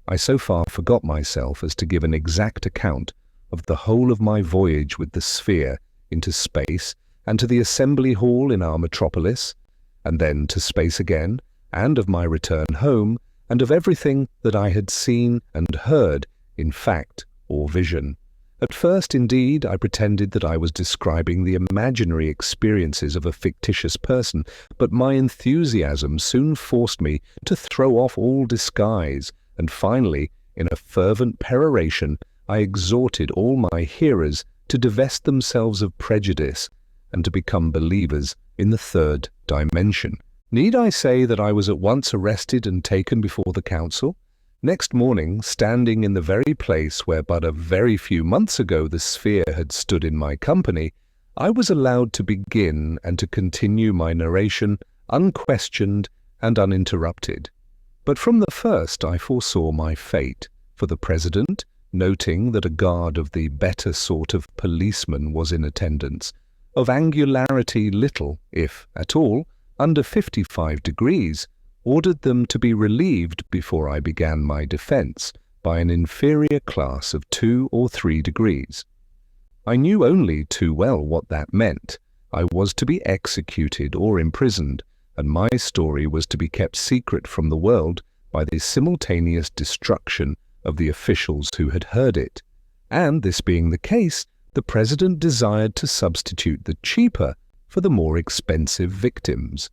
I so far forgot myself as to give an exact account of the whole of my voyage with the sphere into space, and to the assembly hall in our metropolis, and then to space again, and of my return home, and of everything that I had seen and heard in fact or vision. At first, indeed, I pretended that I was describing the imaginary experiences of a fictitious person, but my enthusiasm soon forced me to throw off all disguise, and finally, in a fervent peroration, I exhorted all my hearers to divest themselves of prejudice and to become believers in the 3rd dimension. Need I say that I was at once arrested and taken before the council? Next morning, standing in the very place where but a very few months ago the sphere had stood in my company, I was allowed to begin and to continue my narration unquestioned and uninterrupted. But from the first I foresaw my fate, for the president, noting that a guard of the better sort of policeman was in attendance, of angularity little, if at all, under 55 degrees, ordered them to be relieved before I began my defence by an inferior class of 2 or 3 degrees. I knew only too well what that meant. I was to be executed or imprisoned, and my story was to be kept secret from the world by the simultaneous destruction of the officials who had heard it, and this being the case, the president desired to substitute the cheaper for the more expensive victims.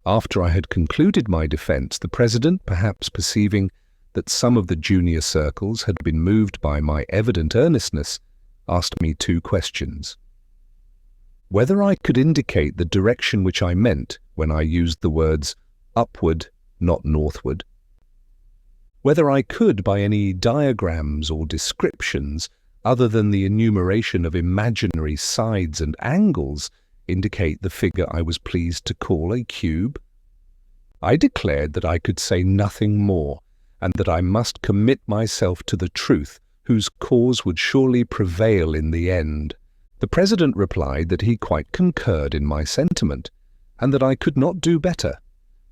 After I had concluded my defense, the president, perhaps perceiving that some of the junior circles had been moved by my evident earnestness, asked me 2 questions. Whether I could indicate the direction which I meant when I used the words upward, not northward. Whether I could, by any diagrams or descriptions, other than the enumeration of imaginary sides and angles, indicate the figure I was pleased to call a cube. I declared that I could say nothing more, and that I must commit myself to the truth, whose cause would surely prevail in the end. The president replied that he quite concurred in my sentiment, and that I could not do better.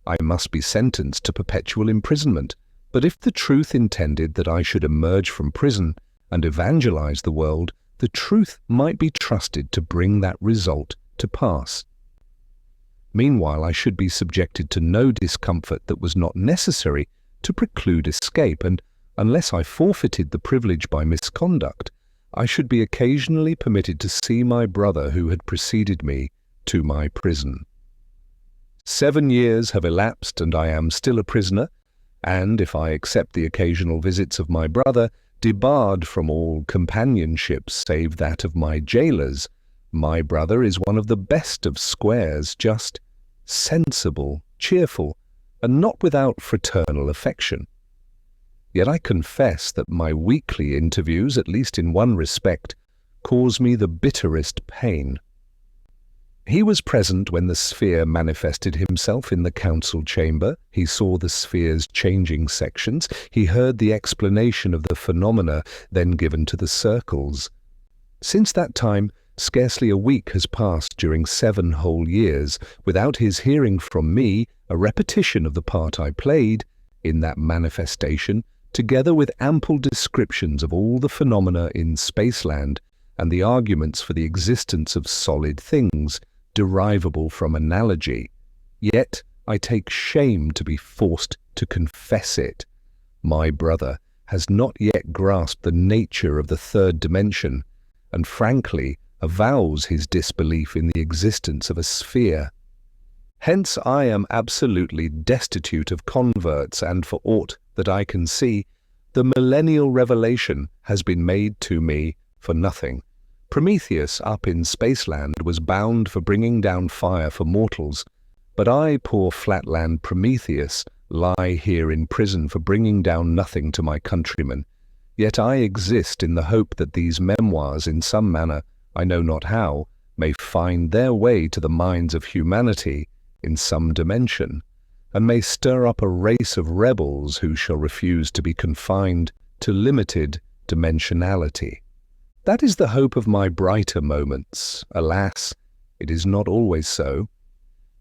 I must be sentenced to perpetual imprisonment, but if the truth intended that I should emerge from prison and evangelize the world, the truth might be trusted to bring that result to pass. Meanwhile, I should be subjected to no discomfort that was not necessary to preclude escape, and unless I forfeited the privilege by misconduct, I should be occasionally permitted to see my brother who had preceded me to my prison. 7 years have elapsed and I am still a prisoner, and, if I accept the occasional visits of my brother, debarred from all companionship save that of my jailers, my brother is one of the best of squares, just, sensible, cheerful, and not without fraternal affection. Yet I confess that my weekly interviews, at least in one respect, cause me the bitterest pain. He was present when the sphere manifested himself in the council chamber. He saw the sphere's changing sections. He heard the explanation of the phenomena then given to the circles. Since that time, scarcely a week has passed during 7 whole years without his hearing from me a repetition of the part I played in that manifestation, together with ample descriptions of all the phenomena in Spaceland and the arguments for the existence of solid things, derivable from analogy. Yet I take shame to be forced to confess it. My brother has not yet grasped the nature of the 3rd dimension, and frankly avows his disbelief in the existence of a sphere. Hence I am absolutely destitute of converts, and for aught that I can see, the millennial revelation has been made to me for nothing. Prometheus up in Spaceland was bound for bringing down fire for mortals, but I, poor Flatland Prometheus, lie here in prison for bringing down nothing to my countrymen. Yet I exist in the hope that these memoirs, in some manner, I know not how, may find their way to the minds of humanity in some dimension, and may stir up a race of rebels who shall refuse to be confined to limited dimensionality. That is the hope of my brighter moments. Alas, it is not always so.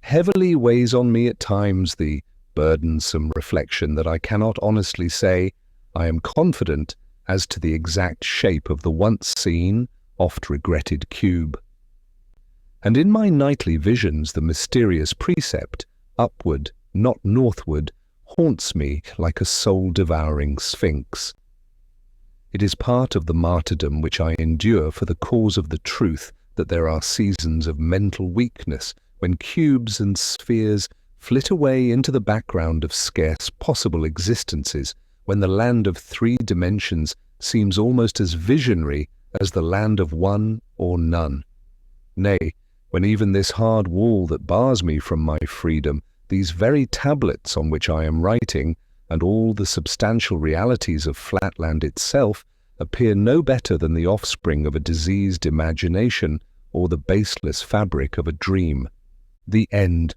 Heavily weighs on me at times the burdensome reflection that I cannot honestly say I am confident as to the exact shape of the once seen, oft regretted cube. And in my nightly visions the mysterious precept, upward, not northward, haunts me like a soul-devouring sphinx. It is part of the martyrdom which I endure for the cause of the truth that there are seasons of mental weakness when cubes and spheres flit away into the background of scarce possible existences, when the land of 3 dimensions seems almost as visionary as the land of one or none. Nay, when even this hard wall that bars me from my freedom, these very tablets on which I am writing, and all the substantial realities of Flatland itself appear no better than the offspring of a diseased imagination or the baseless fabric of a dream. The end